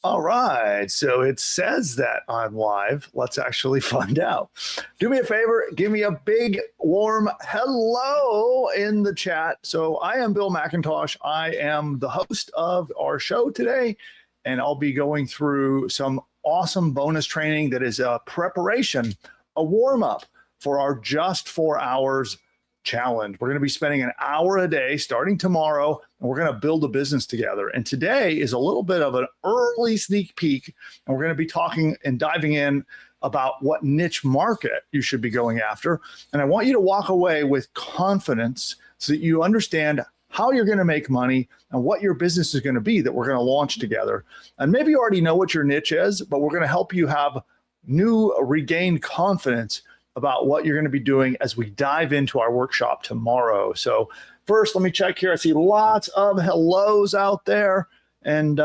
All right, so it says that I'm live. Let's actually find out. Do me a favor, give me a big warm hello in the chat. So I am Bill McIntosh. I am the host of our show today, and I'll be going through some awesome bonus training that is a preparation, a warm-up for our Just 4 Hours challenge. We're going to be spending an hour a day starting tomorrow, and we're going to build a business together. And today is a little bit of an early sneak peek, and we're going to be talking and diving in about what niche market you should be going after. And I want you to walk away with confidence so that you understand how you're going to make money and what your business is going to be that we're going to launch together. And maybe you already know what your niche is, but we're going to help you have new regained confidence about what you're going to be doing as we dive into our workshop tomorrow. So first, let me check here. I see lots of hellos out there. And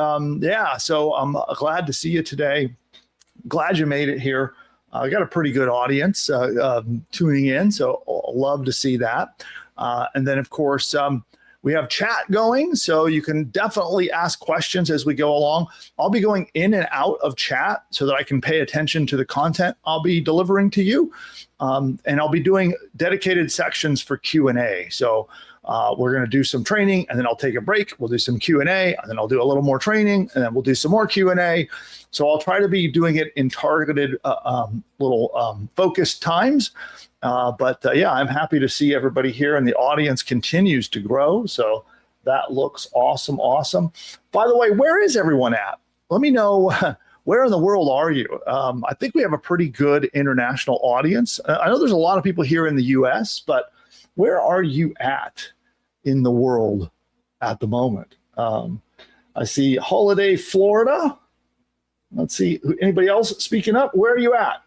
so I'm glad to see you today. Glad you made it here. I got a pretty good audience tuning in, so I'll love to see that. And then, of course, we have chat going, so you can definitely ask questions as we go along. I'll be going in and out of chat so that I can pay attention to the content I'll be delivering to you. And I'll be doing dedicated sections for Q&A. So we're going to do some training, and then I'll take a break. We'll do some Q&A, and then I'll do a little more training, and then we'll do some more Q&A. So I'll try to be doing it in targeted little focused times. But I'm happy to see everybody here, and the audience continues to grow. So that looks awesome, awesome. By the way, where is everyone at? Let me know, where in the world are you? I think we have a pretty good international audience. I know there's a lot of people here in the US, but where are you at in the world at the moment? I see Holiday, Florida. Let's see, anybody else speaking up? Where are you at?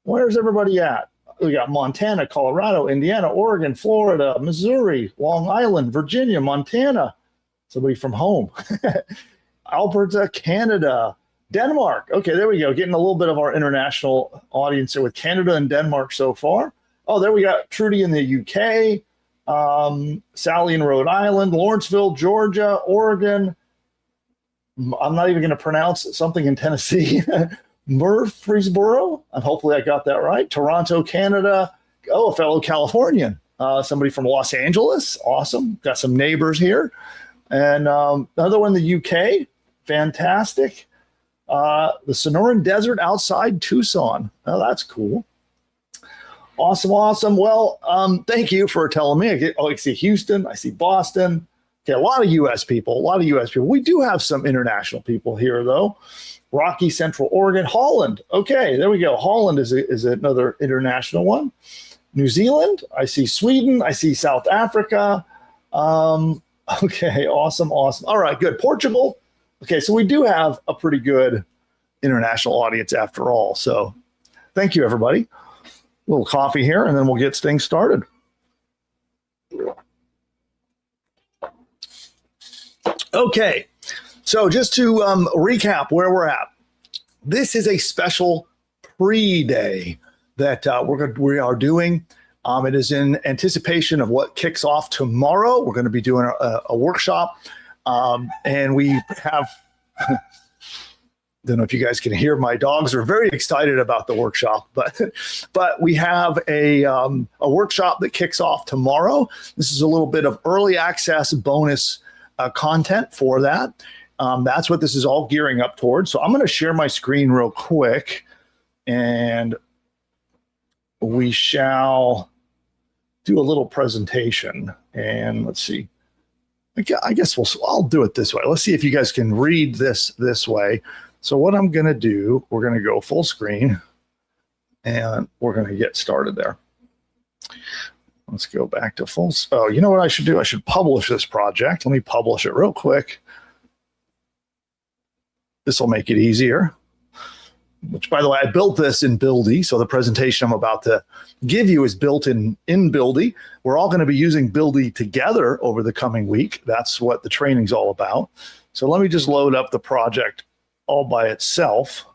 Where's everybody at? We got Montana, Colorado, Indiana, Oregon, Florida, Missouri, Long Island, Virginia, Montana. Somebody from home. Alberta, Canada, Denmark. Okay, there we go. Getting a little bit of our international audience here with Canada and Denmark so far. Oh, there we got Trudy in the UK, Sally in Rhode Island, Lawrenceville, Georgia, Oregon. I'm not even going to pronounce something in Tennessee. Murfreesboro, and hopefully I got that right. Toronto, Canada. Oh, a fellow Californian. Somebody from Los Angeles. Awesome. Got some neighbors here. And another one in the UK. Fantastic. The Sonoran Desert outside Tucson. Oh, that's cool. Awesome, awesome. Well, thank you for telling me. I see Houston. I see Boston. Okay, a lot of U.S. people. We do have some international people here, though. Rocky Central Oregon, Holland. Okay, there we go. Holland is another international one. New Zealand. I see Sweden. I see South Africa. Okay, awesome, awesome. All right, good. Portugal. Okay, so we do have a pretty good international audience after all. So thank you, everybody. A little coffee here, and then we'll get things started. Okay. So just to recap where we're at, this is a special pre-day that we are doing. It is in anticipation of what kicks off tomorrow. We're going to be doing a workshop, and we have. Don't know if you guys can hear. My dogs are very excited about the workshop, but we have a workshop that kicks off tomorrow. This is a little bit of early access bonus content for that. That's what this is all gearing up towards. So I'm going to share my screen real quick, and we shall do a little presentation. And let's see. I guess I'll do it this way. Let's see if you guys can read this way. So what I'm going to do, we're going to go full screen, and we're going to get started there. Let's go back to full. Oh, you know what I should do? I should publish this project. Let me publish it real quick. This will make it easier, which, by the way, I built this in Buildy. So the presentation I'm about to give you is built in Buildy. We're all going to be using Buildy together over the coming week. That's what the training's all about. So let me just load up the project all by itself.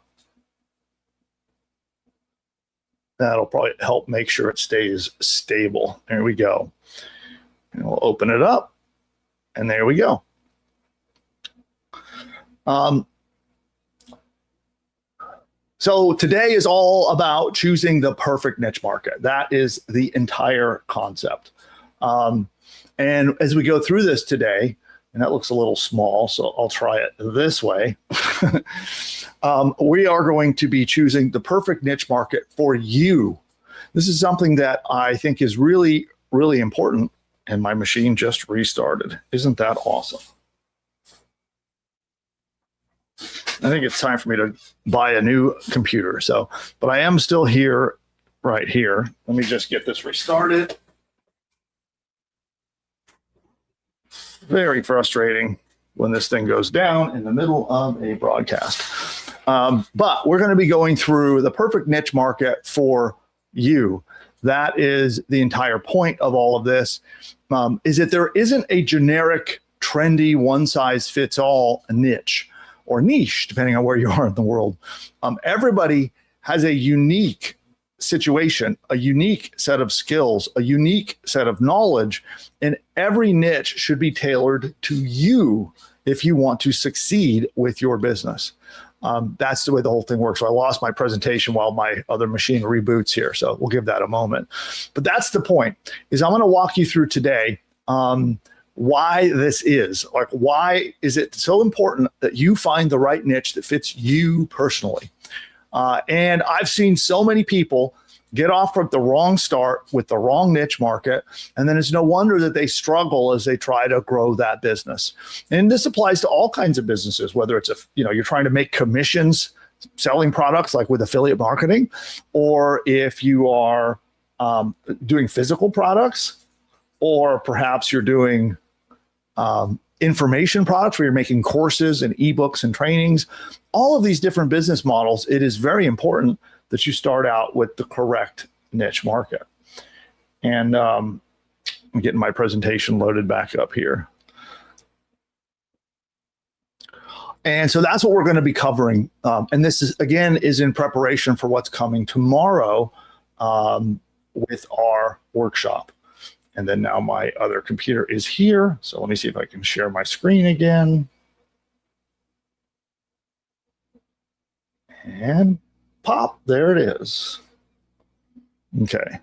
That'll probably help make sure it stays stable. There we go. And we'll open it up, and there we go. So today is all about choosing the perfect niche market. That is the entire concept. And as we go through this today, and that looks a little small, so I'll try it this way. We are going to be choosing the perfect niche market for you. This is something that I think is really, really important. And my machine just restarted. Isn't that awesome? I think it's time for me to buy a new computer. But I am still here, right here. Let me just get this restarted. Very frustrating when this thing goes down in the middle of a broadcast. But we're going to be going through the perfect niche market for you. That is the entire point of all of this, is that there isn't a generic, trendy, one-size-fits-all niche or niche, depending on where you are in the world. Everybody has a unique situation, a unique set of skills, a unique set of knowledge, and every niche should be tailored to you if you want to succeed with your business. That's the way the whole thing works. So I lost my presentation while my other machine reboots here, so we'll give that a moment. But that's the point, is I'm going to walk you through today why this is. Like, why is it so important that you find the right niche that fits you personally? And I've seen so many people get off from the wrong start with the wrong niche market, and then it's no wonder that they struggle as they try to grow that business. And this applies to all kinds of businesses, whether it's you're trying to make commissions selling products like with affiliate marketing, or if you are doing physical products, or perhaps you're doing information products where you're making courses and ebooks and trainings. All of these different business models, it is very important that you start out with the correct niche market. And I'm getting my presentation loaded back up here. And so that's what we're going to be covering. And this is, again, is in preparation for what's coming tomorrow with our workshop. And then now my other computer is here. So let me see if I can share my screen again. And pop, there it is. Okay.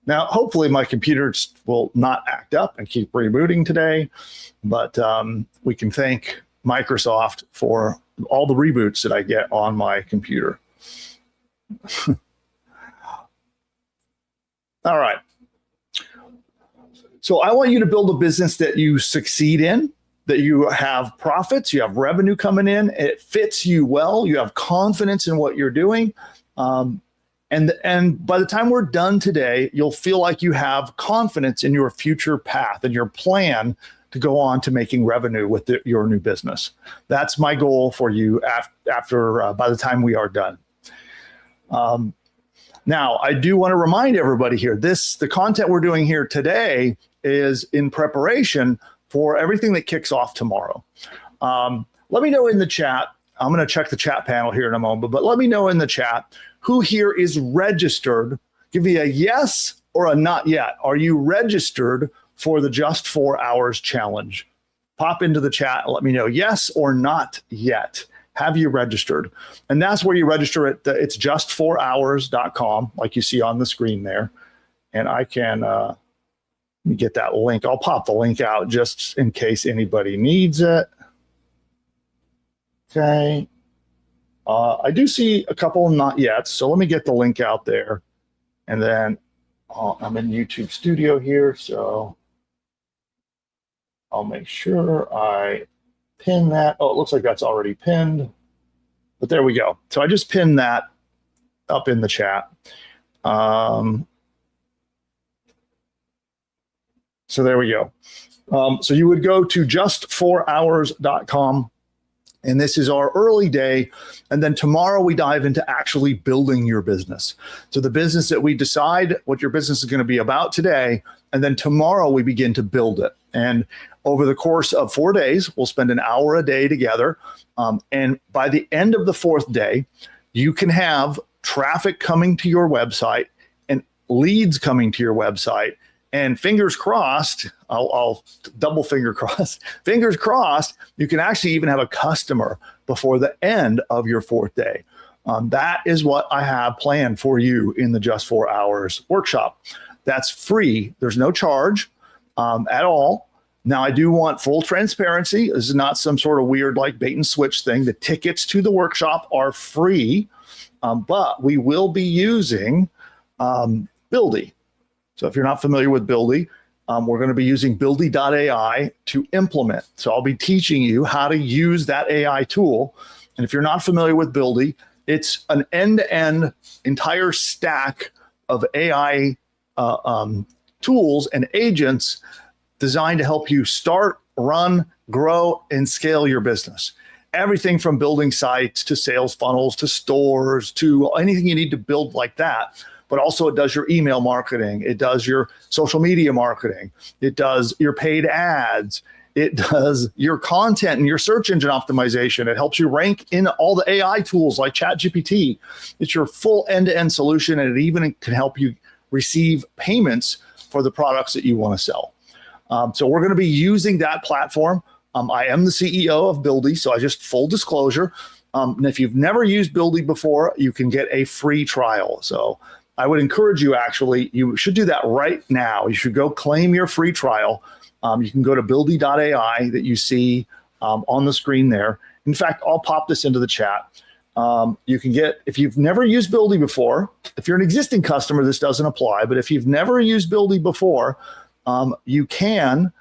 Now, hopefully my computer will not act up and keep rebooting today, but we can thank Microsoft for all the reboots that I get on my computer. All right. So I want you to build a business that you succeed in, that you have profits, you have revenue coming in, it fits you well, you have confidence in what you're doing. And by the time we're done today, you'll feel like you have confidence in your future path and your plan to go on to making revenue with your new business. That's my goal for you after by the time we are done. Now, I do want to remind everybody here, the content we're doing here today is in preparation for everything that kicks off tomorrow. Let me know in the chat. I'm going to check the chat panel here in a moment, but let me know in the chat who here is registered. Give me a yes or a not yet. Are you registered for the Just 4 Hours challenge? Pop into the chat and let me know yes or not yet. Have you registered? And that's where you register at. It's just4hours.com, like you see on the screen there. And I can let me get that link. I'll pop the link out just in case anybody needs it. Okay. I do see a couple not yet, so let me get the link out there. And then I'm in YouTube Studio here, so I'll make sure I pin that. Oh, it looks like that's already pinned, but there we go. So I just pinned that up in the chat. So there we go. So you would go to just4hours.com, and this is our early day. And then tomorrow we dive into actually building your business. So the business that we decide what your business is going to be about today, and then tomorrow we begin to build it. And over the course of 4 days, we'll spend an hour a day together. And by the end of the 4th day, you can have traffic coming to your website and leads coming to your website. And fingers crossed, I'll double finger cross, fingers crossed, you can actually even have a customer before the end of your 4th day. That is what I have planned for you in the Just 4 Hours workshop. That's free. There's no charge at all. Now, I do want full transparency. This is not some sort of weird like bait and switch thing. The tickets to the workshop are free, but we will be using Buildy. So if you're not familiar with Buildy, we're going to be using Buildy.ai to implement. So I'll be teaching you how to use that AI tool. And if you're not familiar with Buildy, it's an end-to-end entire stack of AI tools and agents designed to help you start, run, grow, and scale your business. Everything from building sites to sales funnels to stores to anything you need to build like that. But also it does your email marketing. It does your social media marketing. It does your paid ads. It does your content and your search engine optimization. It helps you rank in all the AI tools like ChatGPT. It's your full end-to-end solution, and it even can help you receive payments for the products that you want to sell. So we're going to be using that platform. I am the CEO of Buildy, so I just full disclosure. And if you've never used Buildy before, you can get a free trial. So I would encourage you, actually, you should do that right now. You should go claim your free trial. You can go to buildy.ai that you see on the screen there. In fact, I'll pop this into the chat. You can get, if you've never used Buildy before, if you're an existing customer, this doesn't apply, but if you've never used Buildy before, you can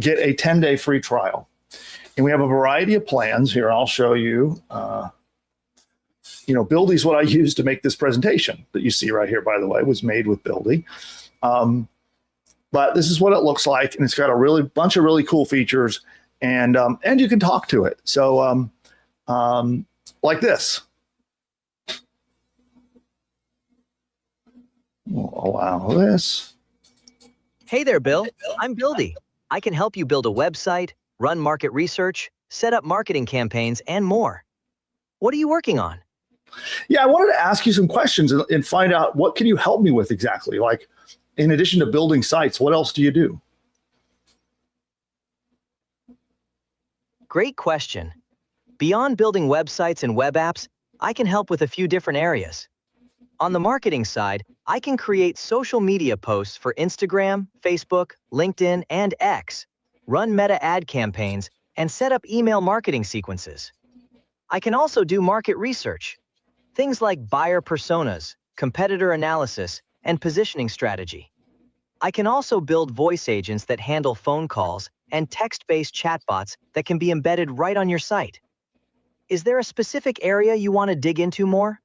get a 10-day free trial. And we have a variety of plans here. I'll show you. Buildy is what I use to make this presentation that you see right here, by the way, was made with Buildy. But this is what it looks like, and it's got a bunch of really cool features, and you can talk to it. So like this. We'll allow this. Hey there, Bill. I'm Buildy. I can help you build a website, run market research, set up marketing campaigns, and more. What are you working on? Yeah, I wanted to ask you some questions and find out what can you help me with exactly? Like, in addition to building sites, what else do you do? Great question. Beyond building websites and web apps, I can help with a few different areas. On the marketing side, I can create social media posts for Instagram, Facebook, LinkedIn, and X, run meta ad campaigns, and set up email marketing sequences. I can also do market research, things like buyer personas, competitor analysis, and positioning strategy. I can also build voice agents that handle phone calls and text-based chatbots that can be embedded right on your site. Is there a specific area you want to dig into more?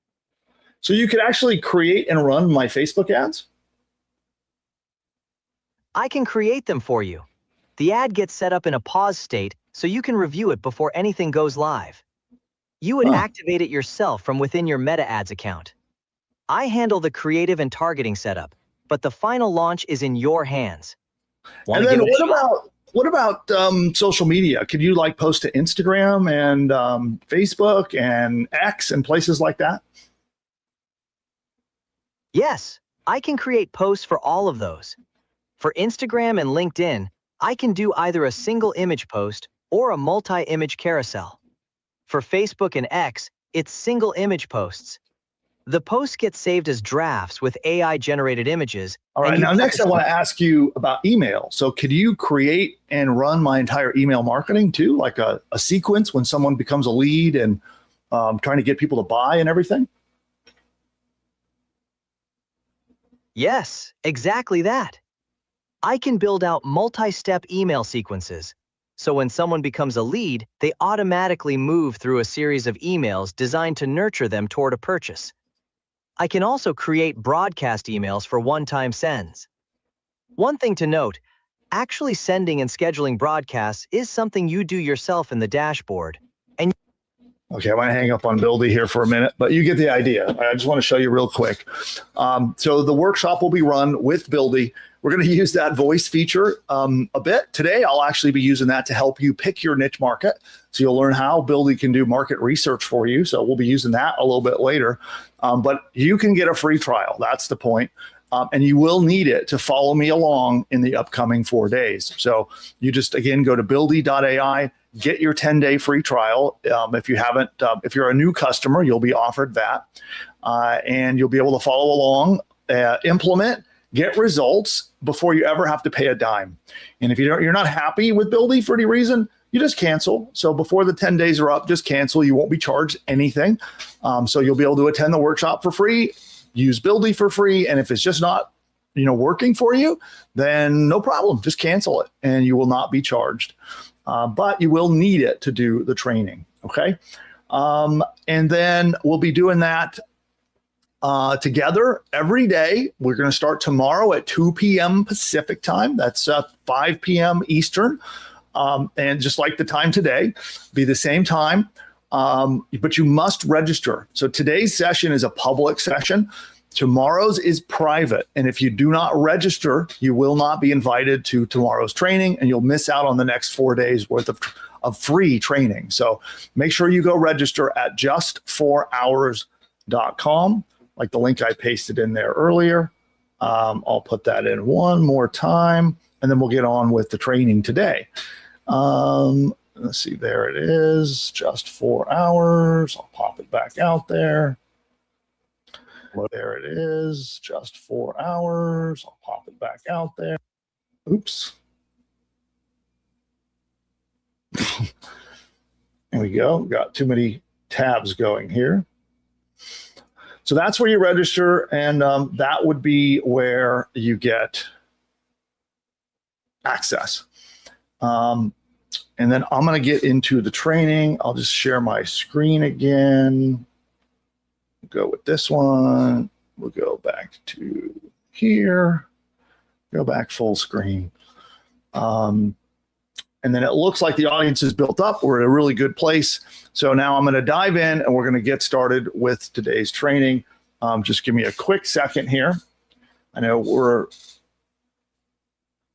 So you could actually create and run my Facebook ads? I can create them for you. The ad gets set up in a pause state so you can review it before anything goes live. You would activate it yourself from within your Meta Ads account. I handle the creative and targeting setup, but the final launch is in your hands. And then what about social media? Could you like post to Instagram and Facebook and X and places like that? Yes, I can create posts for all of those. For Instagram and LinkedIn, I can do either a single image post or a multi-image carousel. For Facebook and X, it's single image posts. The posts get saved as drafts with AI-generated images. All right, now next I want to ask you about email. So could you create and run my entire email marketing too, like a sequence when someone becomes a lead and trying to get people to buy and everything? Yes, exactly that. I can build out multi-step email sequences. So when someone becomes a lead, they automatically move through a series of emails designed to nurture them toward a purchase. I can also create broadcast emails for one-time sends. One thing to note, actually sending and scheduling broadcasts is something you do yourself in the dashboard. Okay, I want to hang up on Buildy here for a minute, but you get the idea. I just want to show you real quick. So the workshop will be run with Buildy. We're going to use that voice feature a bit. Today, I'll actually be using that to help you pick your niche market. So you'll learn how Buildy can do market research for you. So we'll be using that a little bit later. But you can get a free trial. That's the point. And you will need it to follow me along in the upcoming 4 days. So you just, again, go to buildy.ai, get your 10-day free trial. If you haven't, if you're a new customer, you'll be offered that, and you'll be able to follow along, implement, get results before you ever have to pay a dime. And if you're not happy with Buildy for any reason, you just cancel. So before the 10 days are up, just cancel. You won't be charged anything. So you'll be able to attend the workshop for free, use Buildy for free. And if it's just not, working for you, then no problem. Just cancel it and you will not be charged. But you will need it to do the training. Okay. And then we'll be doing that together every day. We're going to start tomorrow at 2 p.m. Pacific time. That's 5 p.m. Eastern. And just like the time today, be the same time, but you must register. So today's session is a public session. Tomorrow's is private. And if you do not register, you will not be invited to tomorrow's training, and you'll miss out on the next 4 days worth of free training. So make sure you go register at just4hours.com, like the link I pasted in there earlier. I'll put that in one more time, and then we'll get on with the training today. Let's see, there it is, just 4 hours. I'll pop it back out there. There it is, just 4 hours. I'll pop it back out there. Oops. There we go. Got too many tabs going here. So that's where you register, and that would be where you get access. And then I'm going to get into the training. I'll just share my screen again. Go with this one. We'll go back to here. Go back full screen. And then it looks like the audience is built up. We're in a really good place. So now I'm going to dive in and we're going to get started with today's training. Just give me a quick second here. I know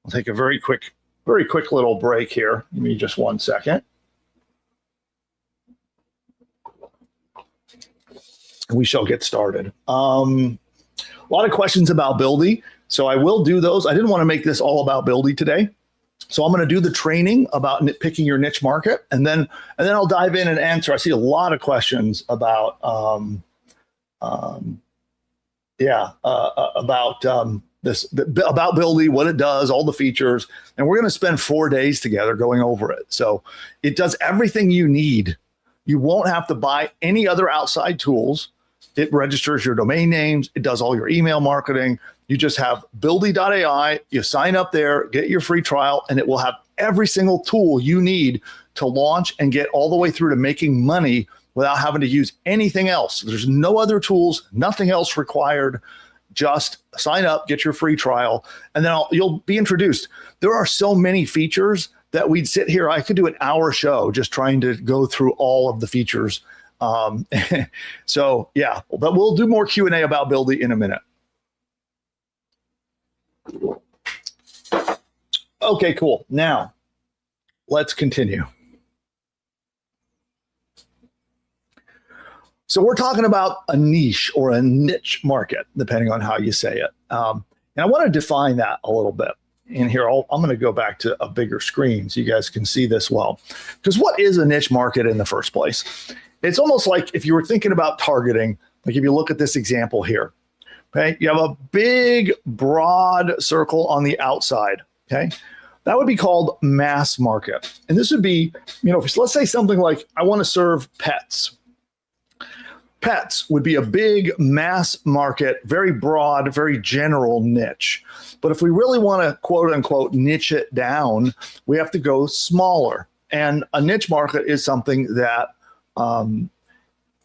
I'll take a very quick little break here. Give me just 1 second. We shall get started. A lot of questions about Buildy. So I will do those. I didn't want to make this all about Buildy today. So I'm going to do the training about picking your niche market, and then I'll dive in and answer. I see a lot of questions about about Buildy, what it does, all the features, and we're going to spend 4 days together going over it. So it does everything you need. You won't have to buy any other outside tools. It registers your domain names. It does all your email marketing. You just have buildy.ai. You sign up there, get your free trial, and it will have every single tool you need to launch and get all the way through to making money without having to use anything else. There's no other tools, nothing else required. Just sign up, get your free trial, and then you'll be introduced. There are so many features that we'd sit here. I could do an hour show just trying to go through all of the features. So yeah, but we'll do more Q&A about Buildy in a minute. Okay, cool. Now let's continue. So we're talking about a niche or a niche market, depending on how you say it. And I want to define that a little bit. And here, I'm going to go back to a bigger screen so you guys can see this well. Because what is a niche market in the first place? It's almost like if you were thinking about targeting, like if you look at this example here, okay, you have a big, broad circle on the outside, okay? That would be called mass market. And this would be, let's say something like, I want to serve pets. Pets would be a big mass market, very broad, very general niche. But if we really want to quote unquote niche it down, we have to go smaller. And a niche market is something that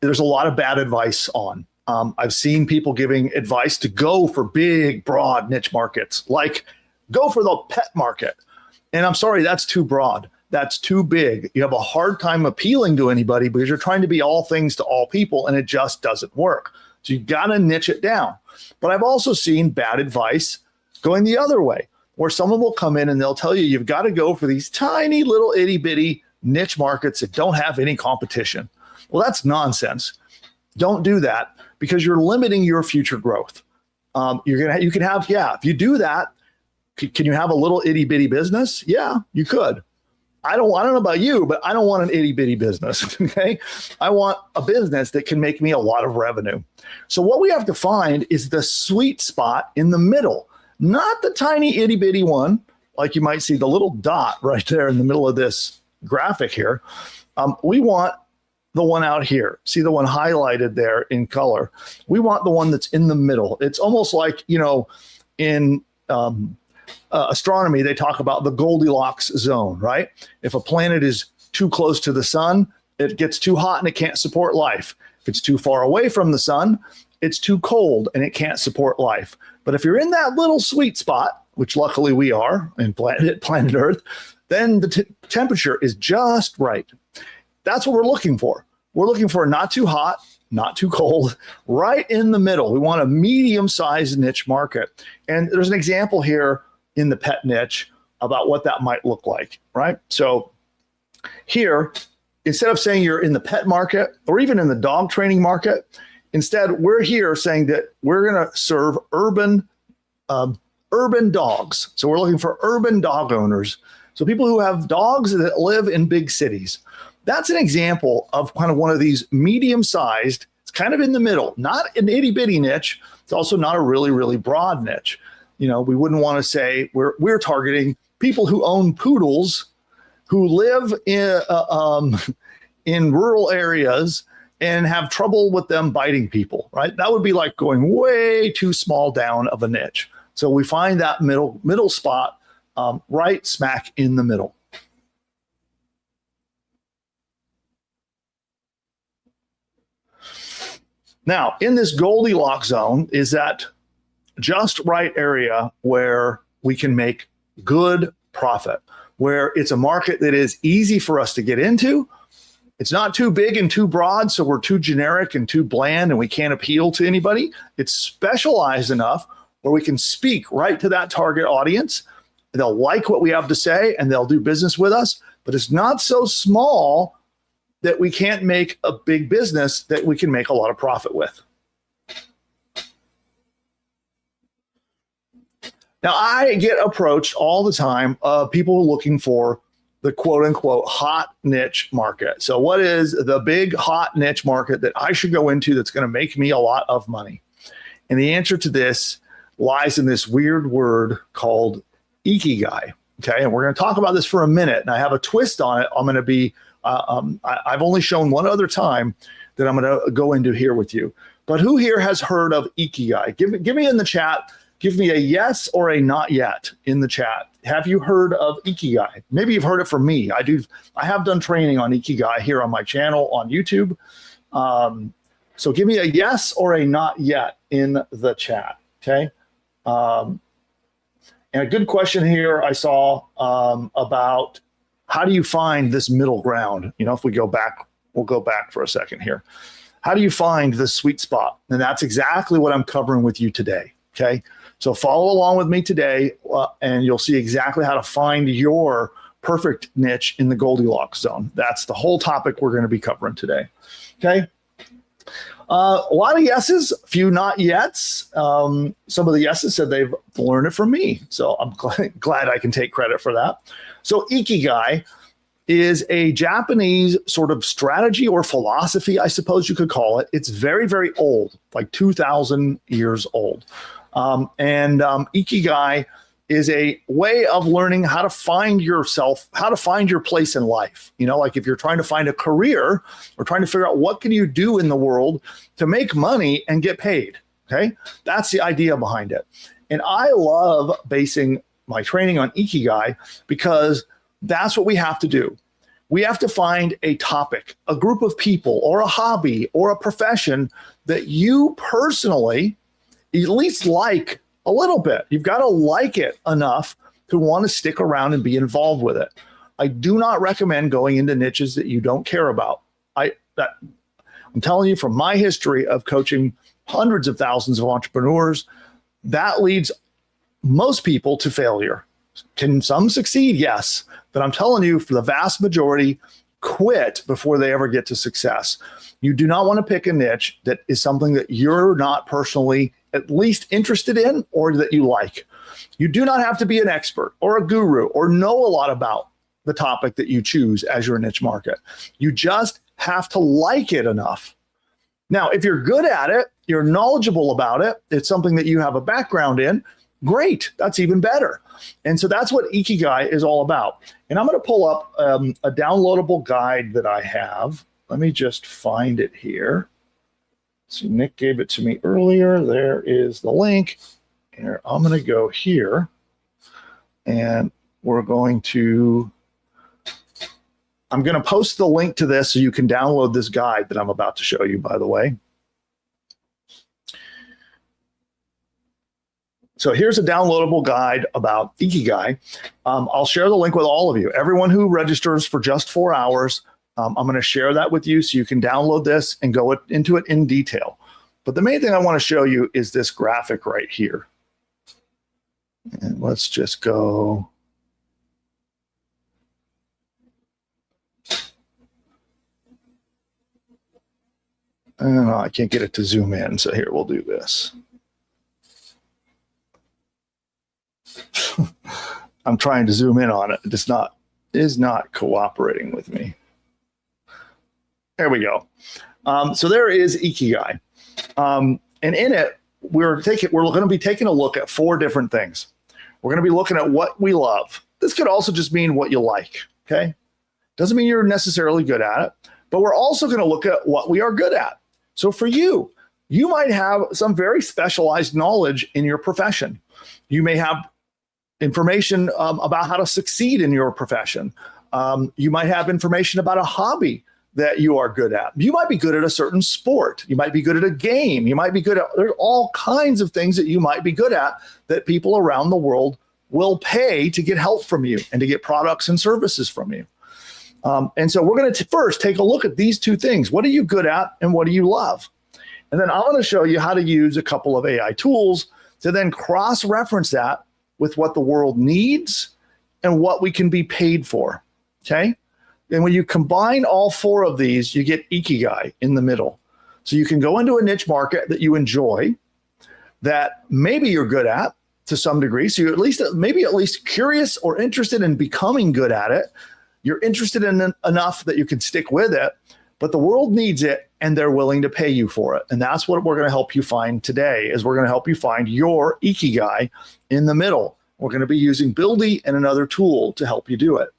there's a lot of bad advice on. I've seen people giving advice to go for big, broad niche markets, like go for the pet market. And I'm sorry, that's too broad. That's too big. You have a hard time appealing to anybody because you're trying to be all things to all people, and it just doesn't work. So you got to niche it down. But I've also seen bad advice going the other way, where someone will come in and they'll tell you you've got to go for these tiny little itty bitty niche markets that don't have any competition. Well, that's nonsense. Don't do that because you're limiting your future growth. You can have, if you do that, can you have a little itty bitty business? Yeah, you could. I don't know about you, but I don't want an itty bitty business. Okay. I want a business that can make me a lot of revenue. So what we have to find is the sweet spot in the middle, not the tiny itty bitty one. Like you might see the little dot right there in the middle of this graphic here. We want the one out here. See the one highlighted there in color. We want the one that's in the middle. It's almost like, in astronomy, they talk about the Goldilocks zone, right? If a planet is too close to the sun, it gets too hot and it can't support life. If it's too far away from the sun, it's too cold and it can't support life. But if you're in that little sweet spot, which luckily we are in planet Earth, then the temperature is just right. That's what we're looking for. We're looking for not too hot, not too cold, right in the middle. We want a medium-sized niche market. And there's an example here in the pet niche about what that might look like, right? So here, instead of saying you're in the pet market or even in the dog training market, instead we're here saying that we're going to serve urban dogs. So we're looking for urban dog owners. So people who have dogs that live in big cities. That's an example of kind of one of these medium-sized, it's kind of in the middle, not an itty-bitty niche. It's also not a really, really broad niche. We wouldn't want to say we're targeting people who own poodles, who live in rural areas and have trouble with them biting people, right? That would be like going way too small down of a niche. So we find that middle spot right smack in the middle. Now, in this Goldilocks zone is that just right area where we can make good profit, where it's a market that is easy for us to get into. It's not too big and too broad, so we're too generic and too bland and we can't appeal to anybody. It's specialized enough where we can speak right to that target audience. They'll like what we have to say and they'll do business with us, but it's not so small that we can't make a big business that we can make a lot of profit with. Now, I get approached all the time of people looking for the quote unquote hot niche market. So what is the big hot niche market that I should go into that's going to make me a lot of money? And the answer to this lies in this weird word called ikigai. Okay. And we're going to talk about this for a minute. And I have a twist on it. I'm going to be, I've only shown one other time that I'm going to go into here with you. But who here has heard of ikigai? Give me in the chat. Give me a yes or a not yet in the chat. Have you heard of ikigai? Maybe you've heard it from me. I have done training on ikigai here on my channel on YouTube. So give me a yes or a not yet in the chat. Okay. And a good question here I saw about how do you find this middle ground? If we go back, we'll go back for a second here. How do you find the sweet spot? And that's exactly what I'm covering with you today. Okay. So follow along with me today and you'll see exactly how to find your perfect niche in the Goldilocks zone. That's the whole topic we're going to be covering today. Okay. A lot of yeses, a few not yets. Some of the yeses said they've learned it from me. So I'm glad I can take credit for that. So ikigai is a Japanese sort of strategy or philosophy, I suppose you could call it. It's very, very old, like 2,000 years old. Ikigai is a way of learning how to find yourself, how to find your place in life. Like if you're trying to find a career or trying to figure out what can you do in the world to make money and get paid. Okay. That's the idea behind it. And I love basing my training on ikigai because that's what we have to do. We have to find a topic, a group of people, or a hobby, or a profession that you personally at least like a little bit. You've got to like it enough to want to stick around and be involved with it. I do not recommend going into niches that you don't care about. I'm telling you from my history of coaching hundreds of thousands of entrepreneurs, that leads most people to failure. Can some succeed? Yes. But I'm telling you, for the vast majority, quit before they ever get to success. You do not want to pick a niche that is something that you're not personally at least interested in or that you like. You do not have to be an expert or a guru or know a lot about the topic that you choose as your niche market. You just have to like it enough. Now, if you're good at it, you're knowledgeable about it, it's something that you have a background in, great, that's even better. And so that's what Ikigai is all about. And I'm going to pull up a downloadable guide that I have. Let me just find it here. So Nick gave it to me earlier. There is the link. Here, I'm going to go here, and I'm going to post the link to this so you can download this guide that I'm about to show you, by the way. So here's a downloadable guide about Ikigai. I'll share the link with all of you. Everyone who registers for just 4 hours, I'm going to share that with you so you can download this and go into it in detail. But the main thing I want to show you is this graphic right here. And let's just go. I can't get it to zoom in, so here, we'll do this. I'm trying to zoom in on it. It is not cooperating with me. There we go. So there is Ikigai. And in it, we're going to be taking a look at 4 different things. We're going to be looking at what we love. This could also just mean what you like, okay? Doesn't mean you're necessarily good at it, but we're also going to look at what we are good at. So for you, you might have some very specialized knowledge in your profession. You may have information about how to succeed in your profession. You might have information about a hobby that you are good at. You might be good at a certain sport. You might be good at a game. You might be good at, there's all kinds of things that you might be good at that people around the world will pay to get help from you and to get products and services from you. And so we're going to first take a look at these 2 things. What are you good at and what do you love? And then I'm going to show you how to use a couple of AI tools to then cross-reference that with what the world needs and what we can be paid for, okay? And when you combine all 4 of these, you get Ikigai in the middle. So you can go into a niche market that you enjoy, that maybe you're good at to some degree. So you're at least curious or interested in becoming good at it. You're interested in it enough that you can stick with it, but the world needs it and they're willing to pay you for it. And that's what we're going to help you find today, is we're going to help you find your Ikigai in the middle. We're going to be using Buildy and another tool to help you do it.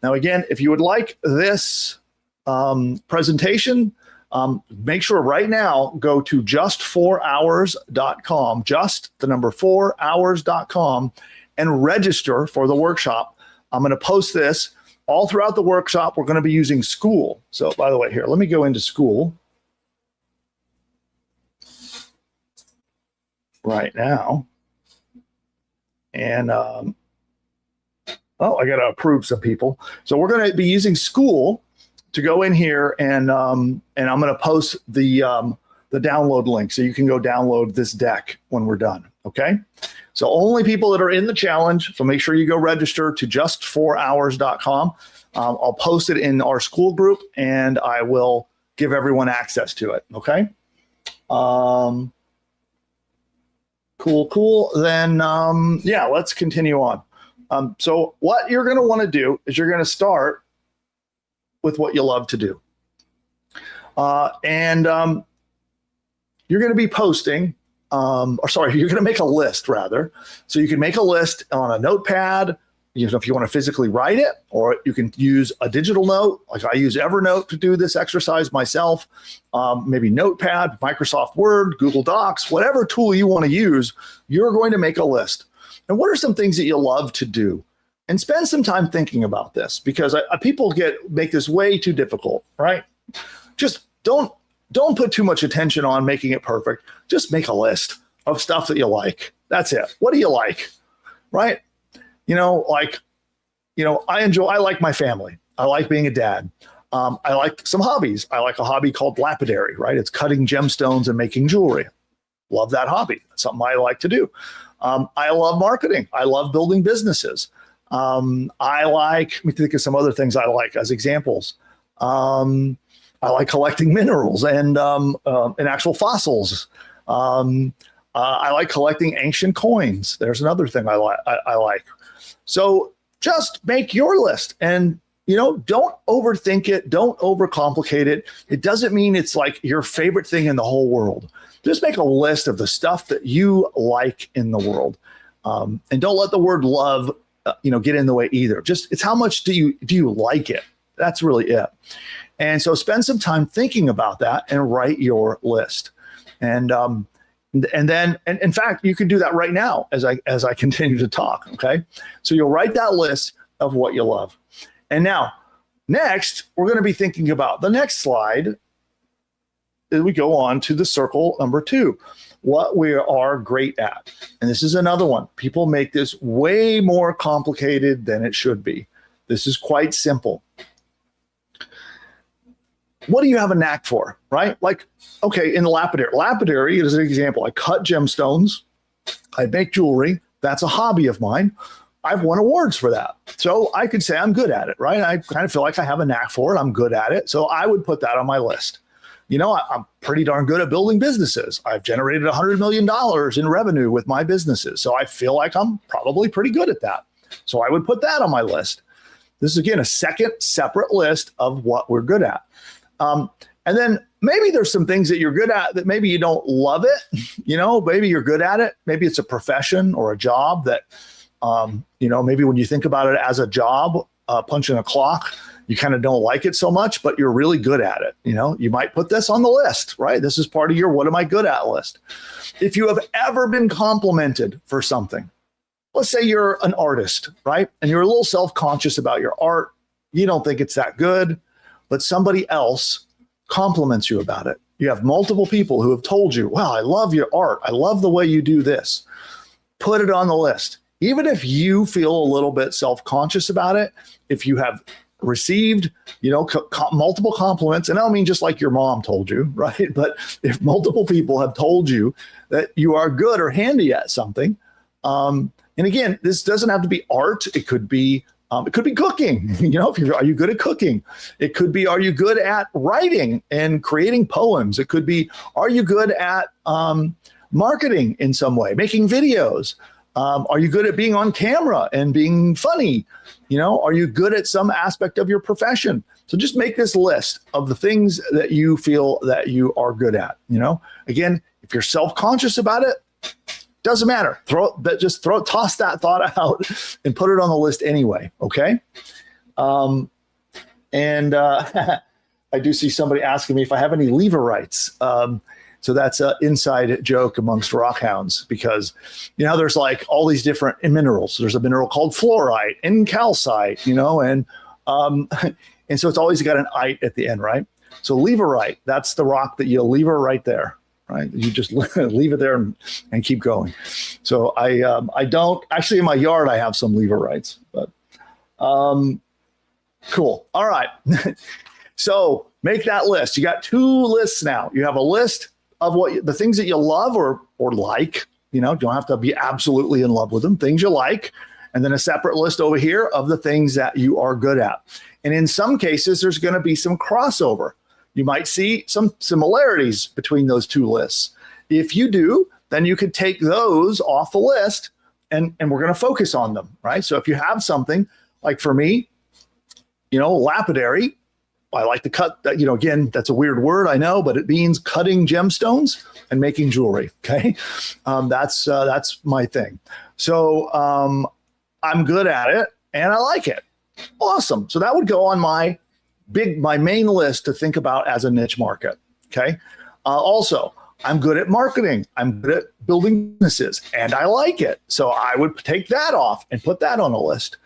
Now, again, if you would like this presentation, make sure right now, go to just4hours.com, just the number 4hours.com, and register for the workshop. I'm going to post this all throughout the workshop. We're going to be using School. So, by the way, here, let me go into School right now. And, I got to approve some people. So we're going to be using School to go in here, and I'm going to post the download link so you can go download this deck when we're done. Okay. So only people that are in the challenge. So make sure you go register to just4hours.com. I'll post it in our School group, and I will give everyone access to it. Okay. Cool. Then, let's continue on. So what you're going to want to do is you're going to start with what you love to do. And you're going to be posting, you're going to make a list rather. So you can make a list on a notepad, if you want to physically write it, or you can use a digital note. Like I use Evernote to do this exercise myself, maybe Notepad, Microsoft Word, Google Docs, whatever tool you want to use, you're going to make a list. And what are some things that you love to do? And spend some time thinking about this, because people make this way too difficult, right? Just don't put too much attention on making it perfect. Just make a list of stuff that you like. That's it. What do you like, right? I like my family. I like being a dad. I like some hobbies. I like a hobby called lapidary, right? It's cutting gemstones and making jewelry. Love that hobby. That's something I like to do. I love marketing. I love building businesses. Let me think of some other things I like as examples. I like collecting minerals and actual fossils. I like collecting ancient coins. There's another thing I like. So just make your list and, don't overthink it. Don't overcomplicate it. It doesn't mean it's like your favorite thing in the whole world. Just make a list of the stuff that you like in the world. And don't let the word love, get in the way either. Just it's how much do you like it? That's really it. And so spend some time thinking about that and write your list. And then in fact, you can do that right now as I continue to talk. Okay. So you'll write that list of what you love. And now next, we're going to be thinking about the next slide as we go on to the circle number 2, what we are great at. And this is another one. People make this way more complicated than it should be. This is quite simple. What do you have a knack for, right? Like, okay, in the lapidary is an example. I cut gemstones. I make jewelry. That's a hobby of mine. I've won awards for that. So I could say I'm good at it, right? I kind of feel like I have a knack for it. I'm good at it. So I would put that on my list. I'm pretty darn good at building businesses. I've generated $100 million in revenue with my businesses. So I feel like I'm probably pretty good at that. So I would put that on my list. This is, again, a second separate list of what we're good at. And then maybe there's some things that you're good at that maybe you don't love it. Maybe you're good at it. Maybe it's a profession or a job that, maybe when you think about it as a job, punching a clock, you kind of don't like it so much, but you're really good at it. You might put this on the list, right? This is part of your what am I good at list. If you have ever been complimented for something, let's say you're an artist, right? And you're a little self-conscious about your art. You don't think it's that good, but somebody else compliments you about it. You have multiple people who have told you, wow, I love your art. I love the way you do this. Put it on the list. Even if you feel a little bit self-conscious about it, if you have received, multiple compliments, and I don't mean just like your mom told you, right? But if multiple people have told you that you are good or handy at something, and again, this doesn't have to be art. It could be cooking. Are you good at cooking? It could be, are you good at writing and creating poems? It could be, are you good at marketing in some way, making videos? Are you good at being on camera and being funny? Are you good at some aspect of your profession? So just make this list of the things that you feel that you are good at. Again, if you're self-conscious about it, doesn't matter. Toss that thought out and put it on the list anyway. Okay. I do see somebody asking me if I have any lever rights. So that's an inside joke amongst rockhounds because, there's like all these different minerals. There's a mineral called fluorite and calcite, and so it's always got an ite at the end, right? So leverite, that's the rock that you lever right there, right? You just leave it there and keep going. So I don't actually in my yard, I have some leverites, but cool. All right. So make that list. You got 2 lists now. You have a list of the things that you love or like, don't have to be absolutely in love with them, things you like, and then a separate list over here of the things that you are good at. And in some cases, there's going to be some crossover. You might see some similarities between those 2 lists. If you do, then you could take those off the list and we're going to focus on them, right? So if you have something like for me, lapidary, I like to cut that, again, that's a weird word, I know, but it means cutting gemstones and making jewelry. Okay. That's my thing. So I'm good at it and I like it. Awesome. So that would go on my main list to think about as a niche market. Okay. Also, I'm good at marketing. I'm good at building businesses and I like it. So I would take that off and put that on a list.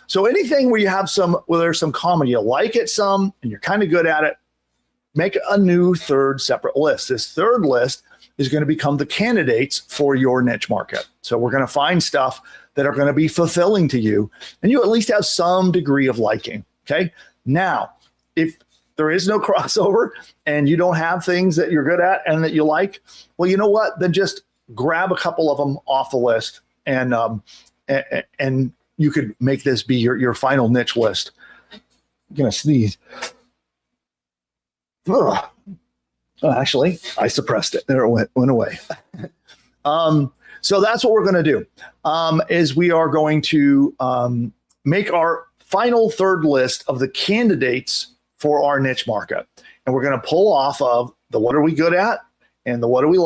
So anything where you have there's some common, you like it some, and you're kind of good at it, make a new 3rd separate list. This 3rd list is going to become the candidates for your niche market. So we're going to find stuff that are going to be fulfilling to you, and you at least have some degree of liking. Okay. Now, if there is no crossover and you don't have things that you're good at and that you like, well, you know what? Then just grab a couple of them off the list and you could make this be your final niche list. I'm going to sneeze. Ugh. Oh, actually, I suppressed it. There it went away. So that's what we're going to do is we are going to make our final third list of the candidates for our niche market. And we're going to pull off of the what are we good at and the what do we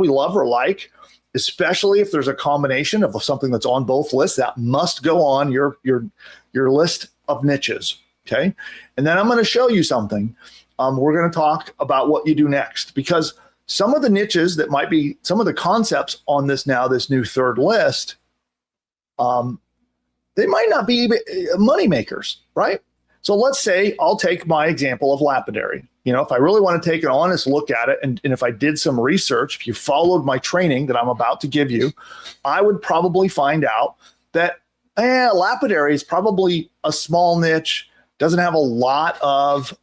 love or like, especially if there's a combination of something that's on both lists that must go on your list of niches. Okay. And then I'm going to show you something. We're going to talk about what you do next, because some of the niches that might be some of the concepts on this new third list, they might not be money makers, right? So let's say I'll take my example of lapidary. If I really want to take an honest look at it, and if I did some research, if you followed my training that I'm about to give you, I would probably find out that lapidary is probably a small niche, doesn't have a lot of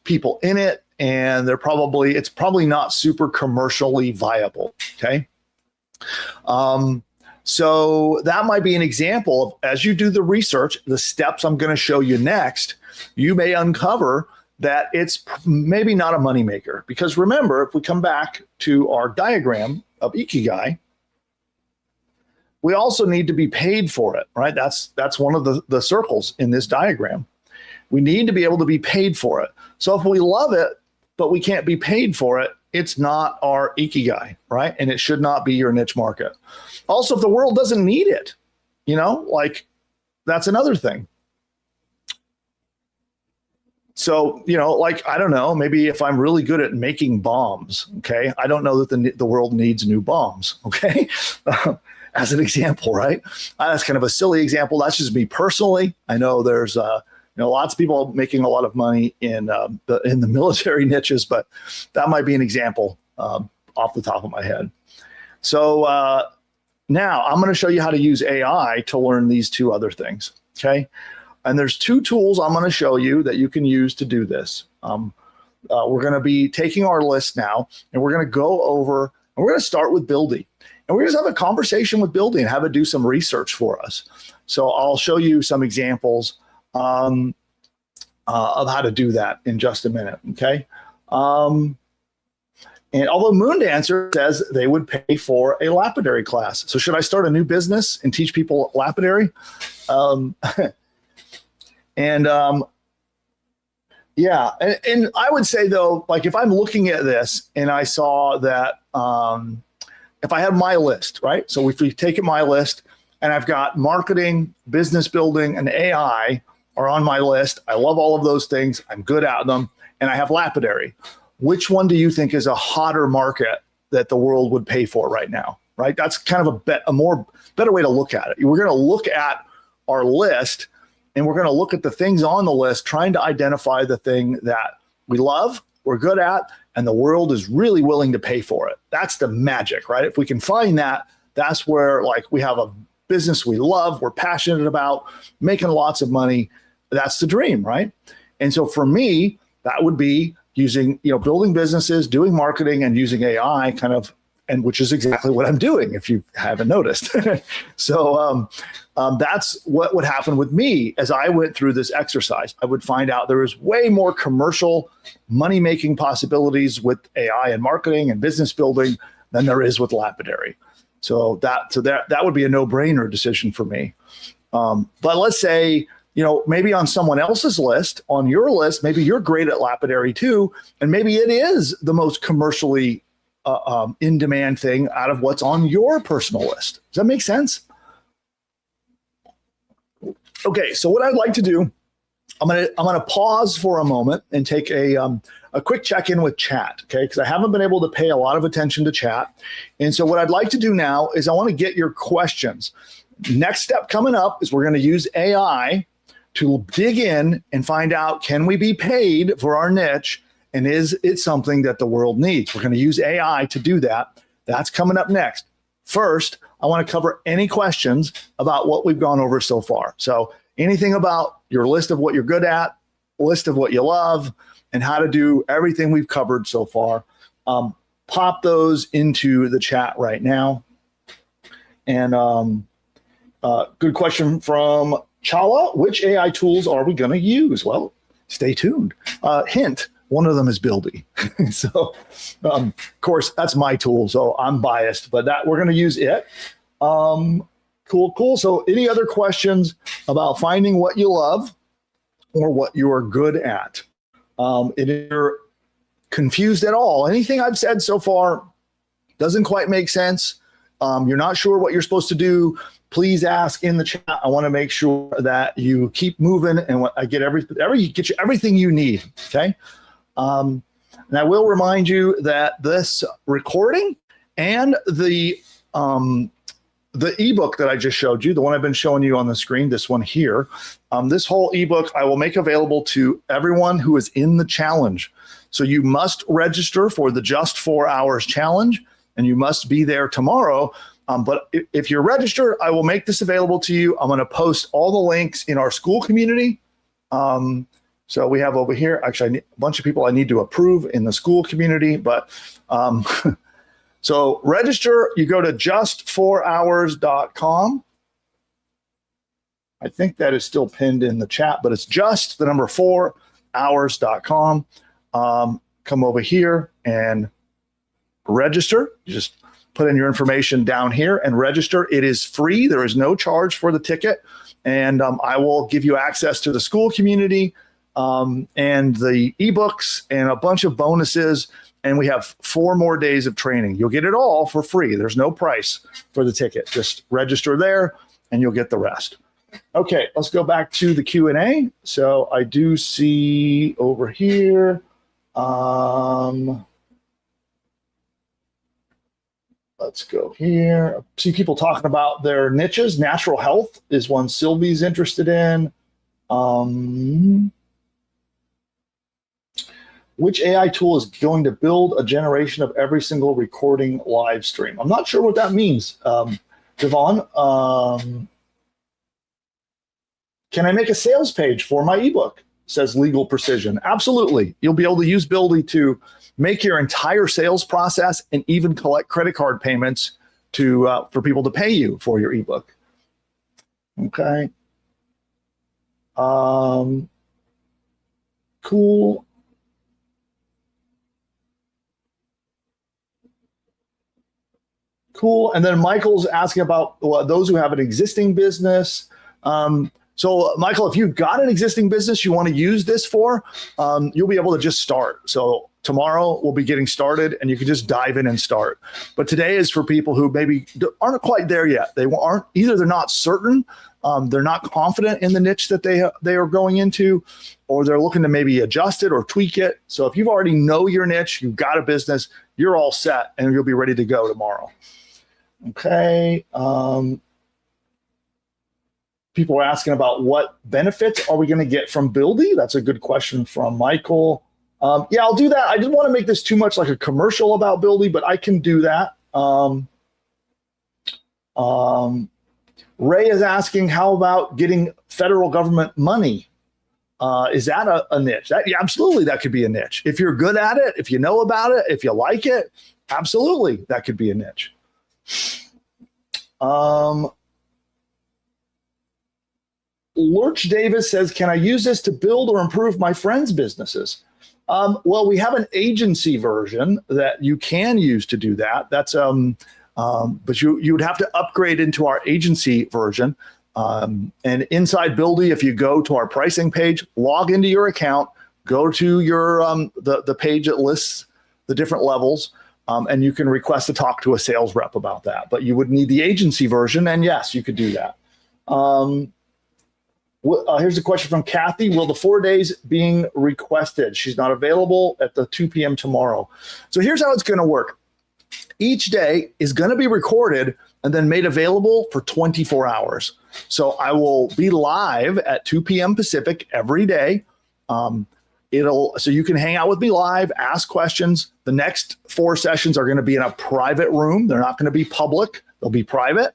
people in it, and it's probably not super commercially viable. Okay. So that might be an example of, as you do the research, the steps I'm going to show you next, you may uncover that it's maybe not a moneymaker. Because remember, if we come back to our diagram of Ikigai, we also need to be paid for it, right? That's one of the circles in this diagram. We need to be able to be paid for it. So if we love it, but we can't be paid for it, it's not our Ikigai, right? And it should not be your niche market. Also, if the world doesn't need it, that's another thing. So, I don't know, maybe if I'm really good at making bombs, okay, I don't know that the world needs new bombs, okay, as an example, right? That's kind of a silly example. That's just me personally. I know there's lots of people making a lot of money in the military niches, but that might be an example off the top of my head. So now I'm going to show you how to use AI to learn these two other things, okay? And there's two tools I'm going to show you that you can use to do this. We're going to be taking our list now, and we're going to go over, and we're going to start with Buildy. And we're going to have a conversation with Buildy and have it do some research for us. So I'll show you some examples of how to do that in just a minute, okay? And although Moondancer says they would pay for a lapidary class. So should I start a new business and teach people lapidary? Yeah, and I would say though, if I'm looking at this and I saw that if I had my list, right? So if we take it my list and I've got marketing, business building, and AI are on my list. I love all of those things. I'm good at them. And I have lapidary. Which one do you think is a hotter market that the world would pay for right now, right? That's kind of a better way to look at it. We're going to look at our list, and we're going to look at the things on the list, trying to identify the thing that we love, we're good at, and the world is really willing to pay for it. That's the magic, right? If we can find that, that's where we have a business we love, we're passionate about, making lots of money. That's the dream, right? And so for me, that would be using, building businesses, doing marketing, and using AI and which is exactly what I'm doing, if you haven't noticed. So that's what would happen with me as I went through this exercise. I would find out there is way more commercial money-making possibilities with AI and marketing and business building than there is with lapidary. So that would be a no-brainer decision for me. But let's say, maybe on someone else's list, on your list, maybe you're great at lapidary too, and maybe it is the most commercially in-demand thing out of what's on your personal list. Does that make sense? Okay, so what I'd like to do, I'm gonna pause for a moment and take a quick check-in with chat, okay? Because I haven't been able to pay a lot of attention to chat, and so what I'd like to do now is I want to get your questions. Next step coming up is we're going to use AI to dig in and find out, can we be paid for our niche? And is it something that the world needs? We're going to use AI to do that. That's coming up next. First, I want to cover any questions about what we've gone over so far. So anything about your list of what you're good at, list of what you love, and how to do everything we've covered so far, pop those into the chat right now. And good question from Chala. Which AI tools are we going to use? Well, stay tuned. Hint, one of them is Buildy. So, of course, that's my tool, so I'm biased, but we're going to use it. Cool. So any other questions about finding what you love or what you are good at? If you're confused at all, anything I've said so far doesn't quite make sense, you're not sure what you're supposed to do, please ask in the chat. I want to make sure that you keep moving and I get get you everything you need. Okay. And I will remind you that this recording and the ebook that I just showed you, the one I've been showing you on the screen, this one here, this whole ebook I will make available to everyone who is in the challenge. So you must register for the Just 4 Hours challenge, and you must be there tomorrow. But if you're registered, I will make this available to you. I'm going to post all the links in our school community. So we have over here, actually, a bunch of people I need to approve in the school community. But so register, you go to just4hours.com. I think that is still pinned in the chat, but it's just the number 4hours.com. Come over here and register. You just put in your information down here and register. It is free. There is no charge for the ticket. And I will give you access to the school community and the ebooks and a bunch of bonuses. And we have 4 more days of training. You'll get it all for free. There's no price for the ticket. Just register there and you'll get the rest. Okay, let's go back to the Q&A. So I do see over here. Let's go here. I see people talking about their niches. Natural health is one Sylvie's interested in. Which AI tool is going to build a generation of every single recording live stream? I'm not sure what that means. Devon, can I make a sales page for my ebook? Says Legal Precision. Absolutely. You'll be able to use Buildy to make your entire sales process and even collect credit card payments to for people to pay you for your ebook. Okay. Cool. And then Michael's asking about those who have an existing business. So Michael, if you've got an existing business you want to use this for, you'll be able to just start. So tomorrow we'll be getting started and you can just dive in and start. But today is for people who maybe aren't quite there yet. They're not certain, they're not confident in the niche that they are going into, or they're looking to maybe adjust it or tweak it. So if you already know your niche, you've got a business, you're all set and you'll be ready to go tomorrow. Okay. People are asking about what benefits are we going to get from Buildy? That's a good question from Michael. Yeah, I'll do that. I didn't want to make this too much like a commercial about Buildy, but I can do that. Ray is asking, how about getting federal government money? Is that a niche? Yeah, absolutely, that could be a niche. If you're good at it, if you know about it, if you like it, absolutely, that could be a niche. Lurch Davis says, can I use this to build or improve my friends' businesses? Well, we have an agency version that you can use to do that. That's but you would have to upgrade into our agency version. And inside Buildy, if you go to our pricing page, log into your account, go to your the page that lists the different levels, and you can request to talk to a sales rep about that. But you would need the agency version, and yes, you could do that. Here's a question from Kathy. Will the 4 days being requested? She's not available at the 2 p.m. tomorrow. So here's how it's going to work. Each day is going to be recorded and then made available for 24 hours. So I will be live at 2 p.m. Pacific every day. So you can hang out with me live, ask questions. The next 4 sessions are going to be in a private room. They're not going to be public. They'll be private.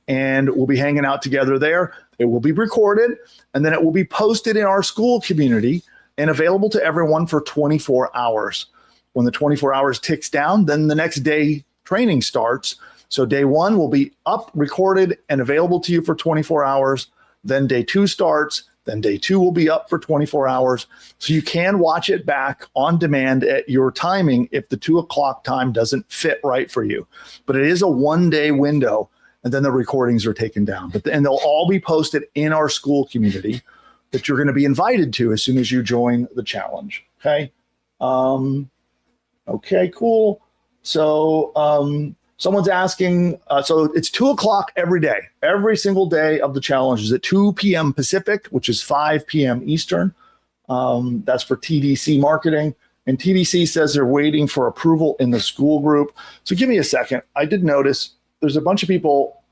And we'll be hanging out together there. It will be recorded, and then it will be posted in our school community and available to everyone for 24 hours. When the 24 hours ticks down, then the next day training starts. So day 1 will be up, recorded, and available to you for 24 hours. Then day 2 starts. Then day 2 will be up for 24 hours. So you can watch it back on demand at your timing if the 2 o'clock time doesn't fit right for you. But it is a 1-day window. and then the recordings are taken down. And they'll all be posted in our school community that you're going to be invited to as soon as you join the challenge. Okay. Okay, cool. So someone's asking, so it's 2:00 every day. Every single day of the challenge is at 2 p.m. Pacific, which is 5 p.m. Eastern. That's for TDC marketing. And TDC says they're waiting for approval in the school group. So give me a second. I did notice there's a bunch of people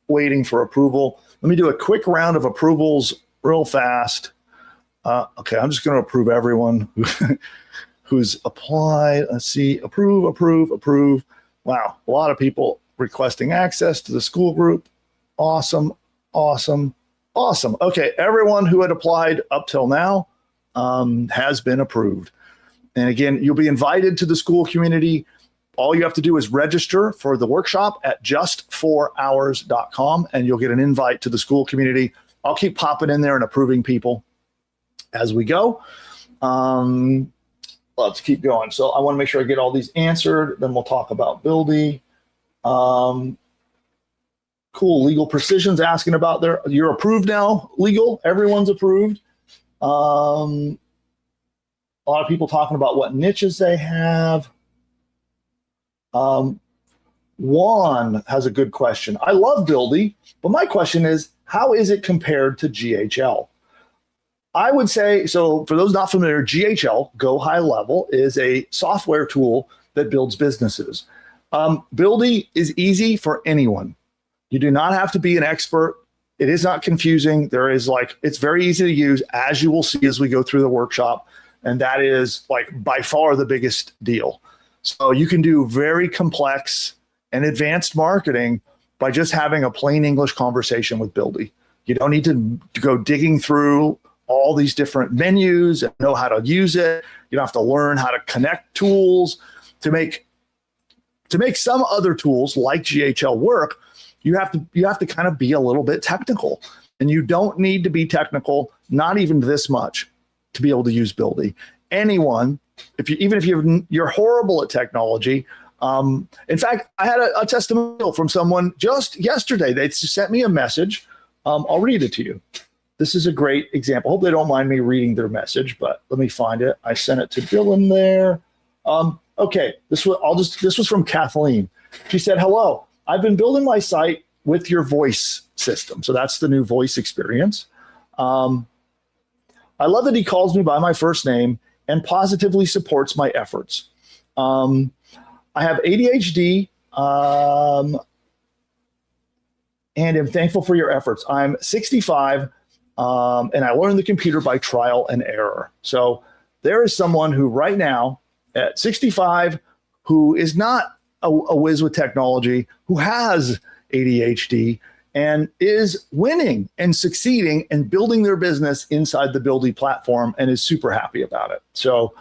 waiting for approval. Let me do a quick round of approvals real fast. Okay, I'm just going to approve everyone who's applied. Let's see, approve. Wow, a lot of people requesting access to the school group. Awesome. Okay, everyone who had applied up till now has been approved. And again, you'll be invited to the school community. All you have to do is register for the workshop at just4hours.com, and you'll get an invite to the school community. I'll keep popping in there and approving people as we go. Let's keep going. So I want to make sure I get all these answered. Then we'll talk about Buildy. Cool. Legal Precision's asking about you're approved now, Legal. Everyone's approved. A lot of people talking about what niches they have. Juan has a good question. I love Buildy, but my question is, how is it compared to GHL? I would say, so for those not familiar, GHL, Go High Level, is a software tool that builds businesses. Buildy is easy for anyone. You do not have to be an expert. It is not confusing. It's very easy to use, as you will see as we go through the workshop. And that is by far the biggest deal. So you can do very complex and advanced marketing by just having a plain English conversation with Buildy. You don't need to go digging through all these different menus and know how to use it. You don't have to learn how to connect tools to make some other tools like GHL work. You have to kind of be a little bit technical, and you don't need to be technical, not even this much, to be able to use Buildy. Anyone, even if you're horrible at technology. In fact, I had a testimonial from someone just yesterday. They sent me a message. I'll read it to you. This is a great example. Hope they don't mind me reading their message, but let me find it. I sent it to Bill in there. Okay, this was from Kathleen. She said, "Hello, I've been building my site with your voice system." So that's the new voice experience. I love that he calls me by my first name and positively supports my efforts. I have ADHD and am thankful for your efforts. I'm 65 and I learned the computer by trial and error. So there is someone who right now at 65 who is not a whiz with technology, who has ADHD, and is winning and succeeding and building their business inside the Buildy platform and is super happy about it. So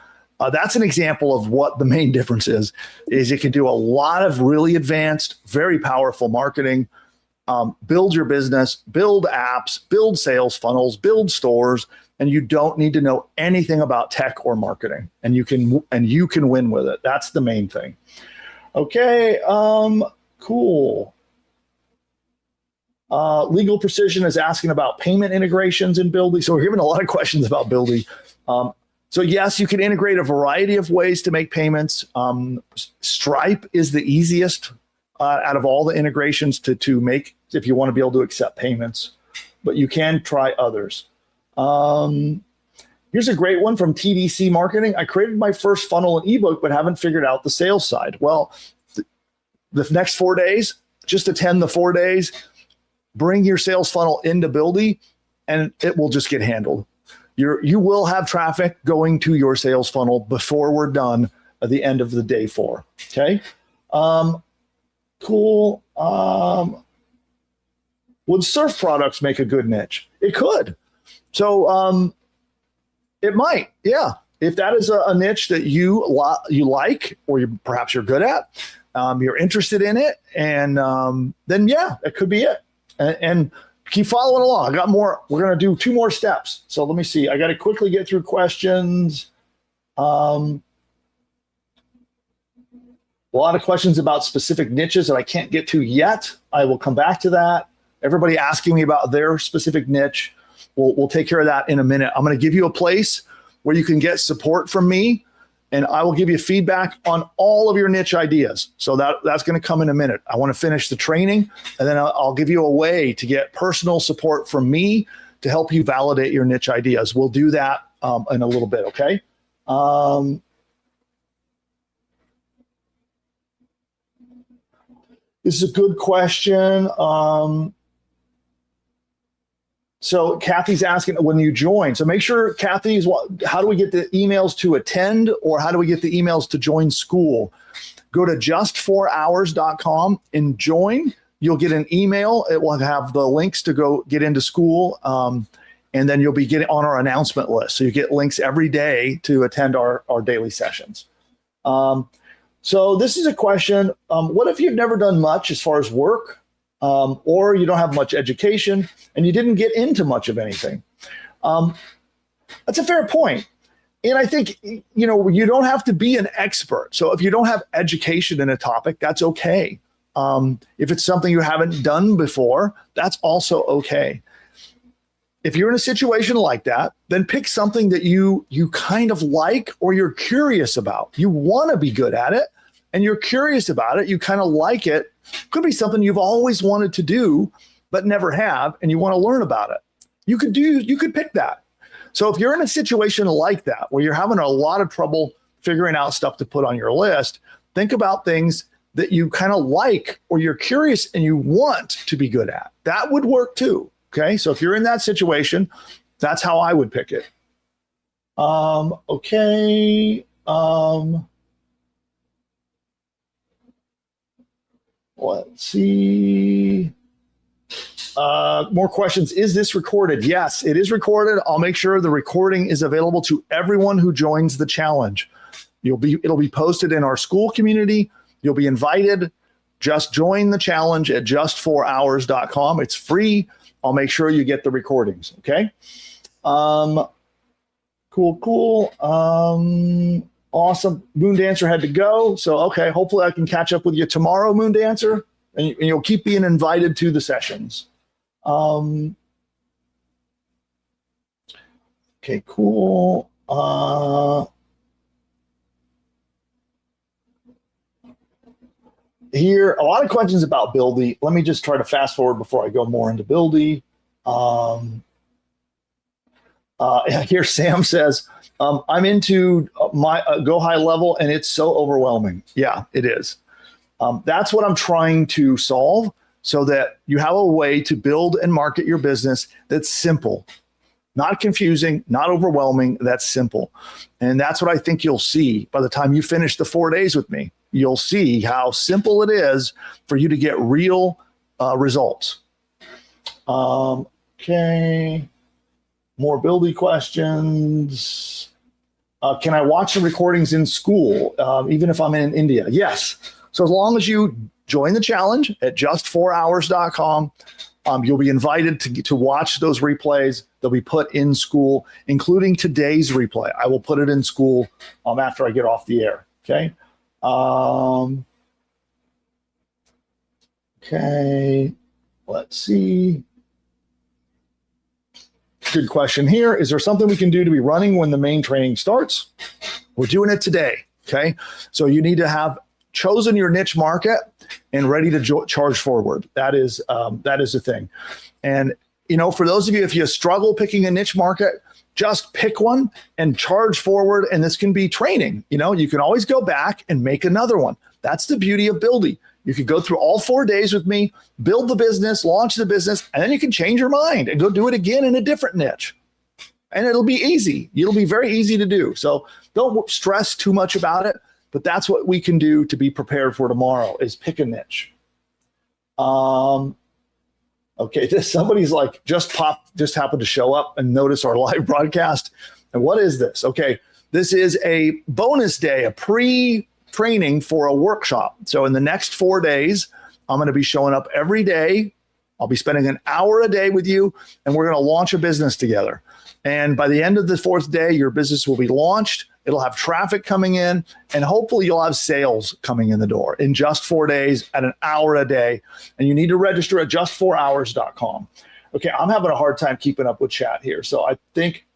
that's an example of what the main difference is it can do a lot of really advanced, very powerful marketing, build your business, build apps, build sales funnels, build stores, and you don't need to know anything about tech or marketing, and you can win with it. That's the main thing. Okay, cool. Legal Precision is asking about payment integrations in Buildy. So we're given a lot of questions about Buildy. So yes, you can integrate a variety of ways to make payments. Stripe is the easiest out of all the integrations to make if you want to be able to accept payments, but you can try others. Here's a great one from TDC Marketing. I created my first funnel and ebook, but haven't figured out the sales side. Well, the next 4 days, just attend the 4 days, bring your sales funnel into Buildy, and it will just get handled. You will have traffic going to your sales funnel before we're done at the end of the day 4. Okay. Cool. Would surf products make a good niche? It could. So it might. Yeah. If that is a niche that you like, or perhaps you're good at, you're interested in it, and then yeah, that could be it. And keep following along. I got more. We're going to do 2 more steps. So let me see. I got to quickly get through questions. A lot of questions about specific niches that I can't get to yet. I will come back to that. Everybody asking me about their specific niche. We'll take care of that in a minute. I'm going to give you a place where you can get support from me, and I will give you feedback on all of your niche ideas. So that's going to come in a minute. I want to finish the training, and then I'll give you a way to get personal support from me to help you validate your niche ideas. We'll do that in a little bit, okay? This is a good question. So Kathy's asking when you join. So make sure Kathy's, how do we get the emails to attend, or how do we get the emails to join school? Go to just4hours.com and join. You'll get an email. It will have the links to go get into school. And then you'll be getting on our announcement list. So you get links every day to attend our daily sessions. So this is a question. What if you've never done much as far as work, or you don't have much education and you didn't get into much of anything? That's a fair point. And I think, you don't have to be an expert. So if you don't have education in a topic, that's okay. If it's something you haven't done before, that's also okay. If you're in a situation like that, then pick something that you kind of like, or you're curious about. You want to be good at it and you're curious about it. You kind of like it. Could be something you've always wanted to do, but never have, and you want to learn about it. You could pick that. So if you're in a situation like that, where you're having a lot of trouble figuring out stuff to put on your list, think about things that you kind of like, or you're curious and you want to be good at. That would work too. Okay, so if you're in that situation, that's how I would pick it. Okay. Let's see. More questions. Is this recorded? Yes, it is recorded. I'll make sure the recording is available to everyone who joins the challenge. It'll be posted in our school community. You'll be invited. Just join the challenge at just4hours.com. It's free. I'll make sure you get the recordings. Okay. Cool. Awesome. Moon Dancer had to go. So, okay. Hopefully I can catch up with you tomorrow, Moon Dancer, and you'll keep being invited to the sessions. Okay, cool. Here, a lot of questions about Buildy. Let me just try to fast forward before I go more into Buildy. Here, Sam says, I'm into my Go High Level, and it's so overwhelming. Yeah, it is. That's what I'm trying to solve, so that you have a way to build and market your business that's simple, not confusing, not overwhelming. That's simple. And that's what I think you'll see by the time you finish the 4 days with me. You'll see how simple it is for you to get real results. Okay. More Buildy questions. Can I watch the recordings in school, even if I'm in India? Yes. So as long as you join the challenge at just4hours.com, you'll be invited to watch those replays. They'll be put in school, including today's replay. I will put it in school after I get off the air. Okay. Okay. Let's see. Good question here. Is there something we can do to be running when the main training starts? We're doing it today. Okay. So you need to have chosen your niche market and ready to charge forward. That is the thing. And, for those of you, if you struggle picking a niche market, just pick one and charge forward. And this can be training. You can always go back and make another one. That's the beauty of Buildy. You could go through all 4 days with me, build the business, launch the business, and then you can change your mind and go do it again in a different niche. And it'll be easy. It'll be very easy to do. So don't stress too much about it, but that's what we can do to be prepared for tomorrow, is pick a niche. Okay, somebody's like, just happened to show up and notice our live broadcast. And what is this? Okay, this is a bonus day, a pre-training for a workshop. So in the next 4 days, I'm going to be showing up every day. I'll be spending an hour a day with you, and we're going to launch a business together. And by the end of the 4th day, your business will be launched. It'll have traffic coming in, and hopefully you'll have sales coming in the door in just 4 days at an hour a day. And you need to register at just4hours.com. Okay, I'm having a hard time keeping up with chat here. So I think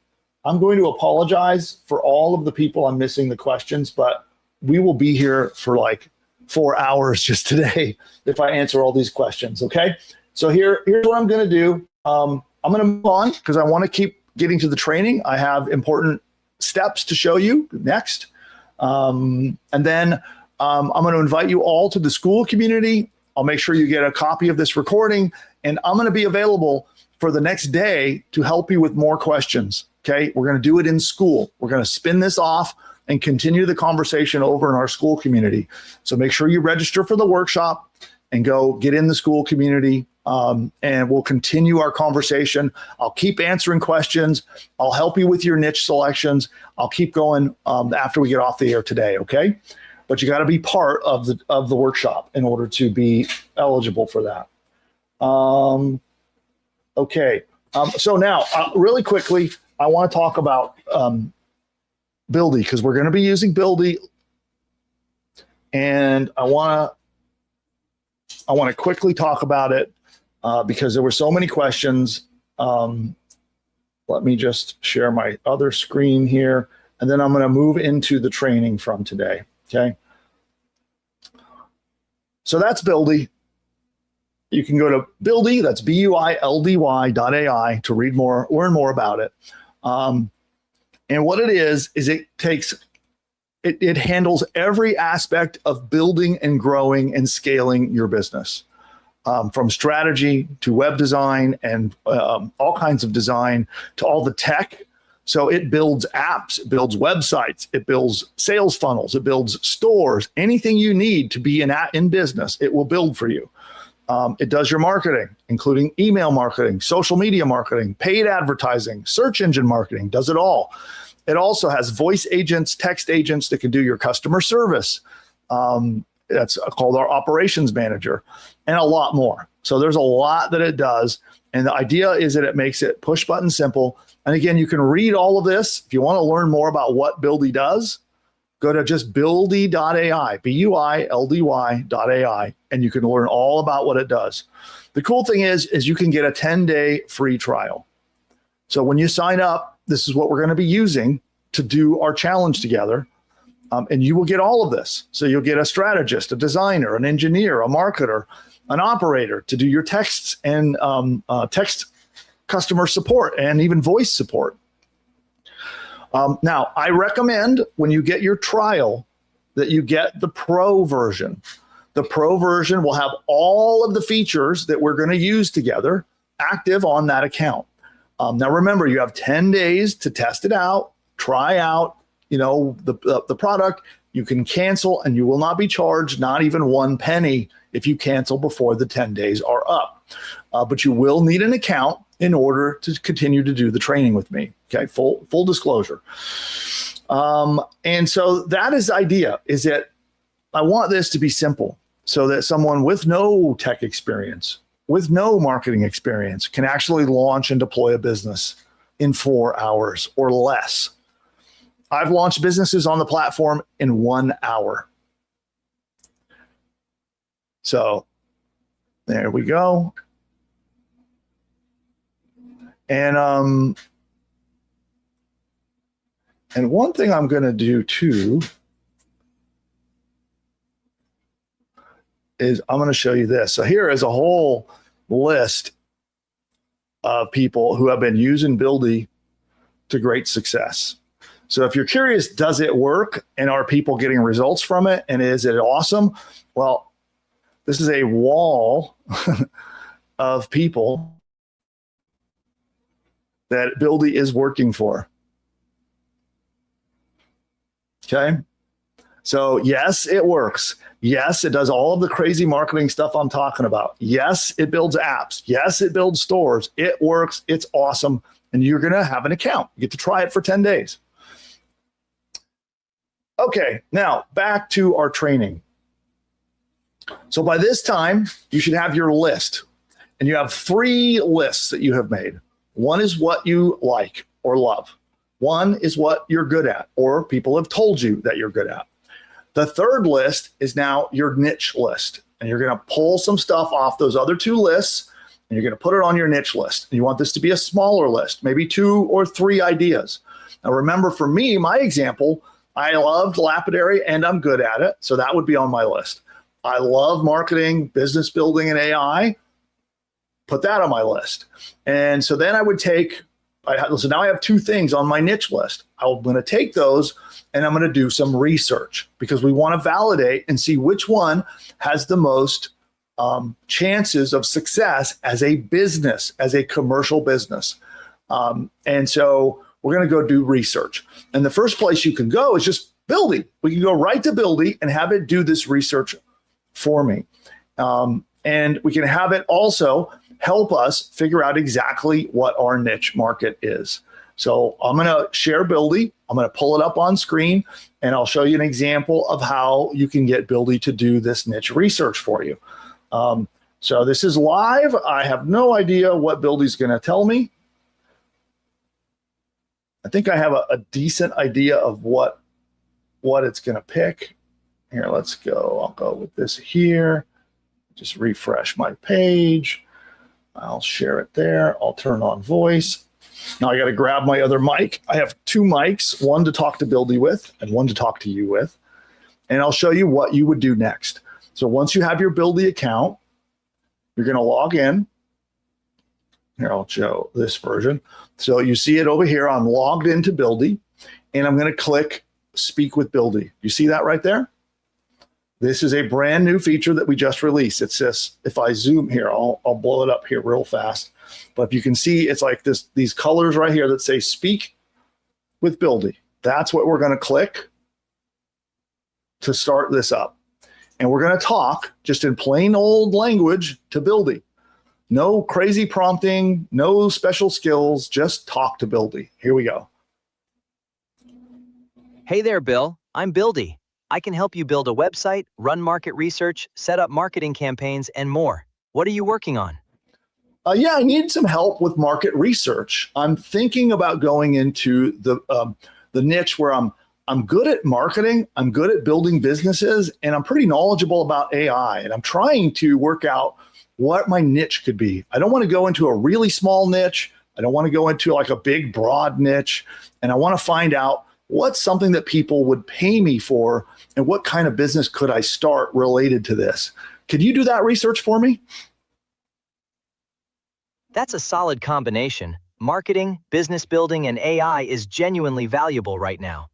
I'm going to apologize for all of the people I'm missing the questions, but we will be here for like 4 hours just today if I answer all these questions, okay? So here's what I'm going to do. I'm going to move on because I want to keep getting to the training. I have important steps to show you next. And then I'm going to invite you all to the school community. I'll make sure you get a copy of this recording, and I'm going to be available for the next day to help you with more questions, okay? We're going to do it in school. We're going to spin this off and continue the conversation over in our school community. So make sure you register for the workshop and go get in the school community, and we'll continue our conversation. I'll keep answering questions. I'll help you with your niche selections. I'll keep going after we get off the air today, okay? But you got to be part of the workshop in order to be eligible for that. Okay, so now really quickly, I want to talk about Buildy, because we're going to be using Buildy, and I want to quickly talk about it because there were so many questions. Let me just share my other screen here, and then I'm going to move into the training from today. Okay, so that's Buildy. You can go to Buildy, that's BUILDY.ai, to learn more about it. And what it is it handles every aspect of building and growing and scaling your business, from strategy to web design and all kinds of design to all the tech. So it builds apps, it builds websites, it builds sales funnels, it builds stores, anything you need to be in business, it will build for you. It does your marketing, including email marketing, social media marketing, paid advertising, search engine marketing, does it all. It also has voice agents, text agents that can do your customer service. That's called our operations manager, and a lot more. So there's a lot that it does. And the idea is that it makes it push button simple. And again, you can read all of this. If you want to learn more about what Buildy does, go to just buildy.ai, BUILDY.ai, and you can learn all about what it does. The cool thing is you can get a 10-day free trial. So when you sign up, this is what we're going to be using to do our challenge together. And you will get all of this. So you'll get a strategist, a designer, an engineer, a marketer, an operator to do your texts and text customer support and even voice support. Now, I recommend when you get your trial that you get the pro version. The pro version will have all of the features that we're going to use together active on that account. Now, remember, you have 10 days to test it out, try out, the product. You can cancel, and you will not be charged, not even 1 penny, if you cancel before the 10 days are up. But you will need an account in order to continue to do the training with me. Okay, full disclosure. And so that is the idea, is that I want this to be simple so that someone with no tech experience, with no marketing experience, can actually launch and deploy a business in 4 hours or less. I've launched businesses on the platform in 1 hour. So there we go. And one thing I'm going to do too is I'm going to show you this. So here is a whole list of people who have been using Buildy to great success. So if you're curious, does it work? And are people getting results from it? And is it awesome? Well, this is a wall of people that Buildy is working for. Okay. So yes, it works. Yes, it does all of the crazy marketing stuff I'm talking about. Yes, it builds apps. Yes, it builds stores. It works. It's awesome. And you're going to have an account. You get to try it for 10 days. Okay, now back to our training. So by this time, you should have your list. And you have 3 lists that you have made. One is what you like or love. One is what you're good at, or people have told you that you're good at. The third list is now your niche list. And you're going to pull some stuff off those other two lists, and you're going to put it on your niche list. And you want this to be a smaller list, maybe 2 or 3 ideas. Now, remember, for me, my example, I loved lapidary and I'm good at it. So that would be on my list. I love marketing, business building, and AI. Put that on my list. And so then I would take, so now I have 2 things on my niche list. I'm going to take those and I'm going to do some research, because we want to validate and see which one has the most chances of success as a business, as a commercial business. And so we're going to go do research. And the first place you can go is just Buildy. We can go right to Buildy and have it do this research for me. And we can have it also help us figure out exactly what our niche market is. So I'm going to share Buildy. I'm going to pull it up on screen, and I'll show you an example of how you can get Buildy to do this niche research for you. So this is live. I have no idea what Buildy's going to tell me. I think I have a decent idea of what it's going to pick. Here, let's go. I'll go with this here. Just refresh my page. I'll share it there. I'll turn on voice. Now I got to grab my other mic. I have 2 mics, one to talk to Buildy with and one to talk to you with. And I'll show you what you would do next. So once you have your Buildy account, you're going to log in. Here, I'll show this version. So you see it over here. I'm logged into Buildy, and I'm going to click Speak with Buildy. You see that right there? This is a brand new feature that we just released. It says, if I zoom here, I'll blow it up here real fast. But if you can see, it's like these colors right here that say Speak with Buildy. That's what we're going to click to start this up. And we're going to talk just in plain old language to Buildy. No crazy prompting, no special skills, just talk to Buildy. Here we go. Hey there, Bill. I'm Buildy. I can help you build a website, run market research, set up marketing campaigns, and more. What are you working on? Yeah, I need some help with market research. I'm thinking about going into the niche where I'm good at marketing, I'm good at building businesses, and I'm pretty knowledgeable about AI. And I'm trying to work out what my niche could be. I don't want to go into a really small niche. I don't want to go into like a big, broad niche. And I want to find out what's something that people would pay me for, and what kind of business could I start related to this. Could you do that research for me? That's a solid combination. Marketing, business building, and AI is genuinely valuable right now.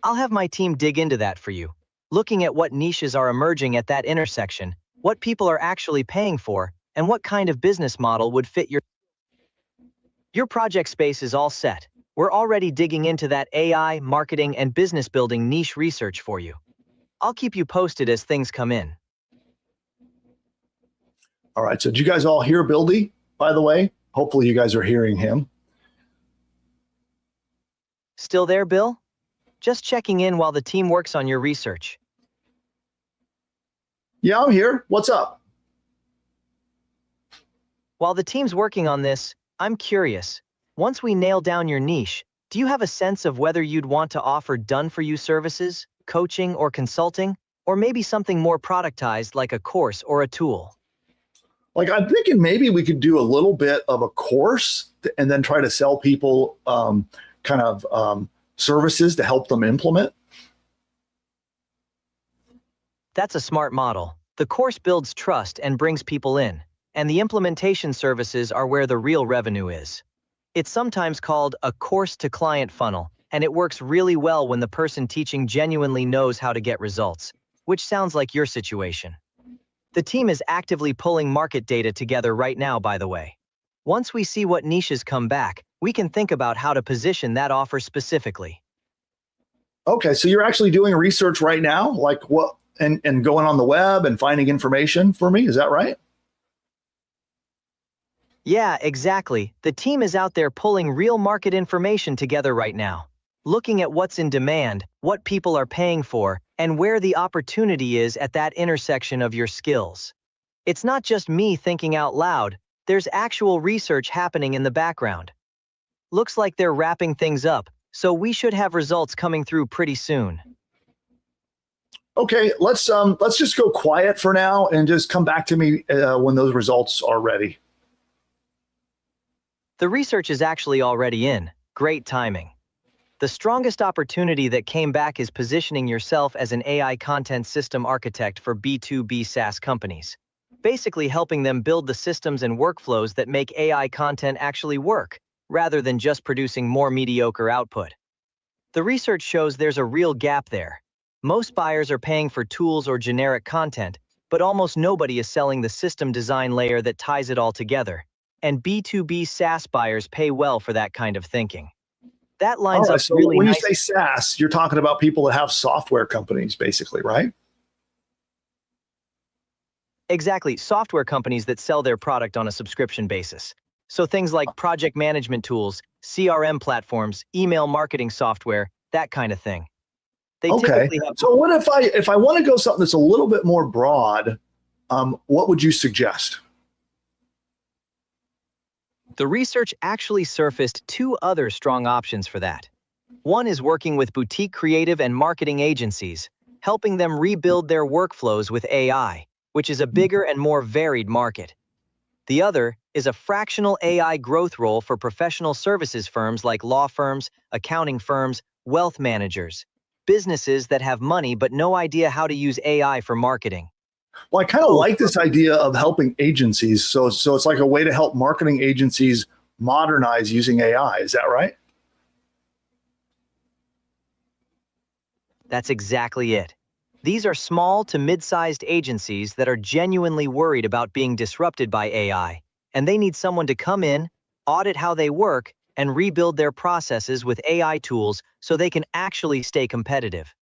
I'll have my team dig into that for you, looking at what niches are emerging at that intersection, what people are actually paying for, and what kind of business model would fit your project space is all set. We're already digging into that AI, marketing, and business building niche research for you. I'll keep you posted as things come in. All right, so did you guys all hear Buildy, by the way? Hopefully you guys are hearing him. Still there, Bill? Just checking in while the team works on your research. Yeah, I'm here. What's up? While the team's working on this, I'm curious. Once we nail down your niche, do you have a sense of whether you'd want to offer done-for-you services, coaching, or consulting, or maybe something more productized like a course or a tool? Like, I'm thinking maybe we could do a little bit of a course and then try to sell people services to help them implement. That's a smart model. The course builds trust and brings people in, and the implementation services are where the real revenue is. It's sometimes called a course-to-client funnel, and it works really well when the person teaching genuinely knows how to get results, which sounds like your situation. The team is actively pulling market data together right now, by the way. Once we see what niches come back, we can think about how to position that offer specifically. Okay, so you're actually doing research right now, like what, and going on the web and finding information for me, is that right? Yeah, exactly. The team is out there pulling real market information together right now, looking at what's in demand, what people are paying for, and where the opportunity is at that intersection of your skills. It's not just me thinking out loud, there's actual research happening in the background. Looks like they're wrapping things up, so we should have results coming through pretty soon. Okay, let's just go quiet for now and just come back to me when those results are ready. The research is actually already in. Great timing. The strongest opportunity that came back is positioning yourself as an AI content system architect for B2B SaaS companies, basically helping them build the systems and workflows that make AI content actually work, rather than just producing more mediocre output. The research shows there's a real gap there. Most buyers are paying for tools or generic content, but almost nobody is selling the system design layer that ties it all together. And B2B SaaS buyers pay well for that kind of thinking. That lines up so really when nice. you say SaaS, you're talking about people that have software companies, basically, right? Exactly, software companies that sell their product on a subscription basis. So things like project management tools, CRM platforms, email marketing software, that kind of thing. They Okay. typically have. So what if I want to go something that's a little bit more broad, what would you suggest? The research actually surfaced two other strong options for that. One is working with boutique creative and marketing agencies, helping them rebuild their workflows with AI, which is a bigger and more varied market. The other is a fractional AI growth role for professional services firms like law firms, accounting firms, wealth managers, businesses that have money but no idea how to use AI for marketing. Well, I kind of like this idea of helping agencies. So it's like a way to help marketing agencies modernize using AI. Is that right? That's exactly it. These are small to mid-sized agencies that are genuinely worried about being disrupted by AI, and they need someone to come in, audit how they work, and rebuild their processes with AI tools so they can actually stay competitive.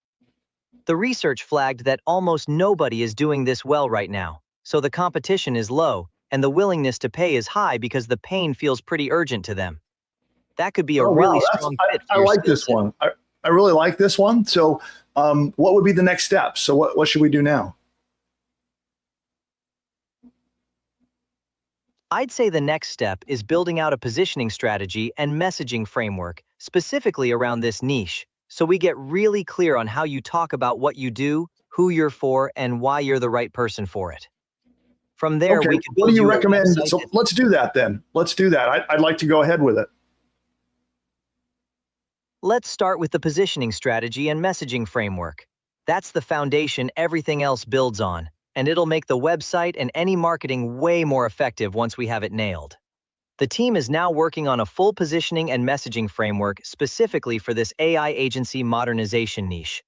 The research flagged that almost nobody is doing this well right now, so the competition is low, and the willingness to pay is high because the pain feels pretty urgent to them. That could be a Oh, really wow. strong fit for I your like skill this set. one. I really like this one. So what would be the next step? So what should we do now? I'd say the next step is building out a positioning strategy and messaging framework specifically around this niche, so we get really clear on how you talk about what you do, who you're for, and why you're the right person for it. From there, Okay. we can What do build you you a recommend? website. So let's do that then. Let's do that. I'd like to go ahead with it. Let's start with the positioning strategy and messaging framework. That's the foundation everything else builds on, and it'll make the website and any marketing way more effective once we have it nailed. The team is now working on a full positioning and messaging framework specifically for this AI agency modernization niche.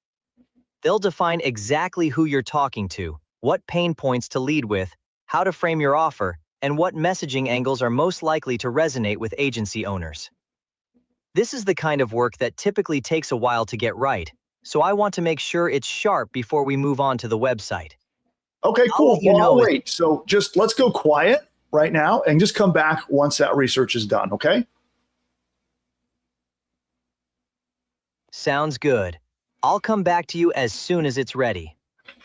They'll define exactly who you're talking to, what pain points to lead with, how to frame your offer, and what messaging angles are most likely to resonate with agency owners. This is the kind of work that typically takes a while to get right, so I want to make sure it's sharp before we move on to the website. Okay, I'll cool. let you Well, I'll know. wait. So just let's go quiet right now and just come back once that research is done. Okay. Sounds good. I'll come back to you as soon as it's ready.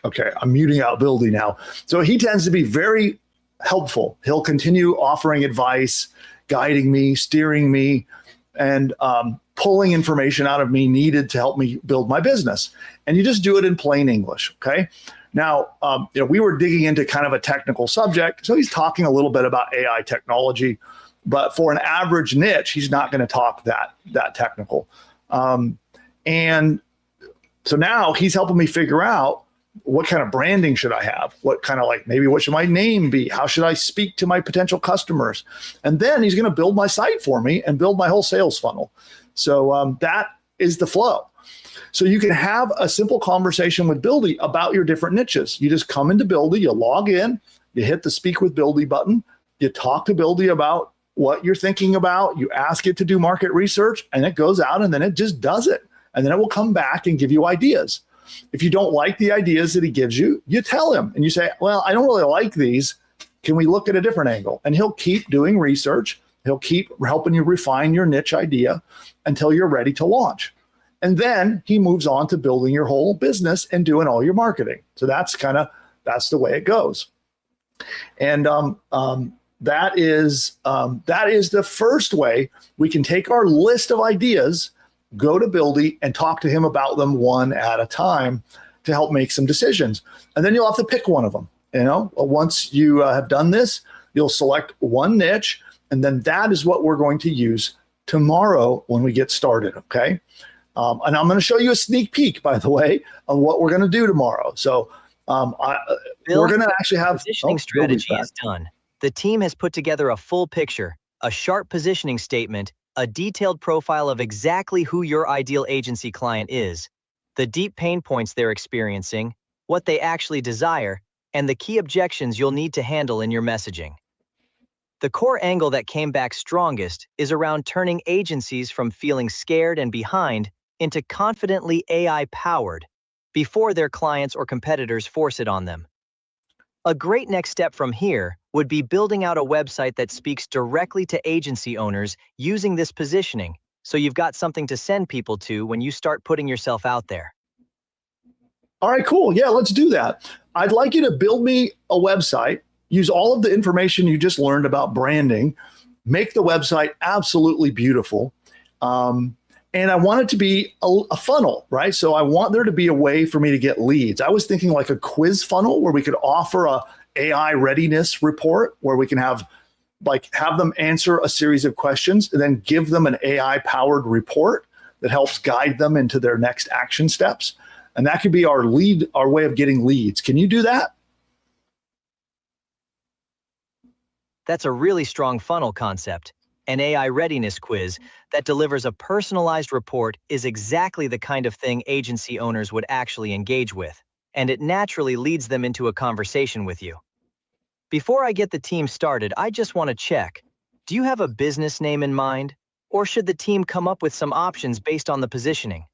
Okay. I'm muting out Bildy now. So he tends to be very helpful. He'll continue offering advice, guiding me, steering me, and pulling information out of me needed to help me build my business. And you just do it in plain English. Okay. Now, we were digging into kind of a technical subject. So he's talking a little bit about AI technology, but for an average niche, he's not going to talk that technical. And so now he's helping me figure out what kind of branding should I have? What kind of what should my name be? How should I speak to my potential customers? And then he's going to build my site for me and build my whole sales funnel. So that is the flow. So you can have a simple conversation with Buildy about your different niches. You just come into Buildy, you log in, you hit the speak with Buildy button, you talk to Buildy about what you're thinking about, you ask it to do market research, and it goes out and then it just does it. And then it will come back and give you ideas. If you don't like the ideas that he gives you, you tell him and you say, well, I don't really like these. Can we look at a different angle? And he'll keep doing research. He'll keep helping you refine your niche idea until you're ready to launch. And then he moves on to building your whole business and doing all your marketing. So that's the way it goes. And that is the first way we can take our list of ideas go to Buildy and talk to him about them one at a time to help make some decisions. And then you'll have to pick one of them. Once you have done this, you'll select one niche, and then that is what we're going to use tomorrow when we get started, okay? And I'm going to show you a sneak peek, by the way, of what we're going to do tomorrow. So we're going to actually have— positioning strategy is done. The team has put together a full picture, a sharp positioning statement, a detailed profile of exactly who your ideal agency client is, the deep pain points they're experiencing, what they actually desire, and the key objections you'll need to handle in your messaging. The core angle that came back strongest is around turning agencies from feeling scared and behind into confidently AI-powered before their clients or competitors force it on them. A great next step from here would be building out a website that speaks directly to agency owners using this positioning, so you've got something to send people to when you start putting yourself out there. All right, cool. Yeah, let's do that. I'd like you to build me a website, use all of the information you just learned about branding, make the website absolutely beautiful. And I want it to be a funnel, right? So I want there to be a way for me to get leads. I was thinking like a quiz funnel where we could offer a AI readiness report where we can have them answer a series of questions and then give them an AI powered report that helps guide them into their next action steps. And that could be our way of getting leads. Can you do that? That's a really strong funnel concept. An AI readiness quiz that delivers a personalized report is exactly the kind of thing agency owners would actually engage with, and it naturally leads them into a conversation with you. Before I get the team started, I just want to check. Do you have a business name in mind? Or should the team come up with some options based on the positioning?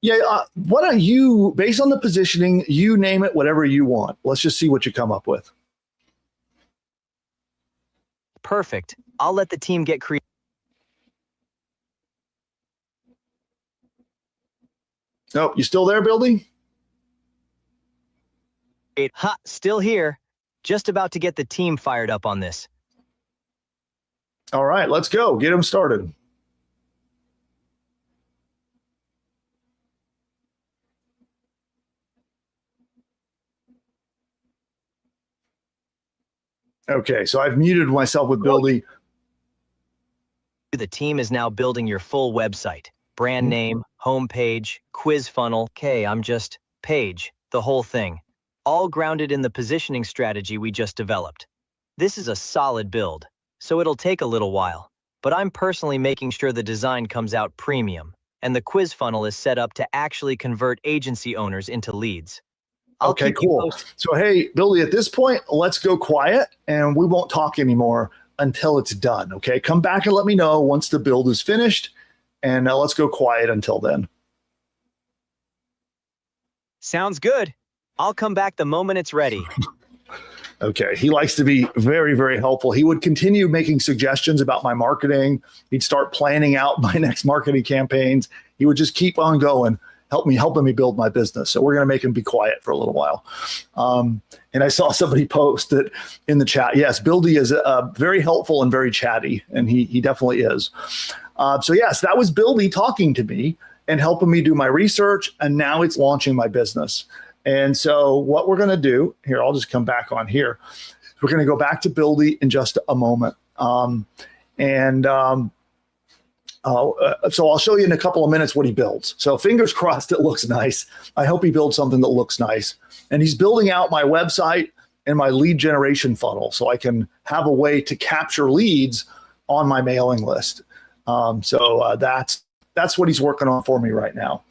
Yeah, why don't you, based on the positioning, you name it whatever you want. Let's just see what you come up with. Perfect. I'll let the team get creative. Oh, you still there, Buildy? Ha, still here. Just about to get the team fired up on this. All right, let's go. Get them started. Okay, so I've muted myself with Buildy. The team is now building your full website. Brand name, homepage, quiz funnel. Okay, I'm just page, the whole thing. All grounded in the positioning strategy we just developed. This is a solid build, so it'll take a little while. But I'm personally making sure the design comes out premium, and the quiz funnel is set up to actually convert agency owners into leads. Okay, cool. So, hey, Buildy, at this point, let's go quiet and we won't talk anymore until it's done. Okay, come back and let me know once the build is finished, and let's go quiet until then. Sounds good. I'll come back the moment it's ready. Okay, he likes to be very, very helpful. He would continue making suggestions about my marketing. He'd start planning out my next marketing campaigns. He would just keep on going, helping me build my business. So we're going to make him be quiet for a little while. And I saw somebody post that in the chat. Yes, Buildy is very helpful and very chatty, and he definitely is. So yes, that was Buildy talking to me and helping me do my research, and now it's launching my business. And so what we're going to do here, I'll just come back on here. We're going to go back to Buildy in just a moment. So I'll show you in a couple of minutes what he builds. So fingers crossed it looks nice. I hope he builds something that looks nice. And he's building out my website and my lead generation funnel so I can have a way to capture leads on my mailing list. So that's what he's working on for me right now.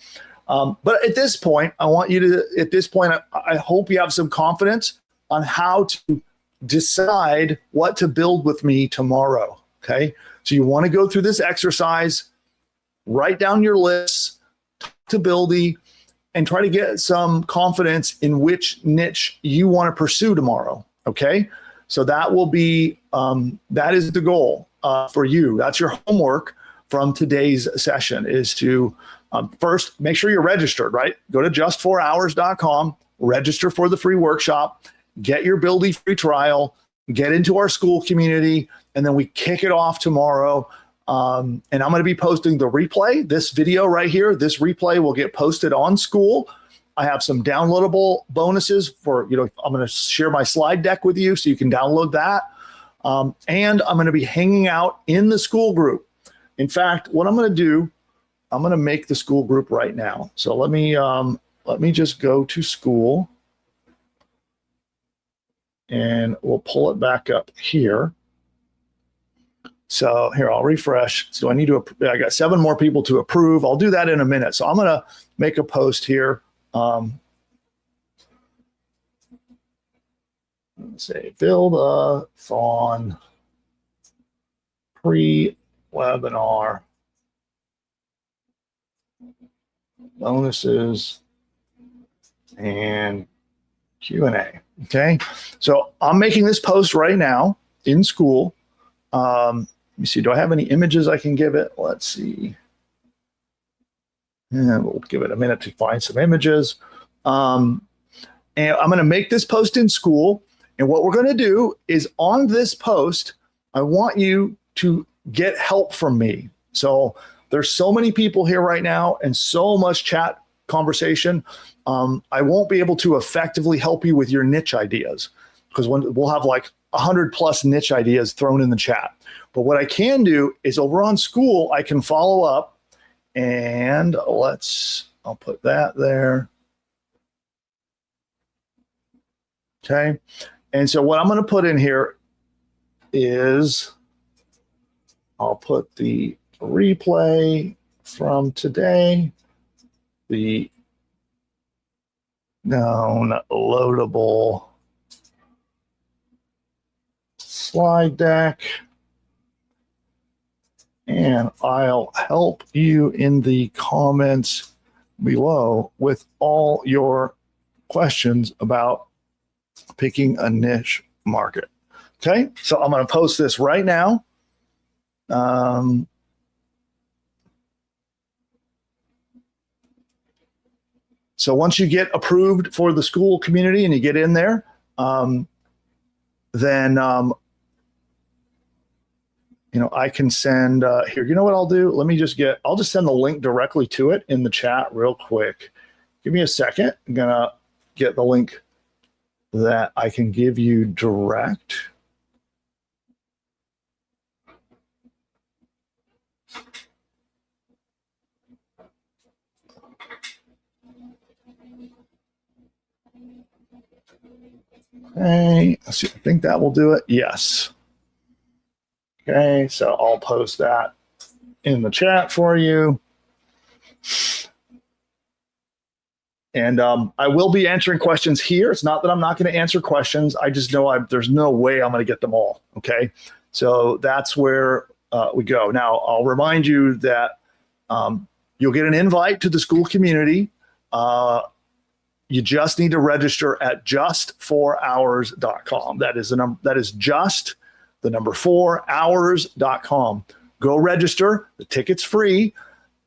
But at this point, I hope you have some confidence on how to decide what to build with me tomorrow. Okay. So you want to go through this exercise, write down your lists, talk to Buildy, and try to get some confidence in which niche you want to pursue tomorrow. Okay. So that will be, that is the goal for you. That's your homework from today's session is to first make sure you're registered, right? Go to just4hours.com, register for the free workshop, get your Buildy free trial, get into our school community, and then we kick it off tomorrow. And I'm going to be posting the replay, this video right here. This replay will get posted on school. I have some downloadable bonuses for, I'm going to share my slide deck with you so you can download that. And I'm going to be hanging out in the school group. In fact, what I'm going to do, I'm going to make the school group right now. So let me just go to school and we'll pull it back up here. So here, I'll refresh. So I got 7 more people to approve. I'll do that in a minute. So I'm going to make a post here. Let's say build a Thon pre-webinar bonuses and Q&A. Okay. So I'm making this post right now in school. Let me see. Do I have any images I can give it? Let's see. And we'll give it a minute to find some images. And I'm going to make this post in school. And what we're going to do is on this post, I want you to get help from me. So there's so many people here right now and so much chat conversation. I won't be able to effectively help you with your niche ideas because we'll have like 100+ niche ideas thrown in the chat. But what I can do is over on school, I can follow up and I'll put that there. Okay. And so what I'm going to put in here is I'll put the replay from today, the downloadable slide deck, and I'll help you in the comments below with all your questions about picking a niche market. Okay, so I'm going to post this right now. So once you get approved for the school community and you get in there, then I can send here. You know what I'll do? I'll just send the link directly to it in the chat real quick. Give me a second. I'm gonna get the link that I can give you direct. Okay, let's see. I think that will do it. Yes. Okay, so I'll post that in the chat for you. And I will be answering questions here. It's not that I'm not going to answer questions. I just know there's no way I'm going to get them all. Okay, so that's where we go. Now, I'll remind you that you'll get an invite to the school community. You just need to register at just4hours.com. That is just the number 4hours.com. Go register. The ticket's free.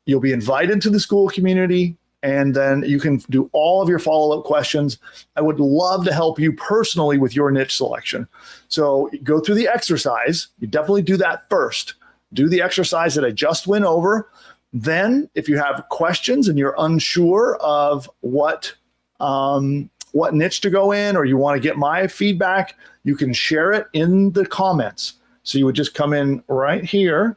You'll be invited to the school community, and then you can do all of your follow-up questions. I would love to help you personally with your niche selection. So go through the exercise. You definitely do that first. Do the exercise that I just went over. Then if you have questions and you're unsure of what niche to go in, or you want to get my feedback, you can share it in the comments. So you would just come in right here,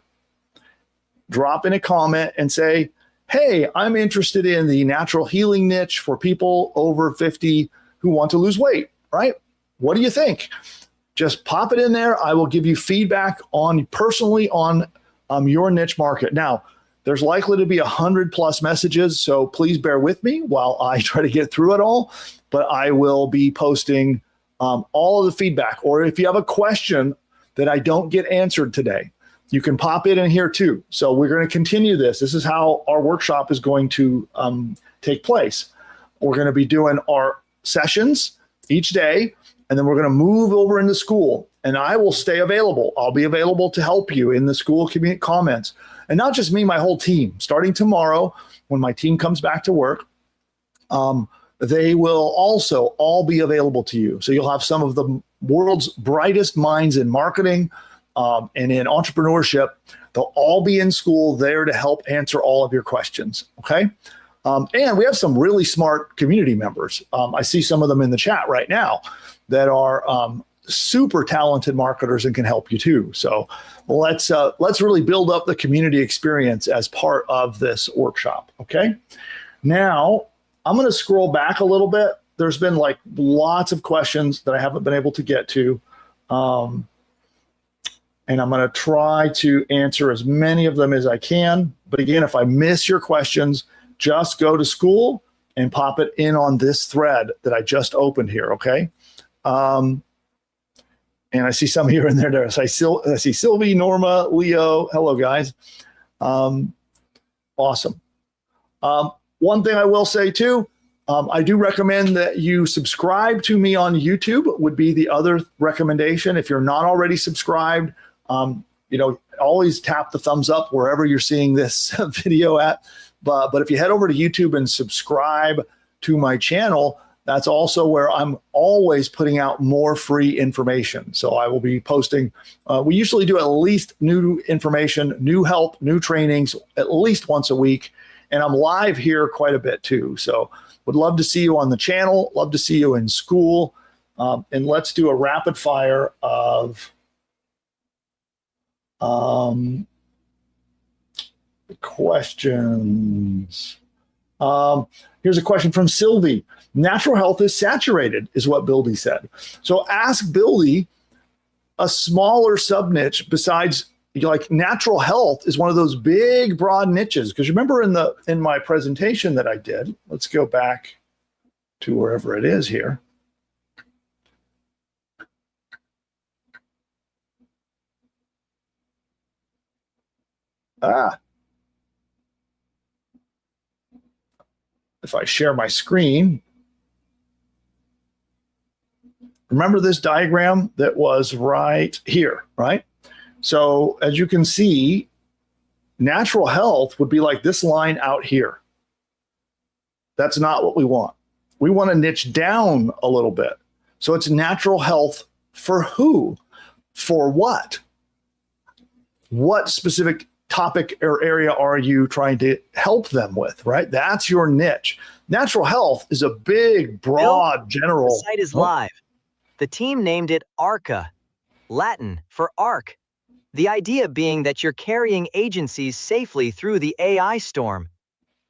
drop in a comment and say, hey, I'm interested in the natural healing niche for people over 50 who want to lose weight, right? What do you think? Just pop it in there. I will give you feedback personally on your niche market. Now, there's likely to be 100+ messages, so please bear with me while I try to get through it all. But I will be posting all of the feedback. Or if you have a question that I don't get answered today, you can pop it in here too. So we're going to continue this. This is how our workshop is going to take place. We're going to be doing our sessions each day, and then we're going to move over into school. And I will stay available. I'll be available to help you in the school community comments. And not just me, my whole team. Starting tomorrow, when my team comes back to work, they will also all be available to you. So you'll have some of the world's brightest minds in marketing, and in entrepreneurship. They'll all be in school there to help answer all of your questions. Okay. And we have some really smart community members. I see some of them in the chat right now that are super talented marketers and can help you too. So let's really build up the community experience as part of this workshop. Okay. Now I'm going to scroll back a little bit. There's been like lots of questions that I haven't been able to get to. And I'm going to try to answer as many of them as I can. But again, if I miss your questions, just go to school and pop it in on this thread that I just opened here, okay? And I see some here and there. I see Sylvie, Norma, Leo. Hello, guys. Awesome. One thing I will say too, I do recommend that you subscribe to me on YouTube would be the other recommendation. If you're not already subscribed, always tap the thumbs up wherever you're seeing this video at. But if you head over to YouTube and subscribe to my channel, that's also where I'm always putting out more free information. So I will be posting, we usually do at least new information, new help, new trainings, at least once a week. And I'm live here quite a bit too. So would love to see you on the channel, love to see you in school. And let's do a rapid fire of questions. Here's a question from Sylvie. Natural health is saturated, is what Bildy said. So ask Bildy a smaller sub niche besides, like, natural health is one of those big, broad niches. Because remember in my presentation that I did, let's go back to wherever it is here. If I share my screen, remember this diagram that was right here, right? So as you can see, natural health would be like this line out here. That's not what we want. We want to niche down a little bit. So it's natural health for who? For what? What specific topic or area are you trying to help them with, right? That's your niche. Natural health is a big, broad, general. The site is live. The team named it ARCA, Latin for ARC. The idea being that you're carrying agencies safely through the AI storm.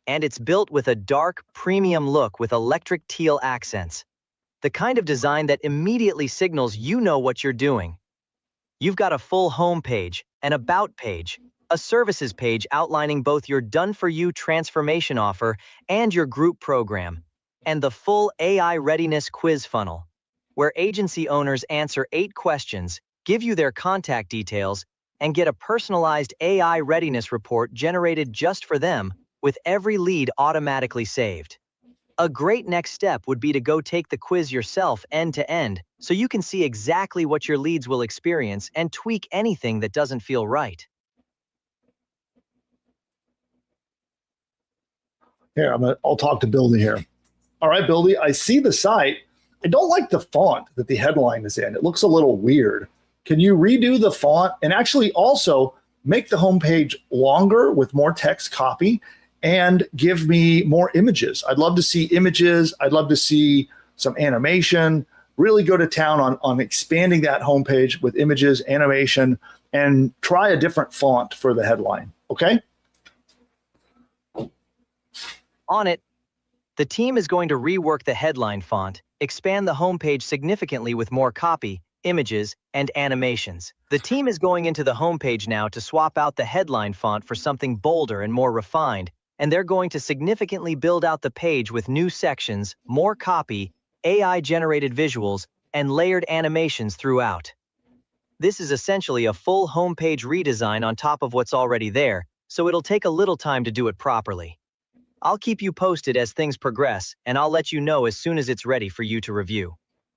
And it's built with a dark, premium look with electric teal accents. The kind of design that immediately signals you know what you're doing. You've got a full home page, an about page, a services page outlining both your done-for-you transformation offer and your group program, and the full AI readiness quiz funnel, where agency owners answer 8 questions, give you their contact details, and get a personalized AI readiness report generated just for them, with every lead automatically saved. A great next step would be to go take the quiz yourself end to end, so you can see exactly what your leads will experience and tweak anything that doesn't feel right. Here, I'll talk to Bildy here. All right, Bildy, I see the site. I don't like the font that the headline is in. It looks a little weird. Can you redo the font and actually also make the homepage longer with more text copy and give me more images? I'd love to see images. I'd love to see some animation. Really go to town on expanding that homepage with images, animation, and try a different font for the headline, okay? On it, the team is going to rework the headline font, expand the homepage significantly with more copy, images, and animations. The team is going into the homepage now to swap out the headline font for something bolder and more refined, and they're going to significantly build out the page with new sections, more copy, AI-generated visuals, and layered animations throughout. This is essentially a full homepage redesign on top of what's already there, so it'll take a little time to do it properly. I'll keep you posted as things progress, and I'll let you know as soon as it's ready for you to review.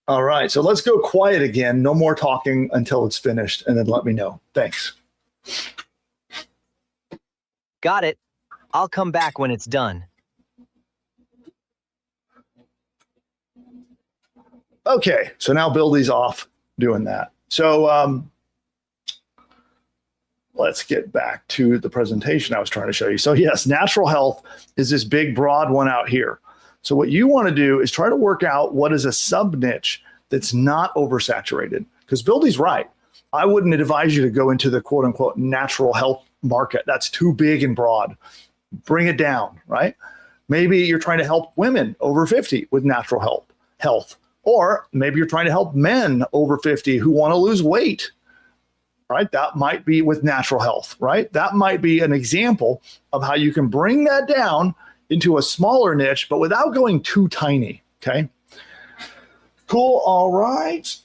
All right, so let's go quiet again. No more talking until it's finished, and then let me know. Thanks. Got it. I'll come back when it's done. Okay, so now Bildy's off doing that. So let's get back to the presentation I was trying to show you. So yes, natural health is this big, broad one out here. So what you want to do is try to work out what is a sub niche that's not oversaturated. Because Buildy's right. I wouldn't advise you to go into the quote unquote natural health market. That's too big and broad. Bring it down, right? Maybe you're trying to help women over 50 with natural health. Or maybe you're trying to help men over 50 who want to lose weight, right? That might be with natural health, right? That might be an example of how you can bring that down into a smaller niche, but without going too tiny, okay? Cool, all right.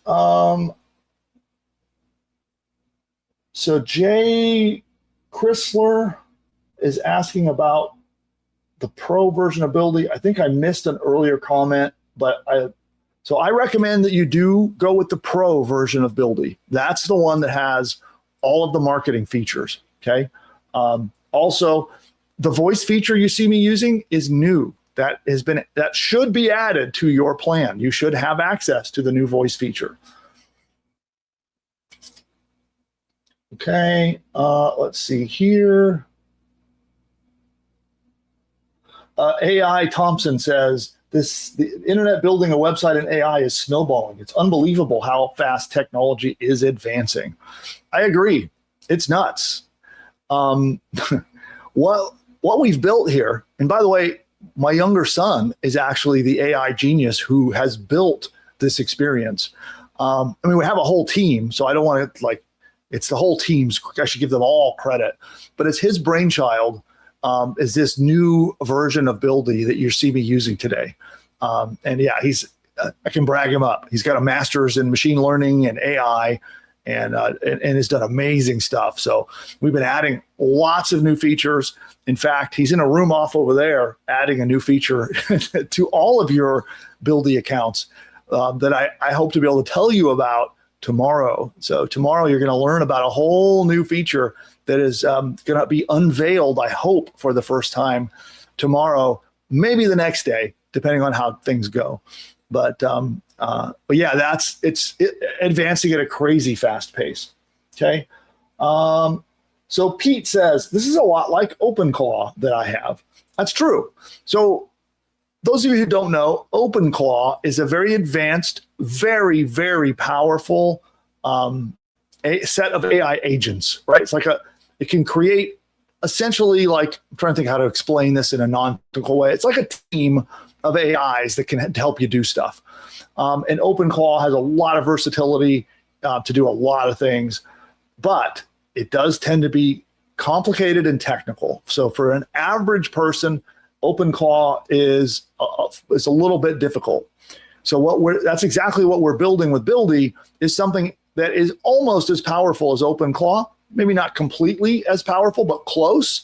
So Jay Chrysler is asking about the pro version of Buildy. I think I missed an earlier comment, but I recommend that you do go with the pro version of Buildy. That's the one that has all of the marketing features, okay? Also, the voice feature you see me using is new. That should be added to your plan. You should have access to the new voice feature. Okay, let's see here. AI Thompson says, the internet building a website and AI is snowballing. It's unbelievable how fast technology is advancing. I agree. It's nuts. What we've built here, and by the way, my younger son is actually the AI genius who has built this experience. I mean, we have a whole team, so I don't want to it's the whole team's, I should give them all credit, but it's his brainchild. Is this new version of Buildy that you see me using today. And yeah, I can brag him up. He's got a master's in machine learning and AI and has done amazing stuff. So we've been adding lots of new features. In fact, he's in a room off over there adding a new feature to all of your Buildy accounts that I hope to be able to tell you about tomorrow. So tomorrow you're going to learn about a whole new feature that is going to be unveiled, I hope, for the first time tomorrow, maybe the next day, depending on how things go. But yeah, it's advancing at a crazy fast pace. Okay. So Pete says, this is a lot like OpenClaw that I have. That's true. So those of you who don't know, OpenClaw is a very advanced, very, very powerful a set of AI agents, right? It's like it can create essentially I'm trying to think how to explain this in a non-technical way. It's like a team of AIs that can help you do stuff. And OpenClaw has a lot of versatility to do a lot of things, but it does tend to be complicated and technical. So for an average person, OpenClaw is a little bit difficult. So that's exactly what we're building with Buildy, is something that is almost as powerful as OpenClaw, maybe not completely as powerful, but close.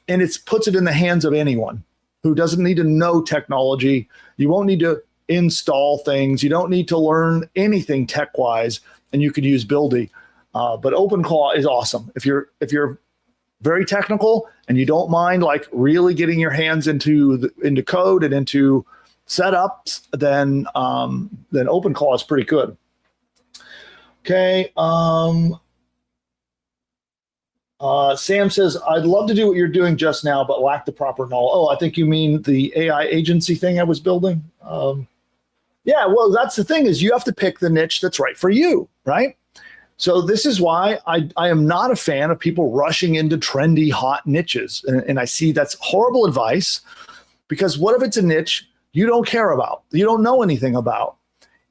And it puts it in the hands of anyone who doesn't need to know technology. You won't need to install things. You don't need to learn anything tech-wise, and you could use Buildy. But OpenClaw is awesome. If you're very technical and you don't mind really getting your hands into code and into setups, then OpenClaw is pretty good. Okay. Sam says, I'd love to do what you're doing just now, but lack the proper knowledge. Oh, I think you mean the AI agency thing I was building. Yeah, well, that's the thing, is you have to pick the niche that's right for you, right? So this is why I am not a fan of people rushing into trendy, hot niches. And I see that's horrible advice, because what if it's a niche you don't care about, you don't know anything about?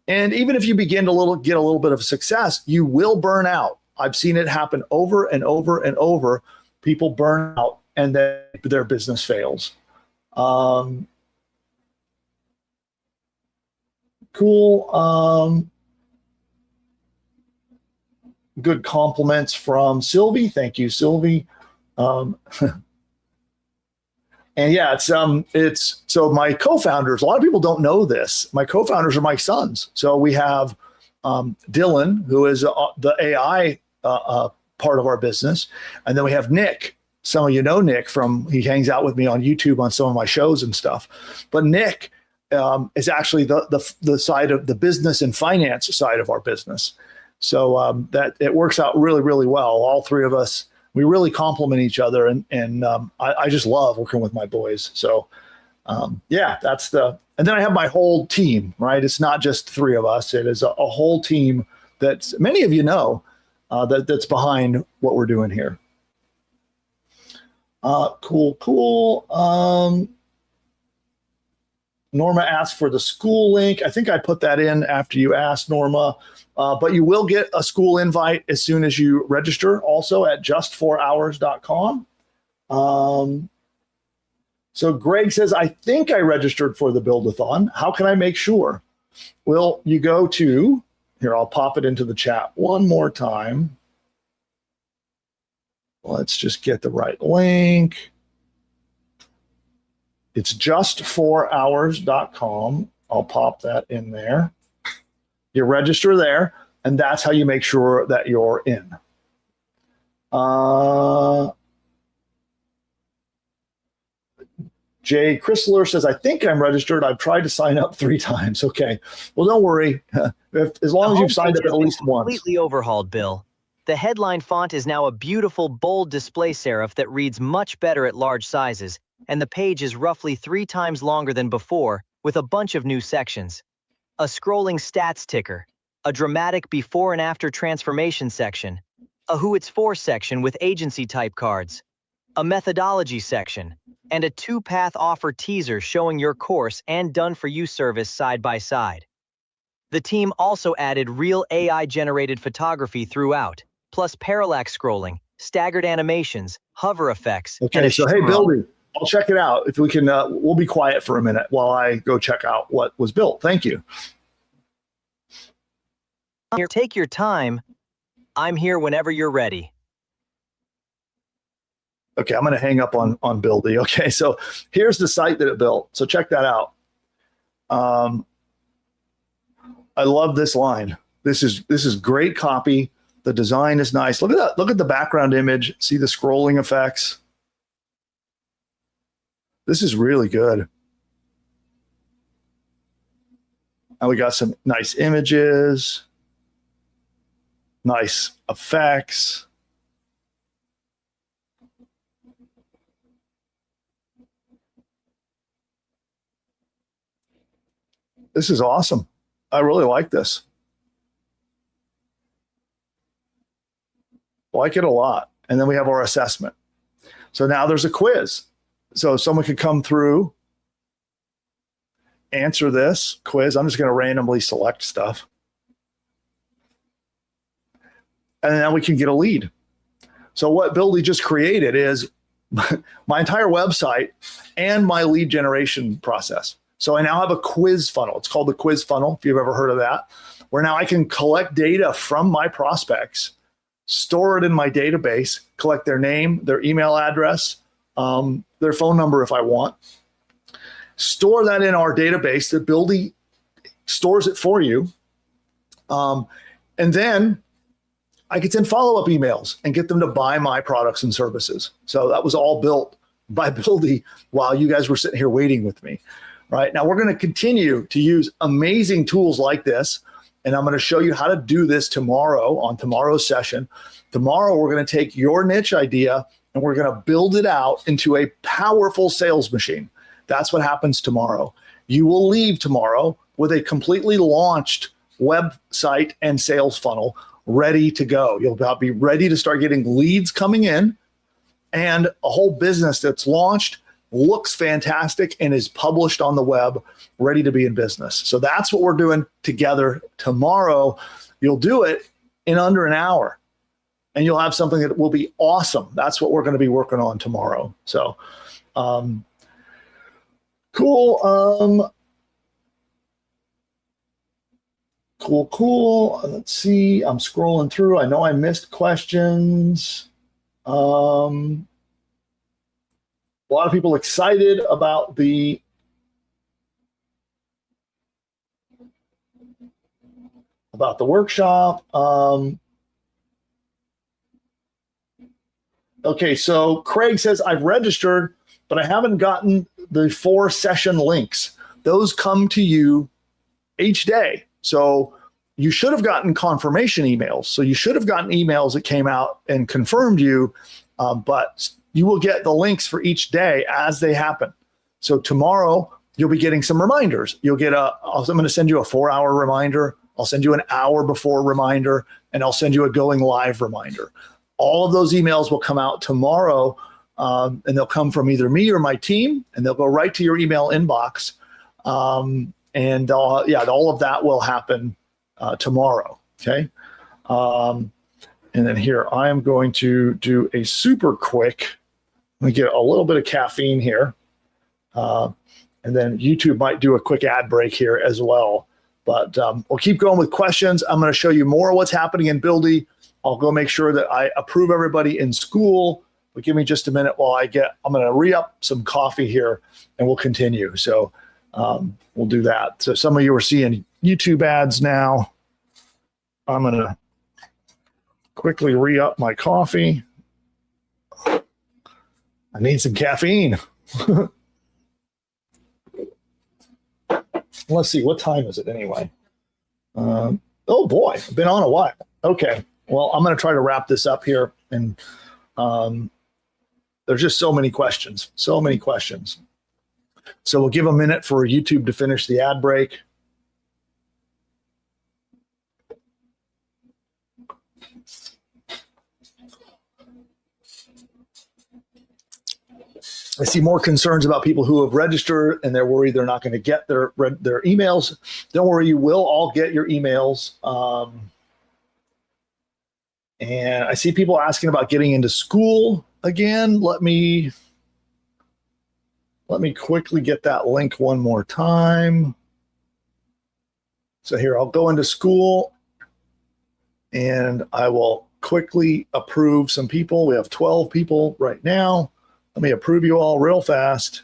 And even if you begin to get a little bit of success, you will burn out. I've seen it happen over and over and over. People burn out and then their business fails. Cool. Good compliments from Sylvie. Thank you, Sylvie. And yeah, it's so my co-founders, a lot of people don't know this. My co-founders are my sons. So we have Dylan, who is the AI part of our business. And then we have Nick. Some of you know Nick he hangs out with me on YouTube on some of my shows and stuff. But Nick is actually the side of the business and finance side of our business. So that it works out really, really well. All three of us we really complement each other. And I just love working with my boys. So yeah, and then I have my whole team, right? It's not just three of us. It is a whole team that many of you know that's behind what we're doing here. Cool. Norma asked for the school link. I think I put that in after you asked, Norma. But you will get a school invite as soon as you register, also at just4hours.com. So Greg says, I think I registered for the Build-a-thon. How can I make sure? Well, you go to, here, I'll pop it into the chat one more time. Let's just get the right link. It's just4hours.com. I'll pop that in there. You register there, and that's how you make sure that you're in. Jay Chrysler says, I think I'm registered. I've tried to sign up 3 times. Okay. Well, don't worry. As long as you've signed up at least once. Completely overhauled, Bill. The headline font is now a beautiful, bold display serif that reads much better at large sizes, and the page is roughly 3 times longer than before, with a bunch of new sections. A scrolling stats ticker, a dramatic before and after transformation section, a who it's for section with agency type cards, a methodology section, and a 2-path offer teaser showing your course and done-for-you service side by side. The team also added real AI-generated photography throughout, plus parallax scrolling, staggered animations, hover effects. Okay, so hey, Bilby, I'll check it out. If we can, we'll be quiet for a minute while I go check out what was built. Thank you. Here, take your time. I'm here whenever you're ready. Okay, I'm going to hang up on Buildy. Okay, so here's the site that it built. So check that out. I love this line. This is great copy. The design is nice. Look at that. Look at the background image. See the scrolling effects. This is really good. And we got some nice images, nice effects. This is awesome. I really like this. Like it a lot. And then we have our assessment. So now there's a quiz. So someone could come through, answer this quiz. I'm just going to randomly select stuff. And then we can get a lead. So what Buildy just created is my entire website and my lead generation process. So I now have a quiz funnel. It's called the quiz funnel, if you've ever heard of that, where now I can collect data from my prospects, store it in my database, collect their name, their email address, their phone number if I want, store that in our database that Buildy stores it for you. And then I could send follow-up emails and get them to buy my products and services. So that was all built by Buildy while you guys were sitting here waiting with me. Right now, we're going to continue to use amazing tools like this, and I'm going to show you how to do this tomorrow on tomorrow's session. Tomorrow, we're going to take your niche idea and we're going to build it out into a powerful sales machine. That's what happens tomorrow. You will leave tomorrow with a completely launched website and sales funnel ready to go. You'll be ready to start getting leads coming in and a whole business that's launched, looks fantastic, and is published on the web, ready to be in business. So that's what we're doing together tomorrow. You'll do it in under an hour, and you'll have something that will be awesome. That's what we're going to be working on tomorrow. So cool. Cool. Let's see. I'm scrolling through. I know I missed questions. A lot of people excited about the workshop. Okay, so Craig says, I've registered, but I haven't gotten the 4 session links. Those come to you each day. So you should have gotten confirmation emails. So you should have gotten emails that came out and confirmed you but you will get the links for each day as they happen. So tomorrow you'll be getting some reminders. You'll get I'm going to send you a 4-hour reminder. I'll send you an hour before reminder, and I'll send you a going live reminder. All of those emails will come out tomorrow, and they'll come from either me or my team, and they'll go right to your email inbox. And all of that will happen tomorrow. Okay. And then here, I am going to do a super quick, let me get a little bit of caffeine here. And then YouTube might do a quick ad break here as well. But we'll keep going with questions. I'm going to show you more of what's happening in Buildy. I'll go make sure that I approve everybody in school. But give me just a minute while I'm going to re-up some coffee here, and we'll continue. So we'll do that. So some of you are seeing YouTube ads now. I'm going to quickly re-up my coffee. I need some caffeine. Let's see, what time is it anyway? Oh boy, I've been on a while. Okay, well, I'm going to try to wrap this up here. And there's just so many questions. So we'll give a minute for YouTube to finish the ad break. I see more concerns about people who have registered and they're worried they're not going to get their emails. Don't worry, you will all get your emails. And I see people asking about getting into school again. Let me quickly get that link one more time. So here, I'll go into school and I will quickly approve some people. We have 12 people right now. Let me approve you all real fast.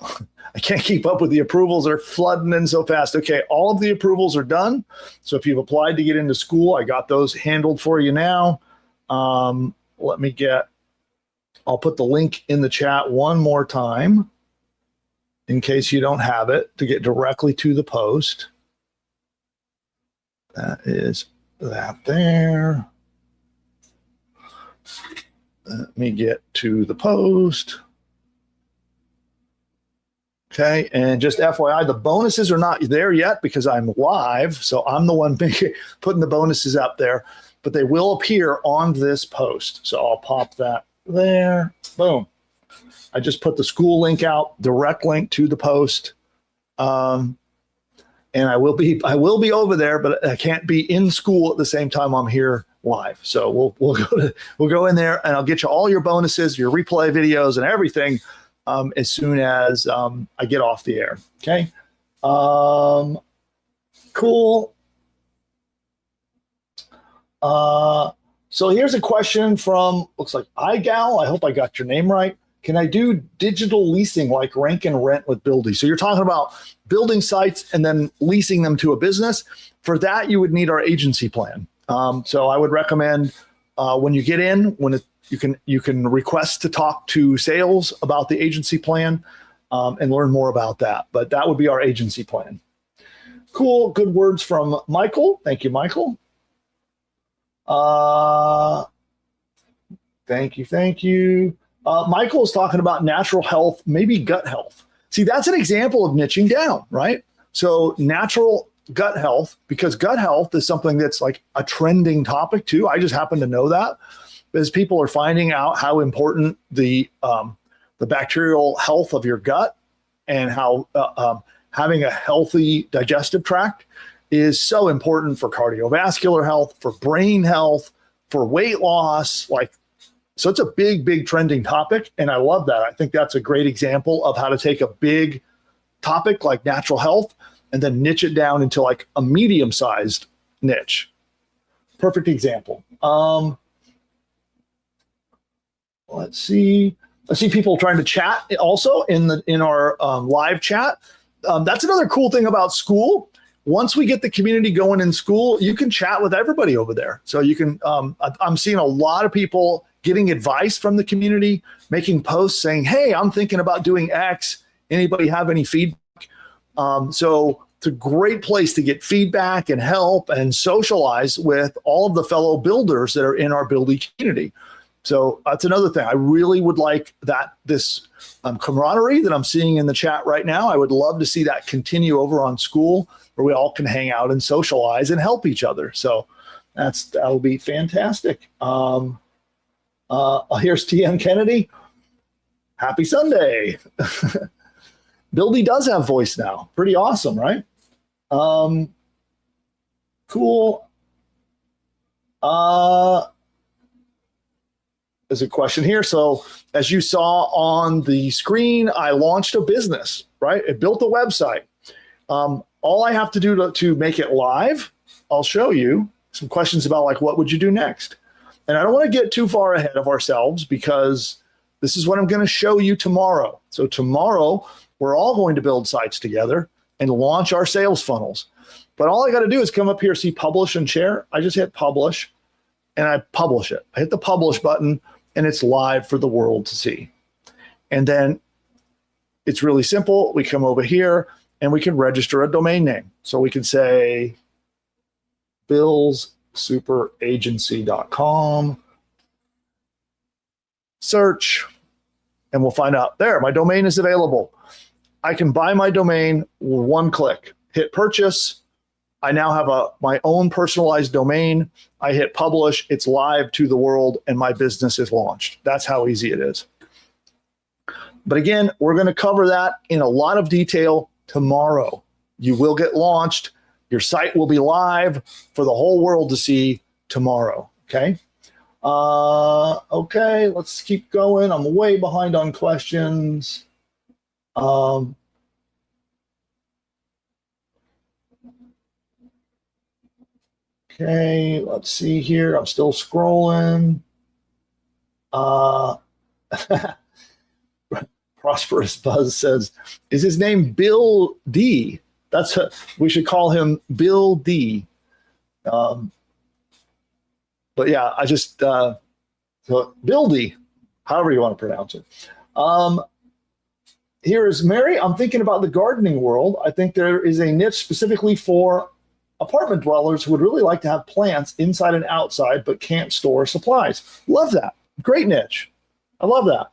I can't keep up with the approvals. They're flooding in so fast. Okay, all of the approvals are done. So if you've applied to get into school, I got those handled for you now. I'll put the link in the chat one more time in case you don't have it to get directly to the post. That is that there. Let me get to the post. Okay, and just FYI, the bonuses are not there yet because I'm live, so I'm the one putting the bonuses up there, but they will appear on this post. So I'll pop that there. Boom. I just put the school link out, direct link to the post. And I will be over there, but I can't be in school at the same time I'm here live. So we'll go in there and I'll get you all your bonuses, your replay videos and everything as soon as I get off the air. Okay. Cool. So here's a question from, looks like iGal. I hope I got your name right. Can I do digital leasing like Rank and Rent with Buildy? So you're talking about building sites and then leasing them to a business. For that, you would need our agency plan. So I would recommend when you get in, you can request to talk to sales about the agency plan and learn more about that. But that would be our agency plan. Cool. Good words from Michael. Thank you, Michael. Thank you. Michael is talking about natural health, maybe gut health. See, that's an example of niching down, right? So natural gut health, because gut health is something that's like a trending topic too. I just happen to know that as people are finding out how important the bacterial health of your gut and how having a healthy digestive tract is so important for cardiovascular health, for brain health, for weight loss, so it's a big trending topic. And I love that. I think that's a great example of how to take a big topic like natural health and then niche it down into like a medium-sized niche. Perfect example. Let's see. I see people trying to chat also in our live chat. That's another cool thing about school. Once we get the community going in school, you can chat with everybody over there. So you can, I'm seeing a lot of people getting advice from the community, making posts saying, hey, I'm thinking about doing X. Anybody have any feedback? So It's a great place to get feedback and help and socialize with all of the fellow builders that are in our Buildy community. So that's another thing. I really would like that this camaraderie that I'm seeing in the chat right now. I would love to see that continue over on School, where we all can hang out and socialize and help each other. So that'll be fantastic. Here's TM Kennedy. Happy Sunday. Buildy does have voice now. Pretty awesome, right? Cool. There's a question here. So as you saw on the screen, I launched a business, right? I built a website. All I have to do to make it live, I'll show you some questions about like, what would you do next? And I don't want to get too far ahead of ourselves because this is what I'm going to show you tomorrow. So tomorrow, we're all going to build sites together and launch our sales funnels. But all I got to do is come up here, see publish and share. I just hit publish and I publish it. I hit the publish button and it's live for the world to see. And then it's really simple. We come over here and we can register a domain name. So we can say billssuperagency.com, search, and we'll find out there. My domain is available. I can buy my domain with one click. Hit purchase. I now have my own personalized domain. I hit publish. It's live to the world, and my business is launched. That's how easy it is. But again, we're going to cover that in a lot of detail tomorrow. You will get launched. Your site will be live for the whole world to see tomorrow. Okay. Okay, let's keep going. I'm way behind on questions. Okay, let's see here. I'm still scrolling. Prosperous Buzz says, is his name Bill D? We should call him Bill D. But yeah, I just, so Buildy, however you want to pronounce it. Here is Mary. I'm thinking about the gardening world. I think there is a niche specifically for apartment dwellers who would really like to have plants inside and outside, but can't store supplies. Love that. Great niche. I love that.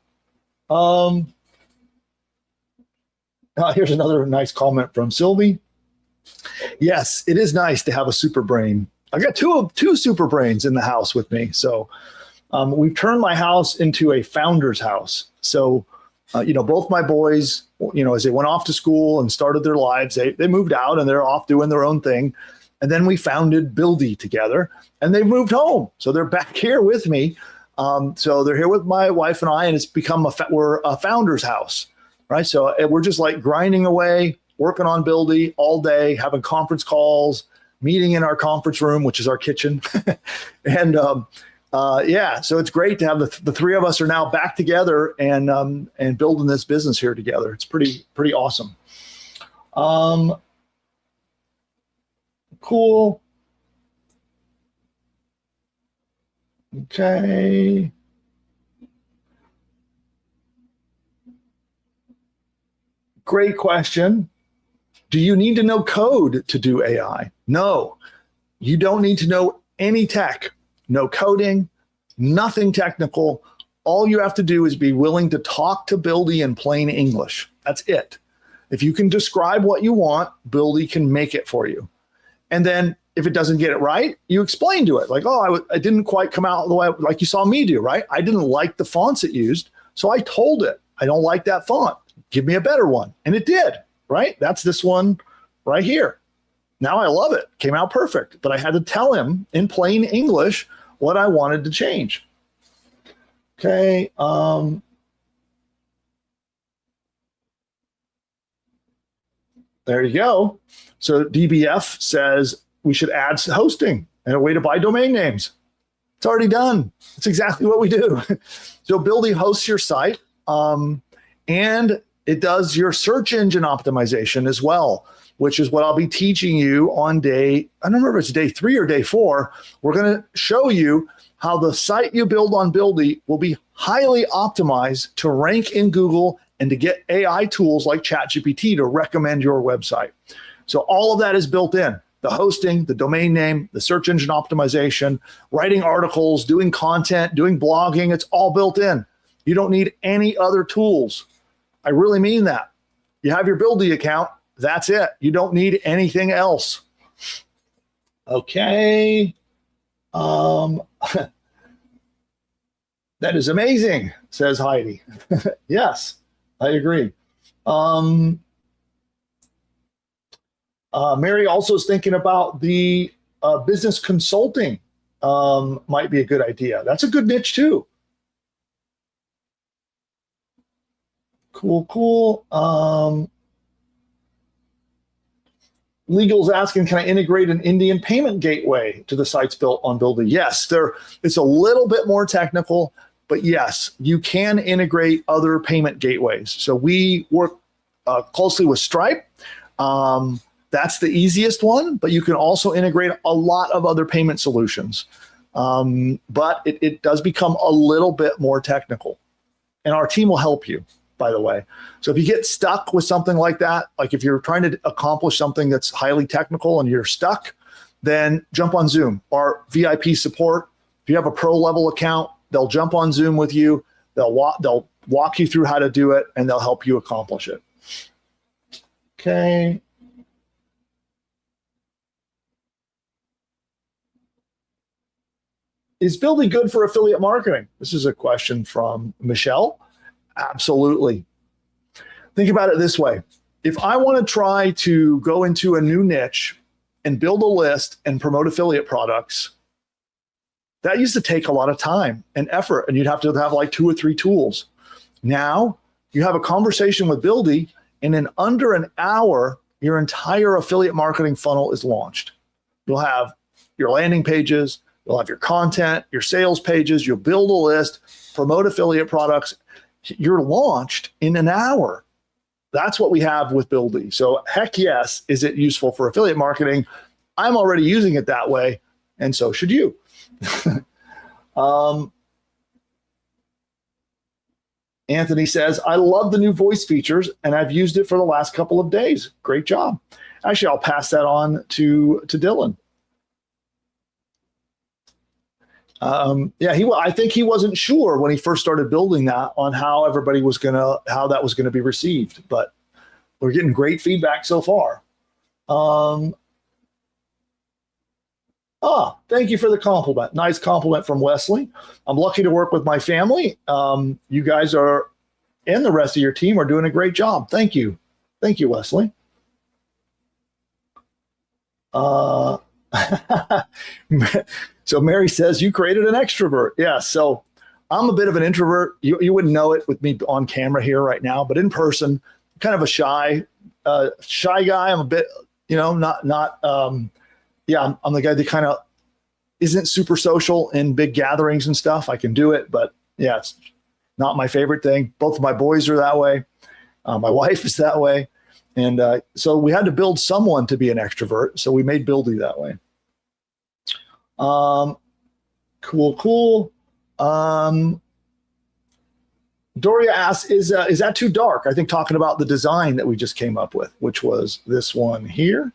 Here's another nice comment from Sylvie. Yes, it is nice to have a super brain. I got two super brains in the house with me. So we've turned my house into a founder's house. So, both my boys, as they went off to school and started their lives, they moved out and they're off doing their own thing. And then we founded Buildy together and they moved home. So they're back here with me. So they're here with my wife and I, and it's become we're a founder's house, right? So we're just like grinding away, working on Buildy all day, having conference calls, meeting in our conference room, which is our kitchen. And so it's great to have the three of us are now back together and building this business here together. It's pretty awesome. Cool. Okay. Great question. Do you need to know code to do AI? No, you don't need to know any tech, no coding, nothing technical. All you have to do is be willing to talk to Buildy in plain English. That's it. If you can describe what you want, Buildy can make it for you. And then if it doesn't get it right, you explain to it like, I didn't quite come out the way like you saw me do, right? I didn't like the fonts it used. So I told it, I don't like that font. Give me a better one. And it did, right? That's this one right here. Now I love it. Came out perfect. But I had to tell him in plain English what I wanted to change. Okay. There you go. So DBF says we should add hosting and a way to buy domain names. It's already done. It's exactly what we do. So Buildy hosts your site, and it does your search engine optimization as well, which is what I'll be teaching you on I don't remember if it's day 3 or day 4. We're going to show you how the site you build on Buildy will be highly optimized to rank in Google and to get AI tools like ChatGPT to recommend your website. So all of that is built in. The hosting, the domain name, the search engine optimization, writing articles, doing content, doing blogging, it's all built in. You don't need any other tools. I really mean that. You have your Buildy account, that's it. You don't need anything else. Okay. That is amazing, says Heidi. Yes, I agree. Mary also is thinking about the business consulting might be a good idea. That's a good niche too. Cool. Legal's asking, can I integrate an Indian payment gateway to the sites built on Buildy? Yes, it's a little bit more technical, but yes, you can integrate other payment gateways. So we work closely with Stripe. That's the easiest one, but you can also integrate a lot of other payment solutions. But it does become a little bit more technical. And our team will help you, by the way. So if you get stuck with something like that, like if you're trying to accomplish something that's highly technical and you're stuck, then jump on Zoom. Our VIP support, if you have a pro level account, they'll jump on Zoom with you. They'll walk you through how to do it, and they'll help you accomplish it. Okay. Is Buildy good for affiliate marketing? This is a question from Michelle. Absolutely. Think about it this way. If I want to try to go into a new niche and build a list and promote affiliate products, that used to take a lot of time and effort, and you'd have to have like 2 or 3 tools. Now you have a conversation with Buildy, and in under an hour, your entire affiliate marketing funnel is launched. You'll have your landing pages, you'll have your content, your sales pages, you'll build a list, promote affiliate products. You're launched in an hour. That's what we have with Buildy. So heck yes, is it useful for affiliate marketing? I'm already using it that way, and so should you. Anthony says, I love the new voice features, and I've used it for the last couple of days. Great job. Actually, I'll pass that on to Dylan. I think he wasn't sure when he first started building that on how that was gonna be received, but we're getting great feedback so far. Thank you for the compliment. Nice compliment from Wesley. I'm lucky to work with my family. You guys and the rest of your team are doing a great job. Thank you. Thank you, Wesley. So Mary says, you created an extrovert. Yeah, so I'm a bit of an introvert. You wouldn't know it with me on camera here right now, but in person, kind of a shy guy. I'm a bit, I'm the guy that kind of isn't super social in big gatherings and stuff. I can do it, but yeah, it's not my favorite thing. Both of my boys are that way. My wife is that way. And so we had to build someone to be an extrovert. So we made Buildy that way. Cool. Doria asks, is that too dark? I think talking about the design that we just came up with, which was this one here.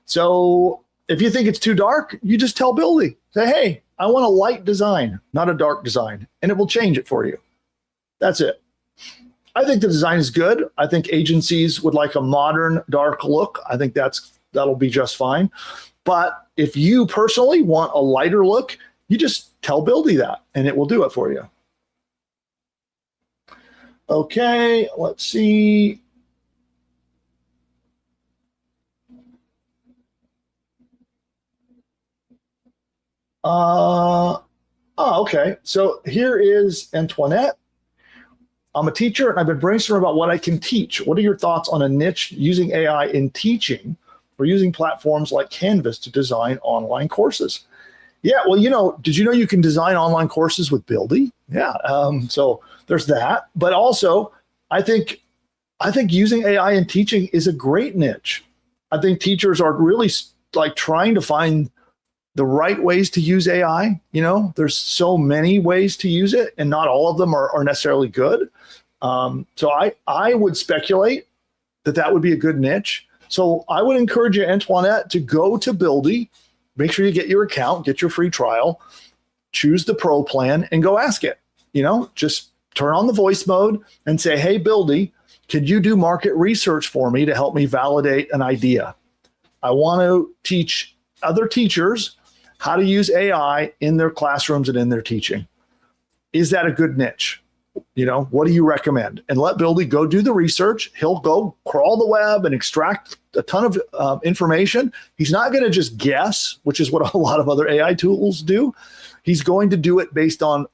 So if you think it's too dark, you just tell Buildy, say, hey, I want a light design, not a dark design, and it will change it for you. That's it. I think the design is good. I think agencies would like a modern, dark look. I think that'll be just fine. But if you personally want a lighter look, you just tell Buildy that, and it will do it for you. Okay, let's see. Okay. So here is Antoinette. I'm a teacher, and I've been brainstorming about what I can teach. What are your thoughts on a niche using AI in teaching or using platforms like Canvas to design online courses? Yeah, well, did you know you can design online courses with Buildy? Yeah, so there's that. But also, I think using AI in teaching is a great niche. I think teachers are really trying to find the right ways to use AI. There's so many ways to use it, and not all of them are necessarily good. So I would speculate that would be a good niche. So I would encourage you, Antoinette, to go to Buildy, make sure you get your account, get your free trial, choose the pro plan, and go ask it. Just turn on the voice mode and say, hey, Buildy, could you do market research for me to help me validate an idea? I want to teach other teachers how to use AI in their classrooms and in their teaching. Is that a good niche? What do you recommend? And let Buildy go do the research. He'll go crawl the web and extract a ton of information. He's not going to just guess, which is what a lot of other AI tools do. He's going to do it based on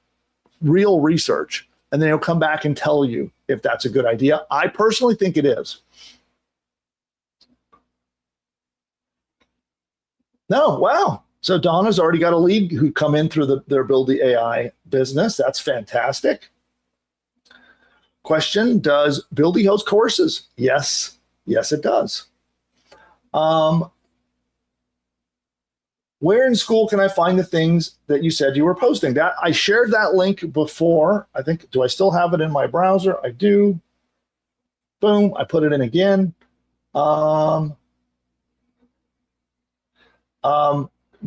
real research. And then he'll come back and tell you if that's a good idea. I personally think it is. No, wow. So Donna's already got a lead who come in through their Buildy AI business. That's fantastic. Question, does Buildy host courses? Yes, it does. Where in school can I find the things that you said you were posting? That I shared that link before. I think, do I still have it in my browser? I do. Boom, I put it in again.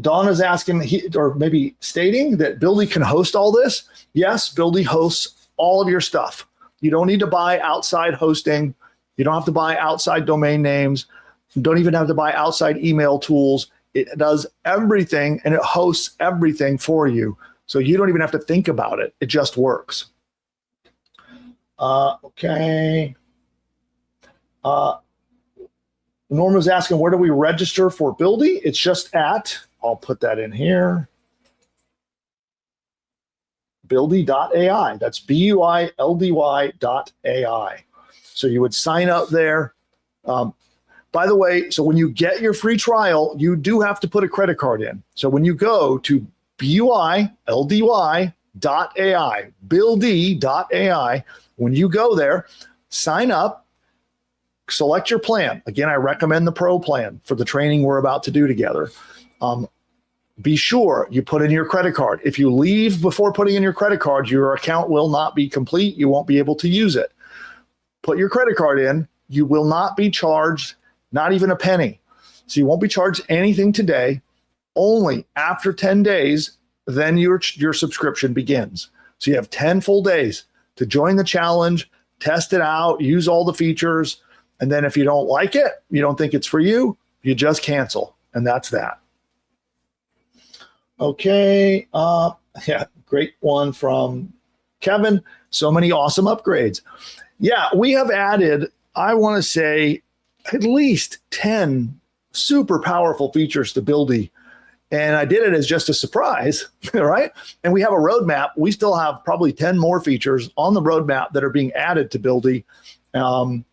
Donna's asking, or maybe stating that Buildy can host all this. Yes, Buildy hosts all of your stuff. You don't need to buy outside hosting. You don't have to buy outside domain names. You don't even have to buy outside email tools. It does everything and it hosts everything for you. So you don't even have to think about it. It just works. Okay. Norma's asking, where do we register for Buildy? It's just I'll put that in here, buildy.ai. That's BUILDY.ai. So you would sign up there. By the way, so when you get your free trial, you do have to put a credit card in. So when you go to BUILDY.ai, buildy.ai, when you go there, sign up, select your plan. Again, I recommend the pro plan for the training we're about to do together. Be sure you put in your credit card. If you leave before putting in your credit card, your account will not be complete. You won't be able to use it. Put your credit card in. You will not be charged, not even a penny. So you won't be charged anything today. Only after 10 days, then your subscription begins. So you have 10 full days to join the challenge, test it out, use all the features. And then if you don't like it, you don't think it's for you, you just cancel. And that's that. Okay. Yeah, great one from Kevin. So many awesome upgrades. Yeah, we have added, I want to say, at least 10 super powerful features to Buildy. And I did it as just a surprise, right? And we have a roadmap. We still have probably 10 more features on the roadmap that are being added to Buildy. And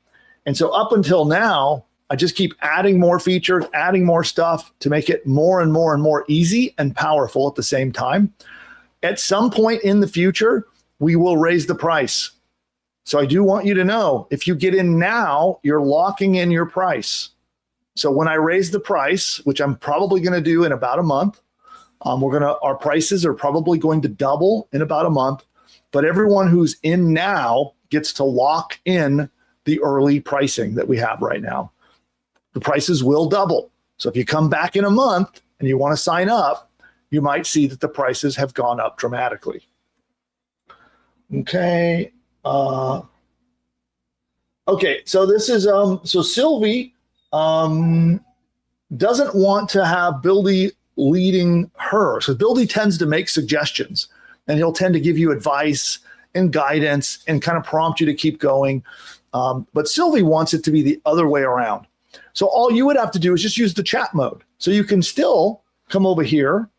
so up until now, I just keep adding more features, adding more stuff to make it more and more and more easy and powerful at the same time. At some point in the future, we will raise the price. So I do want you to know, if you get in now, you're locking in your price. So when I raise the price, which I'm probably going to do in about a month, our prices are probably going to double in about a month. But everyone who's in now gets to lock in the early pricing that we have right now. The prices will double. So if you come back in a month and you want to sign up, you might see that the prices have gone up dramatically. Okay. Okay, so this is, so Sylvie doesn't want to have Buildy leading her. So Buildy tends to make suggestions, and he'll tend to give you advice and guidance and kind of prompt you to keep going. But Sylvie wants it to be the other way around. So all you would have to do is just use the chat mode. So you can still come over here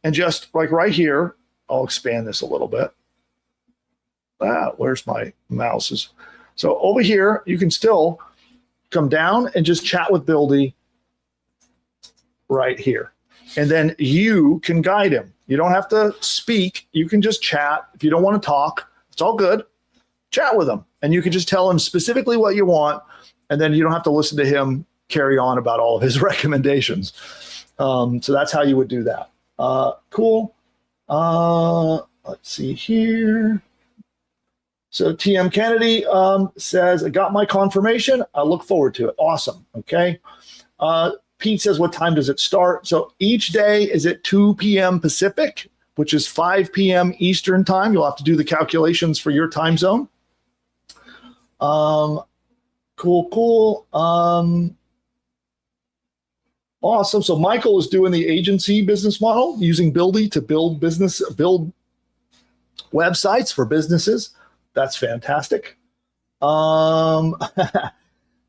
and just like right here, I'll expand this a little bit. Where's my mouses? So over here, you can still come down and just chat with Buildy right here. And then you can guide him. You don't have to speak. You can just chat. If you don't want to talk, it's all good. Chat with him. And you can just tell him specifically what you want. And then you don't have to listen to him carry on about all of his recommendations. So that's how you would do that. Cool. Let's see here. So TM Kennedy says, I got my confirmation. I look forward to it. Awesome. Okay. Pete says, what time does it start? So each day is at 2 p.m. Pacific, which is 5 p.m. Eastern time. You'll have to do the calculations for your time zone. Cool. Awesome. So Michael is doing the agency business model using Buildy to build websites for businesses. That's fantastic.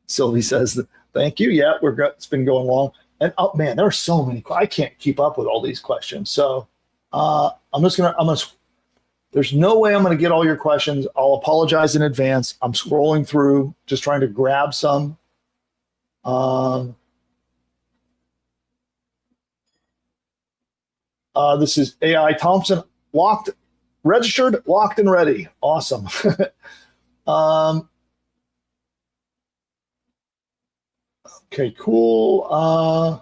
Sylvie says, thank you. Yeah, it's been going long. And oh man, there are so many. I can't keep up with all these questions. So there's no way I'm going to get all your questions. I'll apologize in advance. I'm scrolling through, just trying to grab some. This is AI Thompson, registered, locked, and ready. Awesome. Okay, cool.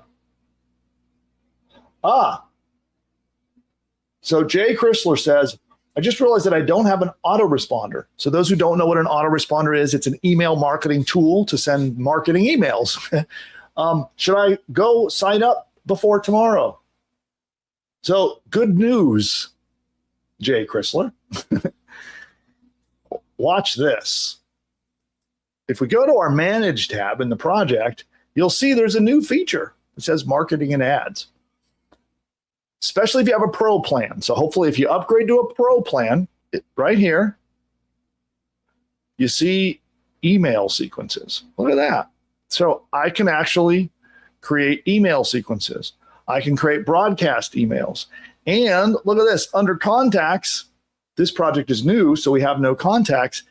So Jay Chrysler says, I just realized that I don't have an autoresponder. So those who don't know what an autoresponder is, it's an email marketing tool to send marketing emails. Should I go sign up before tomorrow? So good news, Jay Chrysler. Watch this. If we go to our Manage tab in the project, you'll see there's a new feature. It says Marketing and Ads, especially if you have a Pro plan. So hopefully if you upgrade to a Pro plan, right here, you see email sequences. Look at that. So I can actually create email sequences. I can create broadcast emails. And look at this, under contacts, this project is new, so we have no contacts.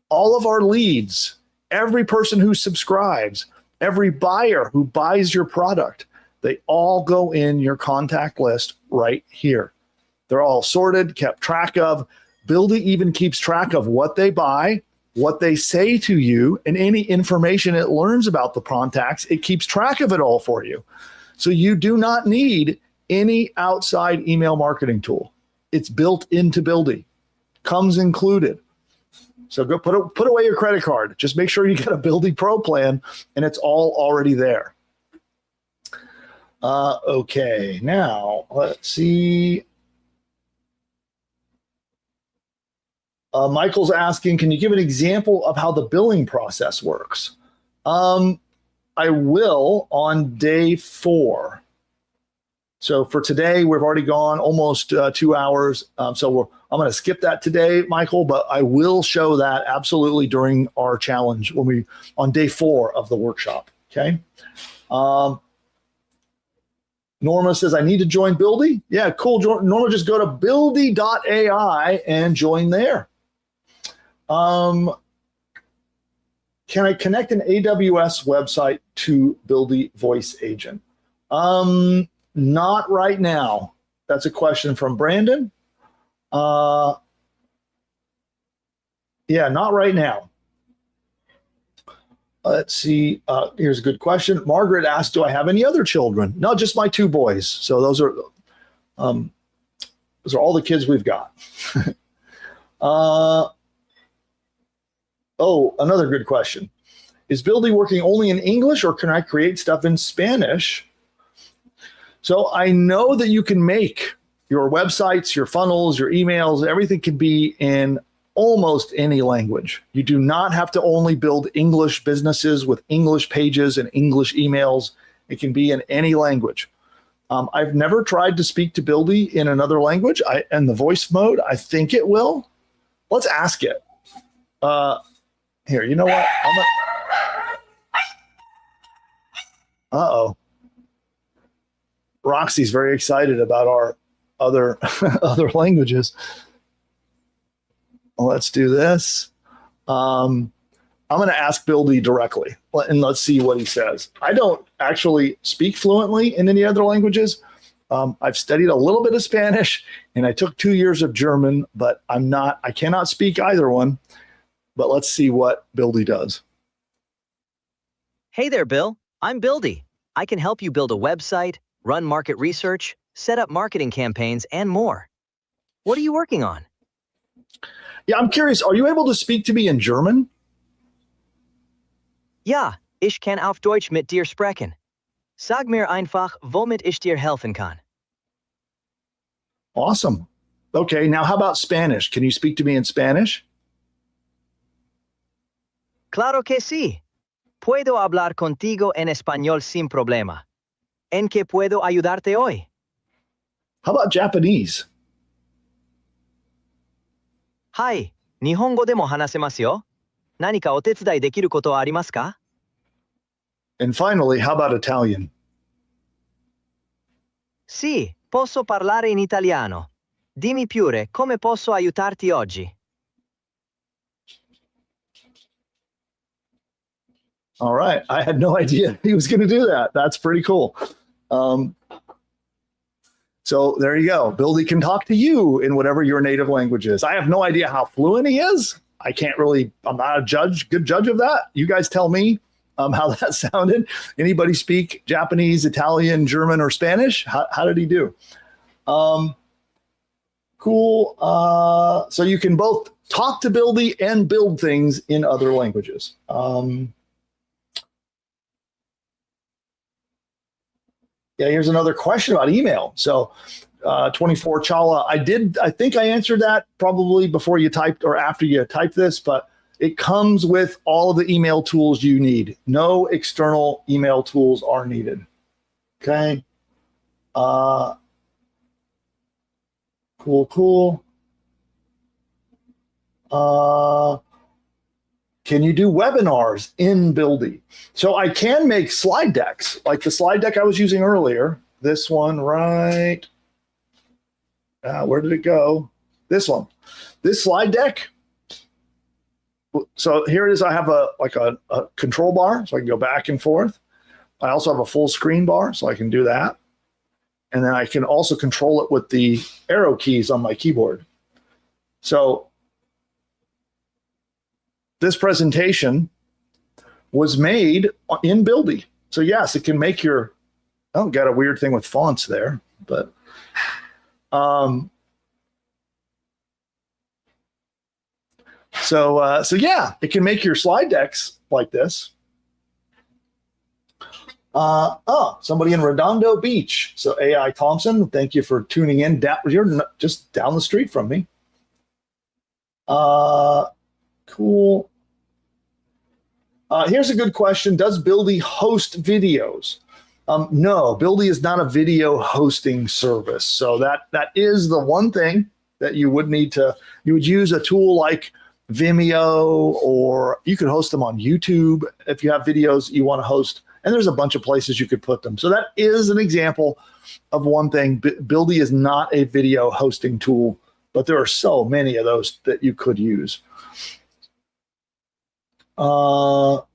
All of our leads, every person who subscribes, every buyer who buys your product, they all go in your contact list right here. They're all sorted, kept track of. Buildy even keeps track of what they buy, what they say to you, and any information it learns about the contacts. It keeps track of it all for you. So you do not need any outside email marketing tool. It's built into Buildy, comes included. So go put away your credit card. Just make sure you get a Buildy Pro plan, and it's all already there. Okay, now let's see. Michael's asking, can you give an example of how the billing process works? I will on day 4. So for today, we've already gone almost 2 hours. So I'm going to skip that today, Michael, but I will show that absolutely during our challenge on day 4 of the workshop. Okay. Norma says, I need to join Buildy. Yeah, cool. Norma, just go to buildy.ai and join there. Can I connect an AWS website to Buildy Voice Agent? Not right now. That's a question from Brandon. Yeah, not right now. Let's see. Here's a good question. Margaret asked, do I have any other children? No, just my 2 boys. So those are all the kids we've got. Oh, another good question. Is Buildy working only in English, or can I create stuff in Spanish? So I know that you can make your websites, your funnels, your emails, everything can be in almost any language. You do not have to only build English businesses with English pages and English emails. It can be in any language. I've never tried to speak to Buildy in another language. In the voice mode, I think it will. Let's ask it. Here, you know what? Uh-oh. Roxy's very excited about our other languages. Let's do this. I'm going to ask Buildy directly, and let's see what he says. I don't actually speak fluently in any other languages. I've studied a little bit of Spanish, and I took 2 years of German, but I cannot speak either one. But let's see what Buildy does. Hey there, Bill. I'm Buildy. I can help you build a website, run market research, set up marketing campaigns, and more. What are you working on? Yeah, I'm curious. Are you able to speak to me in German? Ja, ich kann auf Deutsch mit dir sprechen. Sag mir einfach, womit ich dir helfen kann. Awesome. Okay, now how about Spanish? Can you speak to me in Spanish? Claro que sí. Puedo hablar contigo en español sin problema. ¿En qué puedo ayudarte hoy? How about Japanese? はい、日本語でも話せますよ。何かお手伝いできることはありますか？ And finally, how about Italian? Sì, posso parlare in italiano. Dimmi pure come posso aiutarti oggi. All right. I had no idea he was going to do that. That's pretty cool. So there you go. Bildy can talk to you in whatever your native language is. I have no idea how fluent he is. I'm not a good judge of that. You guys tell me how that sounded. Anybody speak Japanese, Italian, German, or Spanish? How did he do? Cool. So you can both talk to Bildy and build things in other languages. Yeah, here's another question about email. So 24 Chala, I think I answered that probably before you typed or after you typed this, but it comes with all of the email tools you need. No external email tools are needed. Okay. Cool. Can you do webinars in Bildy? So I can make slide decks, like the slide deck I was using earlier. This one, right? Where did it go? This one. This slide deck. So here it is. I have a control bar, so I can go back and forth. I also have a full screen bar, so I can do that. And then I can also control it with the arrow keys on my keyboard. So this presentation was made in Bildy. So yes, it can make your, oh, got a weird thing with fonts there, but so yeah, it can make your slide decks like this. Somebody in Redondo Beach. So AI Thompson, thank you for tuning in. You're just down the street from me. Cool. Here's a good question. Does Bildy host videos? No, Bildy is not a video hosting service. So that is the one thing that you would need to, you would use a tool like Vimeo, or you could host them on YouTube if you have videos you want to host. And there's a bunch of places you could put them. So that is an example of one thing. Bildy is not a video hosting tool, but there are so many of those that you could use. Cool.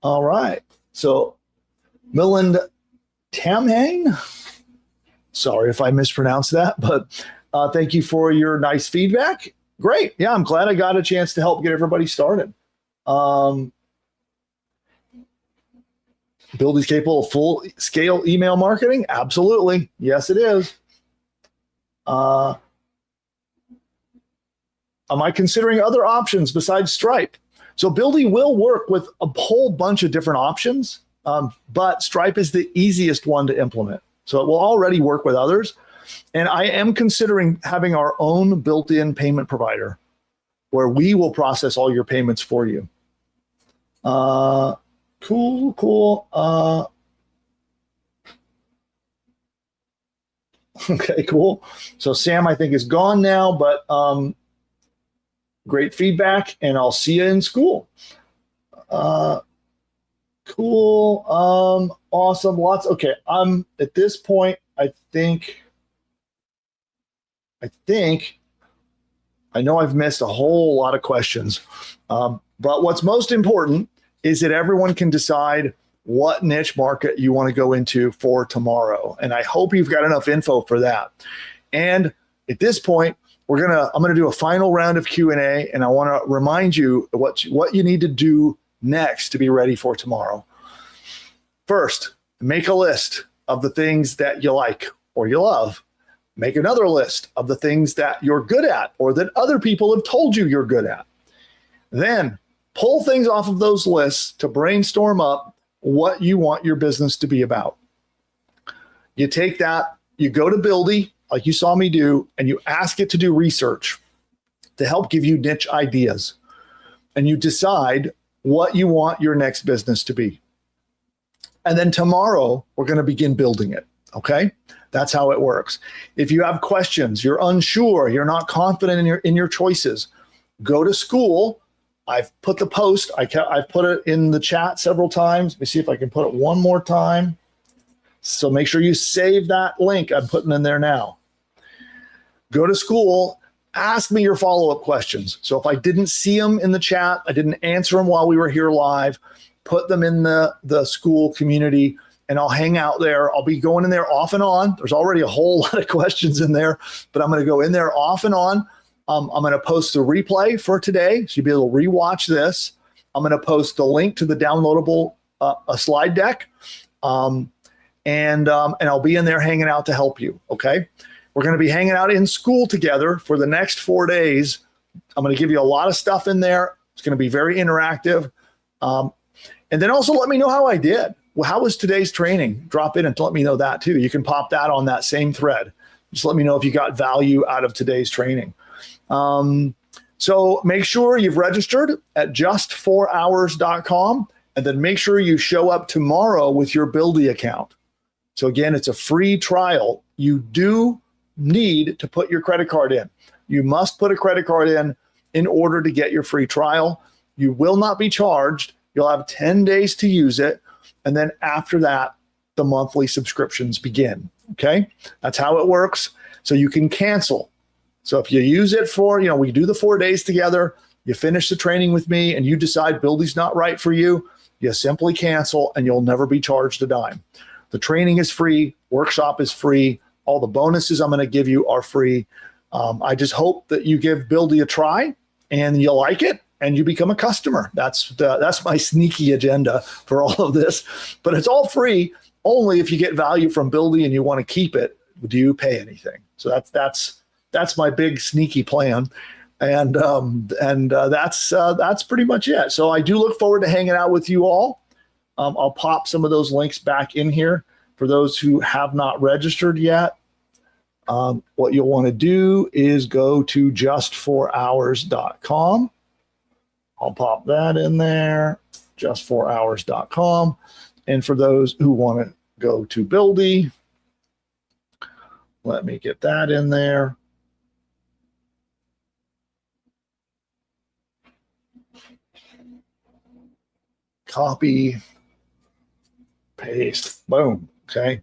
All right. So Milind Tamhang, sorry if I mispronounced that, but thank you for your nice feedback. Great. Yeah, I'm glad I got a chance to help get everybody started. Bildy's capable of full scale email marketing? Absolutely. Yes, it is. Am I considering other options besides Stripe? So Bildy will work with a whole bunch of different options, but Stripe is the easiest one to implement. So it will already work with others. And I am considering having our own built-in payment provider where we will process all your payments for you. Cool. Okay, cool. So Sam, I think, is gone now, but great feedback, and I'll see you in school. Cool. Awesome. Lots. Okay. At this point, I think I know I've missed a whole lot of questions. But what's most important is that everyone can decide what niche market you want to go into for tomorrow. And I hope you've got enough info for that. And at this point, I'm going to do a final round of Q&A, and I want to remind you what you need to do next to be ready for tomorrow. First, make a list of the things that you like or you love. Make another list of the things that you're good at or that other people have told you you're good at. Then pull things off of those lists to brainstorm up what you want your business to be about. You take that, you go to Buildy, like you saw me do, and you ask it to do research to help give you niche ideas. And you decide what you want your next business to be. And then tomorrow, we're going to begin building it. Okay? That's how it works. If you have questions, you're unsure, you're not confident in your choices, go to school. I've put the post, I've put it in the chat several times. Let me see if I can put it one more time. So make sure you save that link I'm putting in there now. Go to school, ask me your follow-up questions. So if I didn't see them in the chat, I didn't answer them while we were here live, put them in the school community, and I'll hang out there. I'll be going in there off and on. There's already a whole lot of questions in there, but I'm going to go in there off and on. I'm going to post the replay for today, so you'll be able to rewatch this. I'm going to post the link to the downloadable a slide deck, and I'll be in there hanging out to help you, okay? We're going to be hanging out in school together for the next 4 days. I'm going to give you a lot of stuff in there. It's going to be very interactive. And then also let me know how I did. Well, how was today's training? Drop in and let me know that too. You can pop that on that same thread. Just let me know if you got value out of today's training. So make sure you've registered at just4hours.com, and then make sure you show up tomorrow with your Buildy account. So again, it's a free trial. You do need to put your credit card in. You must put a credit card in order to get your free trial. You will not be charged. You'll have 10 days to use it. And then after that, the monthly subscriptions begin. Okay. That's how it works. So you can cancel. So if you use it for, we do the 4 days together, you finish the training with me and you decide Buildy's not right for you, you simply cancel and you'll never be charged a dime. The training is free. Workshop is free. All the bonuses I'm going to give you are free. I just hope that you give Buildy a try and you like it and you become a customer. That's my sneaky agenda for all of this. But it's all free. Only if you get value from Buildy and you want to keep it, do you pay anything? So that's my big sneaky plan. And that's pretty much it. So I do look forward to hanging out with you all. I'll pop some of those links back in here for those who have not registered yet. What you'll want to do is go to just4hours.com. I'll pop that in there, just4hours.com. And for those who want to go to Buildy, let me get that in there. Copy, paste, boom. Okay.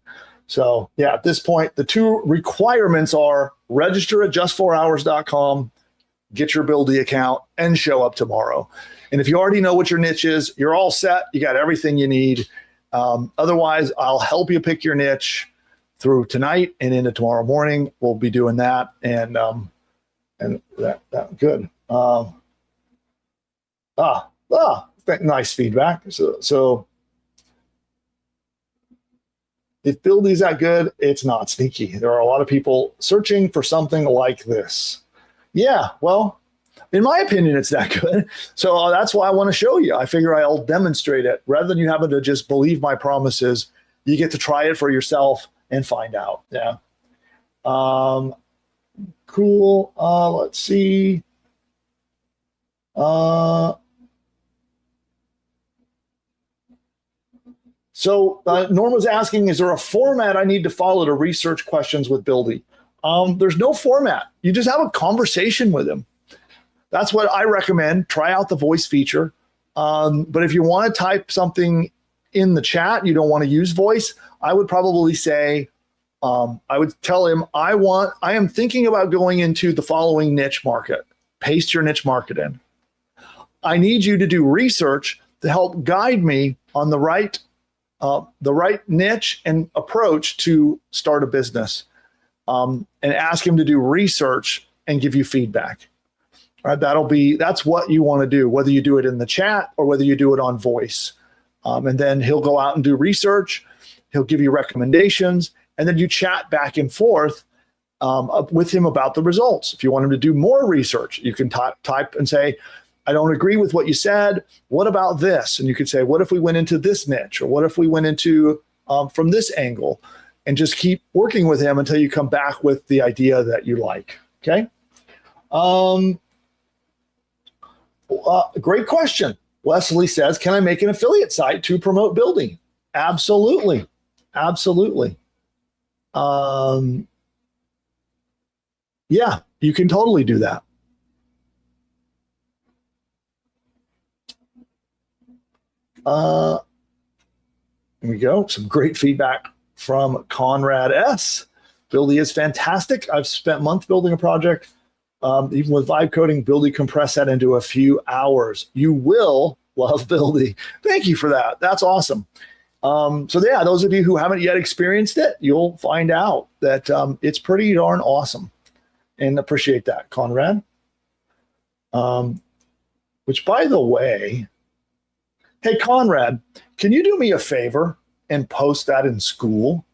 So yeah, at this point, the two requirements are register at just4hours.com, get your Buildy account, and show up tomorrow. And if you already know what your niche is, you're all set. You got everything you need. Otherwise, I'll help you pick your niche through tonight and into tomorrow morning. We'll be doing that. And that good. Nice feedback. So if Buildy's that good, it's not sneaky. There are a lot of people searching for something like this. Yeah, well, in my opinion, it's that good. So that's why I want to show you. I figure I'll demonstrate it. Rather than you having to just believe my promises, you get to try it for yourself and find out. Yeah. Cool. Let's see. So Norma's asking, is there a format I need to follow to research questions with Buildy? There's no format. You just have a conversation with him. That's what I recommend. Try out the voice feature. But if you want to type something in the chat, you don't want to use voice, I would probably say, I would tell him, I am thinking about going into the following niche market. Paste your niche market in. I need you to do research to help guide me on the right niche and approach to start a business, and ask him to do research and give you feedback. All right, that's what you want to do, whether you do it in the chat or whether you do it on voice. And then he'll go out and do research. He'll give you recommendations, and then you chat back and forth with him about the results. If you want him to do more research, you can type and say, I don't agree with what you said. What about this? And you could say, what if we went into this niche? Or what if we went into from this angle? And just keep working with him until you come back with the idea that you like. Okay. Great question. Leslie says, can I make an affiliate site to promote building? Absolutely. Absolutely. Yeah, you can totally do that. Here we go. Some great feedback from Conrad S. Buildy is fantastic. I've spent months building a project. Even with vibe coding, Buildy compress that into a few hours. You will love Buildy. Thank you for that. That's awesome. So yeah, those of you who haven't yet experienced it, you'll find out that it's pretty darn awesome. And appreciate that, Conrad. Which, by the way, hey, Conrad, can you do me a favor and post that in school?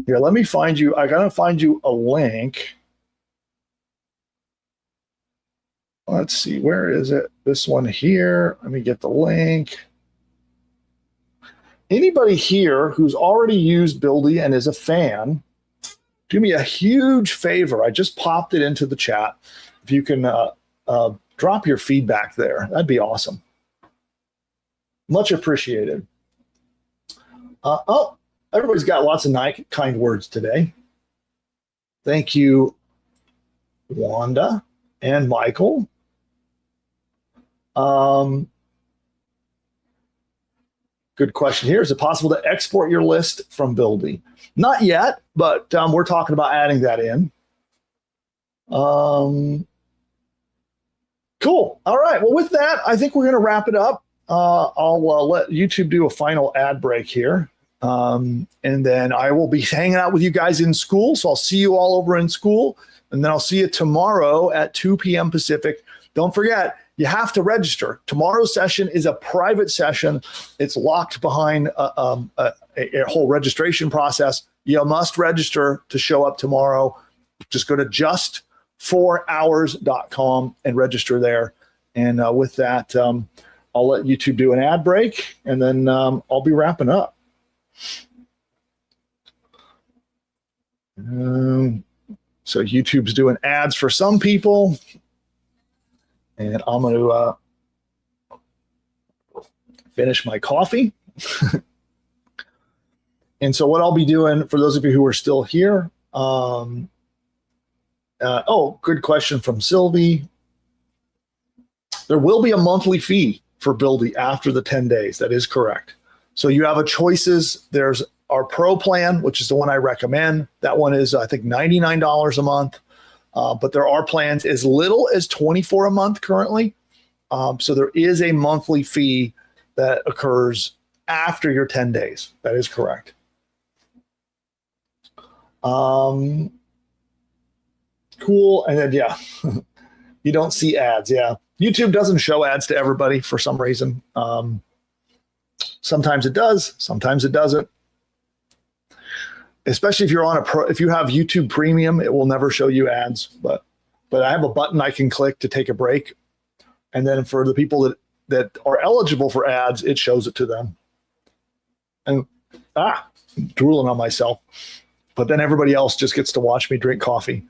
Here, let me find you. I got to find you a link. Let's see, where is it? This one here. Let me get the link. Anybody here who's already used Buildy and is a fan, do me a huge favor. I just popped it into the chat. If you can drop your feedback there, that'd be awesome. Much appreciated. Oh, everybody's got lots of kind words today. Thank you, Wanda and Michael. Good question here. Is it possible to export your list from Buildy? Not yet, but we're talking about adding that in. Cool. All right. Well, with that, I think we're going to wrap it up. I'll let YouTube do a final ad break here. And then I will be hanging out with you guys in school. So I'll see you all over in school. And then I'll see you tomorrow at 2 p.m. Pacific. Don't forget, you have to register. Tomorrow's session is a private session. It's locked behind a whole registration process. You must register to show up tomorrow. Just go to just4hours.com and register there. And with that, I'll let YouTube do an ad break, and then I'll be wrapping up. So YouTube's doing ads for some people. And I'm going to finish my coffee. And so what I'll be doing, for those of you who are still here, oh, good question from Sylvie. There will be a monthly fee for Buildy after the 10 days. That is correct. So you have a choices. There's our Pro plan, which is the one I recommend. That one is, I think, $99 a month. But there are plans as little as $24 a month currently. So there is a monthly fee that occurs after your 10 days. That is correct. Cool. And then, yeah, you don't see ads. Yeah. YouTube doesn't show ads to everybody for some reason. Sometimes it does. Sometimes it doesn't. Especially if you're on if you have YouTube Premium, it will never show you ads. But I have a button I can click to take a break, and then for the people that are eligible for ads, it shows it to them. And drooling on myself. But then everybody else just gets to watch me drink coffee.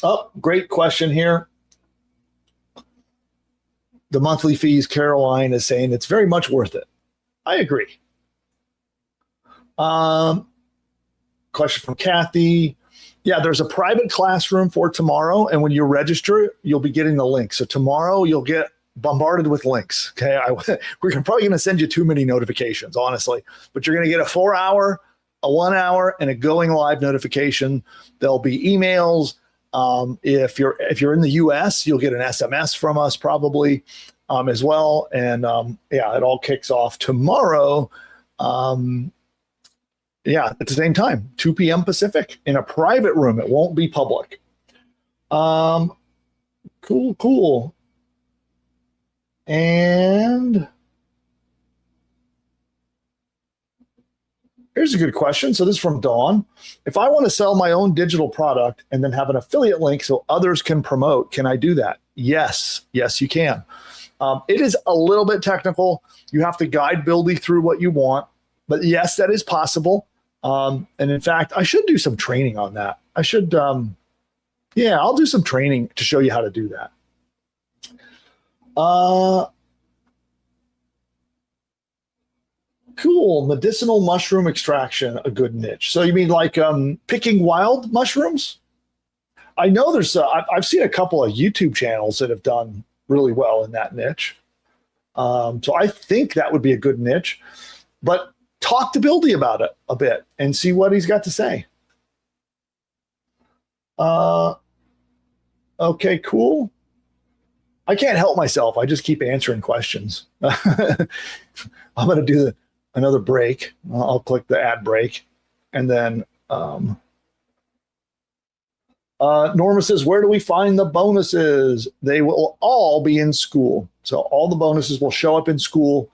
Oh, great question here. The monthly fees, Caroline is saying it's very much worth it. I agree. Question from Kathy. Yeah, there's a private classroom for tomorrow. And when you register, you'll be getting the link. So tomorrow you'll get bombarded with links. Okay. We're probably going to send you too many notifications, honestly, but you're going to get a 4-hour, a 1-hour, and a going live notification. There'll be emails. If you're in the US, you'll get an SMS from us probably as well. And yeah, it all kicks off tomorrow. Yeah, at the same time, 2 p.m. Pacific in a private room. It won't be public. Cool. And Here's a good question. So this is from Dawn. If I want to sell my own digital product and then have an affiliate link so others can promote, can I do that? Yes. Yes, you can. It is a little bit technical. You have to guide Buildy through what you want. But yes, that is possible. And in fact, I should do some training on that. I should, I'll do some training to show you how to do that. Cool. Medicinal mushroom extraction, a good niche. So you mean like picking wild mushrooms? I know there's, I've seen a couple of YouTube channels that have done really well in that niche. So I think that would be a good niche. But talk to Buildy about it a bit and see what he's got to say. Okay, cool. I can't help myself. I just keep answering questions. I'm going to do another break. I'll click the ad break. And then Norma says, where do we find the bonuses? They will all be in school. So all the bonuses will show up in school.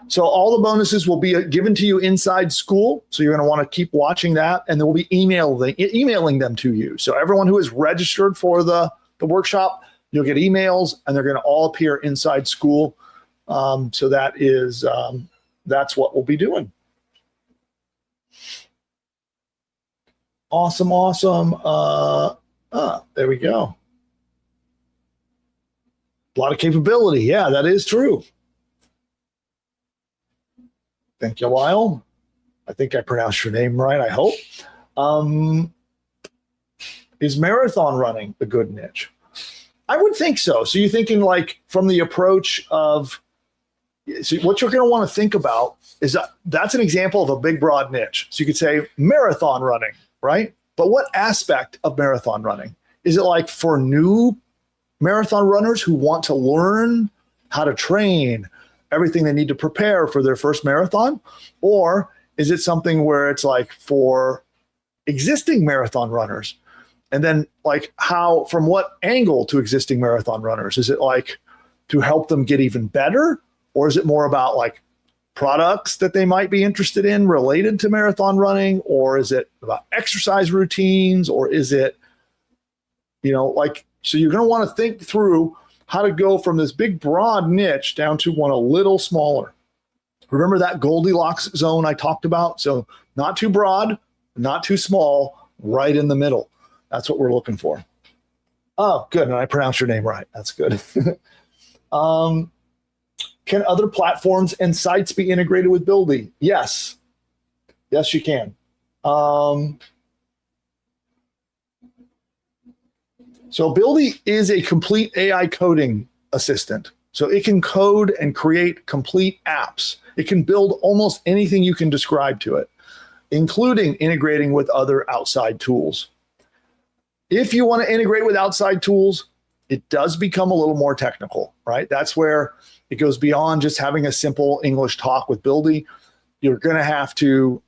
So all the bonuses will be given to you inside school. So you're going to want to keep watching that, and then we'll be emailing them to you. So everyone who is registered for the workshop, you'll get emails, and they're going to all appear inside school. So that is that's what we'll be doing. Awesome. There we go. A lot of capability. Yeah, that is true. Thank you, Lyle. I think I pronounced your name right, I hope. Is marathon running a good niche? I would think so. So you're thinking like from the approach of, so what you're going to want to think about is that's an example of a big, broad niche. So you could say marathon running, right? But what aspect of marathon running? Is it like for new marathon runners who want to learn how to train, everything they need to prepare for their first marathon? Or is it something where it's like for existing marathon runners? And then like how, from what angle to existing marathon runners? Is it like to help them get even better? Or is it more about like products that they might be interested in related to marathon running? Or is it about exercise routines? Or is it, like, so you're going to want to think through how to go from this big, broad niche down to one a little smaller. Remember that Goldilocks zone I talked about? So not too broad, not too small, right in the middle. That's what we're looking for. Oh, good. And I pronounced your name right. That's good. Can other platforms and sites be integrated with Buildy? Yes. Yes, you can. So Buildy is a complete AI coding assistant. So it can code and create complete apps. It can build almost anything you can describe to it, including integrating with other outside tools. If you want to integrate with outside tools, it does become a little more technical, right? That's where it goes beyond just having a simple English talk with Buildy. You're going to have to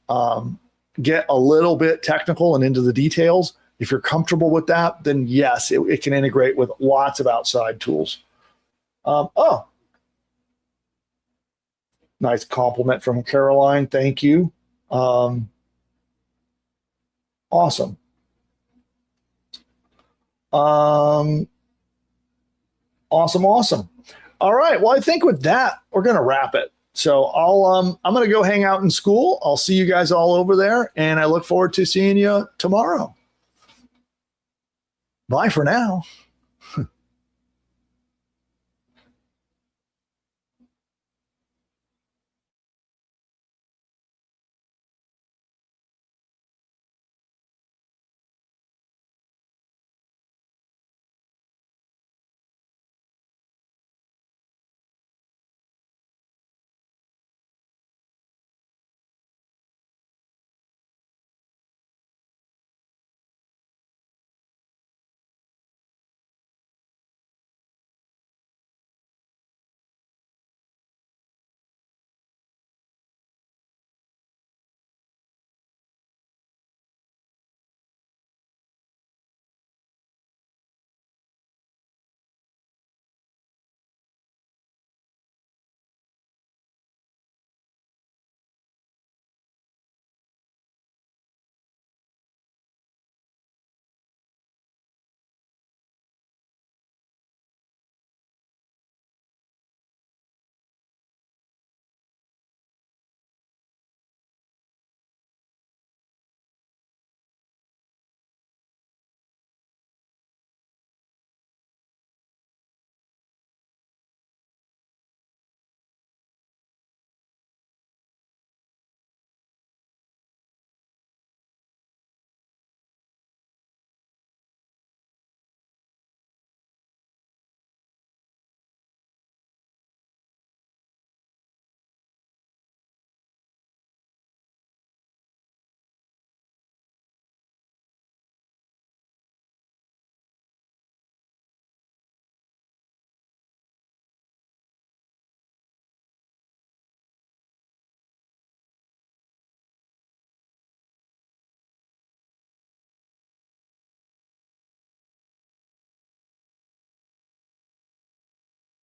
get a little bit technical and into the details. If you're comfortable with that, then yes, it can integrate with lots of outside tools. Nice compliment from Caroline. Thank you. Awesome. Awesome. All right. Well, I think with that, we're going to wrap it. So I'm going to go hang out in school. I'll see you guys all over there, and I look forward to seeing you tomorrow. Bye for now.